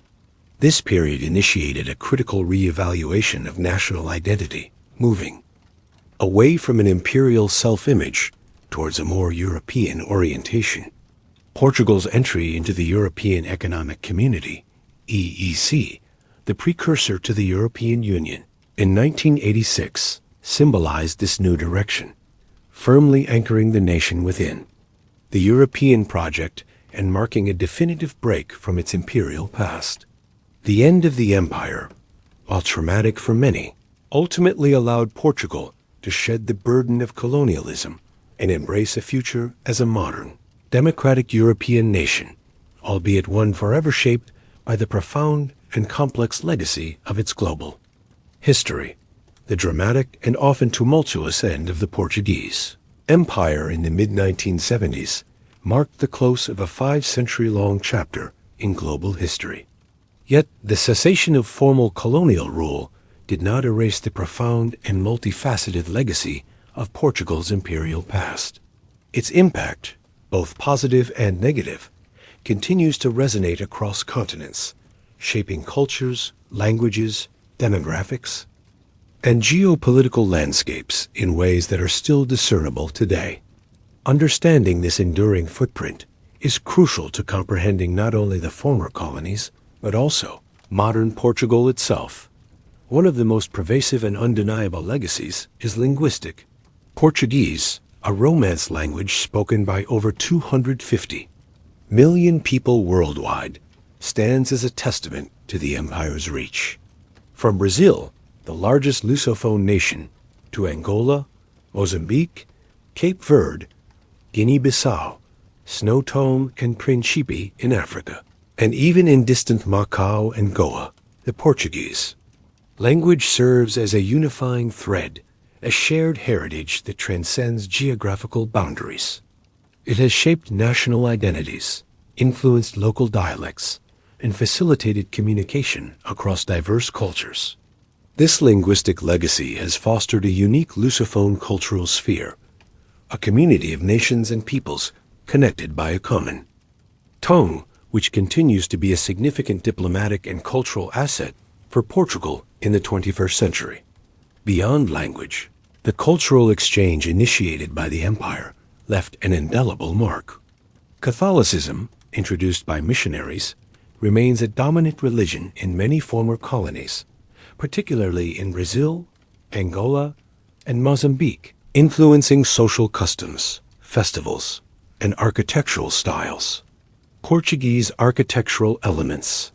This period initiated a critical reevaluation of national identity, moving away from an imperial self-image towards a more European orientation. Portugal's entry into the European Economic Community, EEC, the precursor to the European Union, in 1986, symbolized this new direction, firmly anchoring the nation within the European project and marking a definitive break from its imperial past. The end of the empire, while traumatic for many, ultimately allowed Portugal to shed the burden of colonialism and embrace a future as a modern, democratic European nation, albeit one forever shaped by the profound and complex legacy of its global history. The dramatic and often tumultuous end of the Portuguese Empire in the mid-1970s marked the close of a 5-century-long chapter in global history. Yet the cessation of formal colonial rule did not erase the profound and multifaceted legacy of Portugal's imperial past. Its impact, both positive and negative, continues to resonate across continents, shaping cultures, languages, demographics, and geopolitical landscapes in ways that are still discernible today. Understanding this enduring footprint is crucial to comprehending not only the former colonies, but also modern Portugal itself. One of the most pervasive and undeniable legacies is linguistic. Portuguese, a Romance language spoken by over 250 million people worldwide, stands as a testament to the empire's reach. From Brazil, the largest Lusophone nation, to Angola, Mozambique, Cape Verde, Guinea-Bissau, São Tomé and Príncipe in Africa, and even in distant Macau and Goa, the Portuguese. Language serves as a unifying thread, a shared heritage that transcends geographical boundaries. It has shaped national identities, influenced local dialects, and facilitated communication across diverse cultures. This linguistic legacy has fostered a unique Lusophone cultural sphere, a community of nations and peoples connected by a common tongue, which continues to be a significant diplomatic and cultural asset for Portugal in the 21st century. Beyond language, the cultural exchange initiated by the empire left an indelible mark. Catholicism, introduced by missionaries, remains a dominant religion in many former colonies, particularly in Brazil, Angola, and Mozambique, influencing social customs, festivals, and architectural styles. Portuguese architectural elements.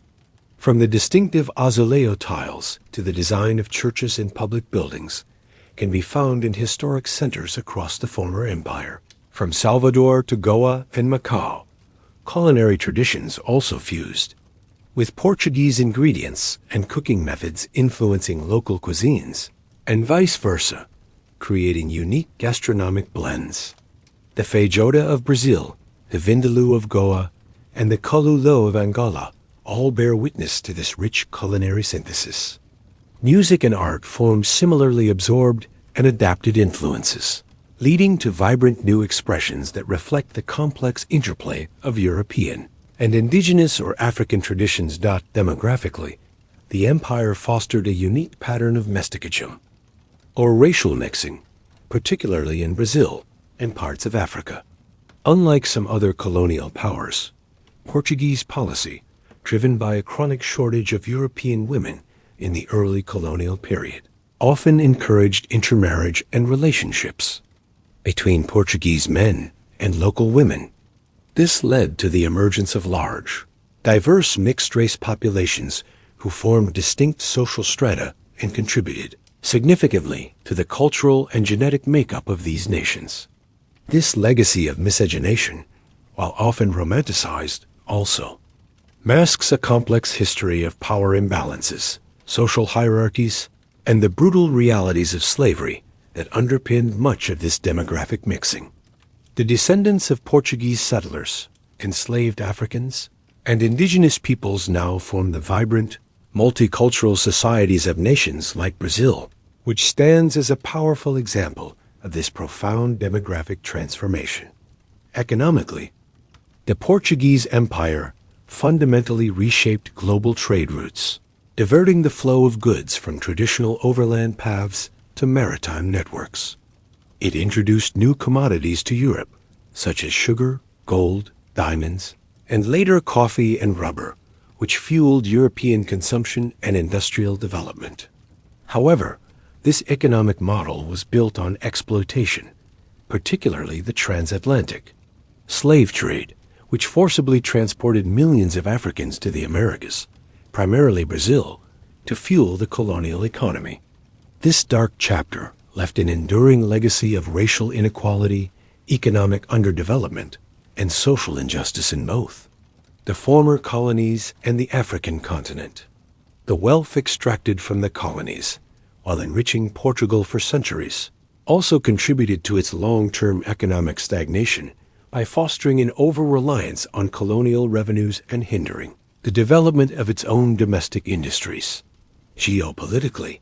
From the distinctive azulejo tiles to the design of churches and public buildings, can be found in historic centers across the former empire. From Salvador to Goa and Macau, culinary traditions also fused, with Portuguese ingredients and cooking methods influencing local cuisines, and vice versa, creating unique gastronomic blends. The feijoada of Brazil, the vindaloo of Goa, and the colulo of Angola all bear witness to this rich culinary synthesis. Music and art formed similarly absorbed and adapted influences, leading to vibrant new expressions that reflect the complex interplay of European and indigenous or African traditions. Demographically, the empire fostered a unique pattern of mestiçagem, or racial mixing, particularly in Brazil and parts of Africa. Unlike some other colonial powers, Portuguese policy, driven by a chronic shortage of European women in the early colonial period, often encouraged intermarriage and relationships between Portuguese men and local women. This led to the emergence of large, diverse mixed-race populations who formed distinct social strata and contributed significantly to the cultural and genetic makeup of these nations. This legacy of miscegenation, while often romanticized, also masks a complex history of power imbalances, social hierarchies, and the brutal realities of slavery that underpinned much of this demographic mixing. The descendants of Portuguese settlers, enslaved Africans, and indigenous peoples now form the vibrant, multicultural societies of nations like Brazil, which stands as a powerful example of this profound demographic transformation. Economically, the Portuguese Empire fundamentally reshaped global trade routes, diverting the flow of goods from traditional overland paths to maritime networks. It introduced new commodities to Europe, such as sugar, gold, diamonds, and later coffee and rubber, which fueled European consumption and industrial development. However, this economic model was built on exploitation, particularly the transatlantic slave trade, which forcibly transported millions of Africans to the Americas, primarily Brazil, to fuel the colonial economy. This dark chapter left an enduring legacy of racial inequality, economic underdevelopment, and social injustice in both the former colonies and the African continent. The wealth extracted from the colonies, while enriching Portugal for centuries, also contributed to its long-term economic stagnation by fostering an over-reliance on colonial revenues and hindering the development of its own domestic industries. Geopolitically,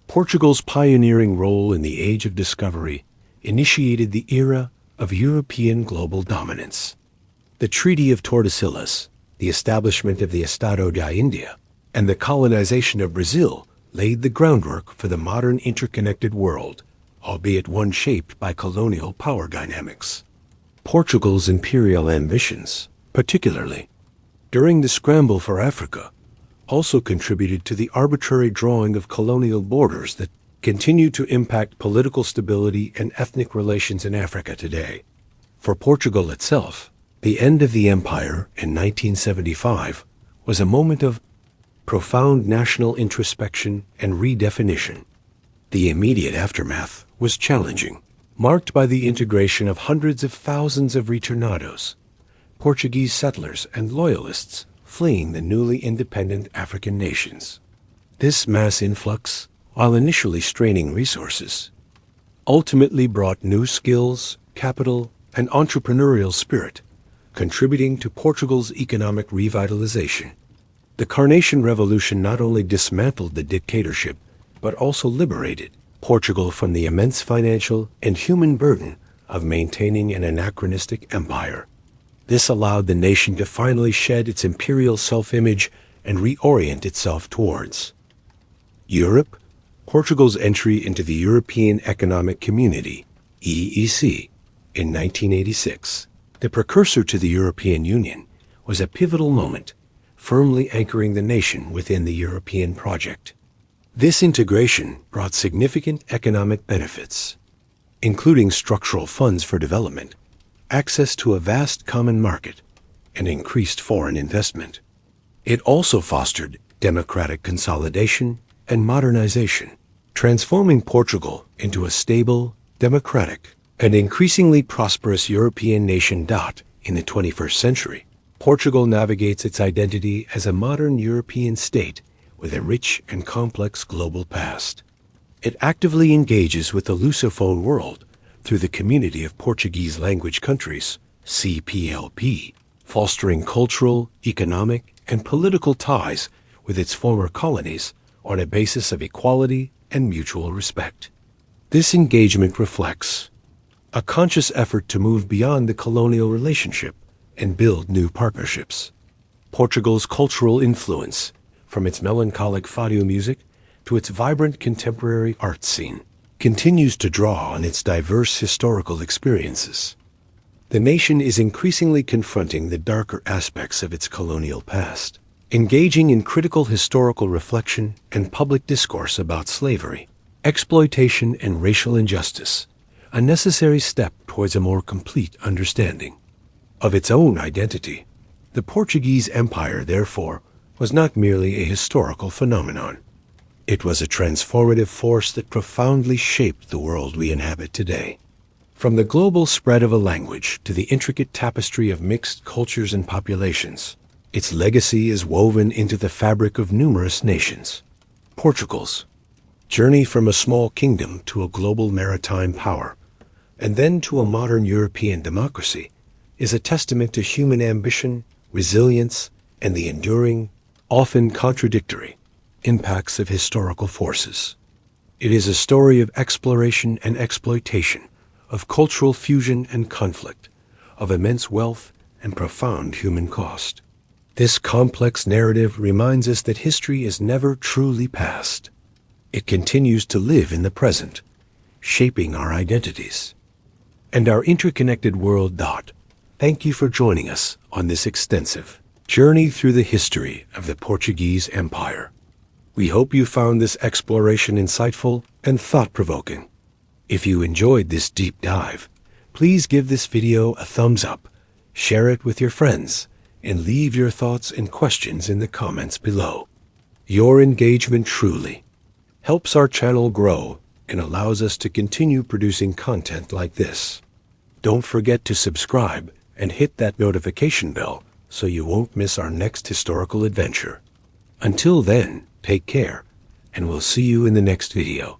Portugal's pioneering role in the Age of Discovery initiated the era of European global dominance. The Treaty of Tordesillas, the establishment of the Estado da India, and the colonization of Brazil laid the groundwork for the modern interconnected world, albeit one shaped by colonial power dynamics. Portugal's imperial ambitions, particularly during the scramble for Africa, also contributed to the arbitrary drawing of colonial borders that continue to impact political stability and ethnic relations in Africa today. For Portugal itself, the end of the empire in 1975 was a moment of profound national introspection and redefinition. The immediate aftermath was challenging, marked by the integration of hundreds of thousands of retornados, Portuguese settlers and loyalists fleeing the newly independent African nations. This mass influx, while initially straining resources, ultimately brought new skills, capital, and entrepreneurial spirit, contributing to Portugal's economic revitalization. The Carnation Revolution not only dismantled the dictatorship, but also liberated Portugal from the immense financial and human burden of maintaining an anachronistic empire. This allowed the nation to finally shed its imperial self-image and reorient itself towards Europe. Portugal's entry into the European Economic Community, EEC, in 1986, the precursor to the European Union, was a pivotal moment, firmly anchoring the nation within the European project. This integration brought significant economic benefits, including structural funds for development, access to a vast common market, and increased foreign investment. It also fostered democratic consolidation and modernization, transforming Portugal into a stable, democratic, and increasingly prosperous European nation. In the 21st century, Portugal navigates its identity as a modern European state with a rich and complex global past. It actively engages with the Lusophone world through the Community of Portuguese Language Countries, CPLP, fostering cultural, economic, and political ties with its former colonies on a basis of equality and mutual respect. This engagement reflects a conscious effort to move beyond the colonial relationship and build new partnerships. Portugal's cultural influence, from its melancholic fado music to its vibrant contemporary art scene, continues to draw on its diverse historical experiences. The nation is increasingly confronting the darker aspects of its colonial past, engaging in critical historical reflection and public discourse about slavery, exploitation, and racial injustice, a necessary step towards a more complete understanding of its own identity. The Portuguese Empire, therefore, was not merely a historical phenomenon. It was a transformative force that profoundly shaped the world we inhabit today. From the global spread of a language to the intricate tapestry of mixed cultures and populations, its legacy is woven into the fabric of numerous nations. Portugal's journey from a small kingdom to a global maritime power, and then to a modern European democracy, is a testament to human ambition, resilience, and the enduring, often contradictory, impacts of historical forces. It is a story of exploration and exploitation, of cultural fusion and conflict, of immense wealth and profound human cost. This complex narrative reminds us that history is never truly past. It continues to live in the present, shaping our identities and our interconnected world. Thank you for joining us on this extensive journey through the history of the Portuguese Empire. We hope you found this exploration insightful and thought-provoking. If you enjoyed this deep dive, please give this video a thumbs up, share it with your friends, and leave your thoughts and questions in the comments below. Your engagement truly helps our channel grow and allows us to continue producing content like this. Don't forget to subscribe and hit that notification bell so you won't miss our next historical adventure. Until then, take care, and we'll see you in the next video.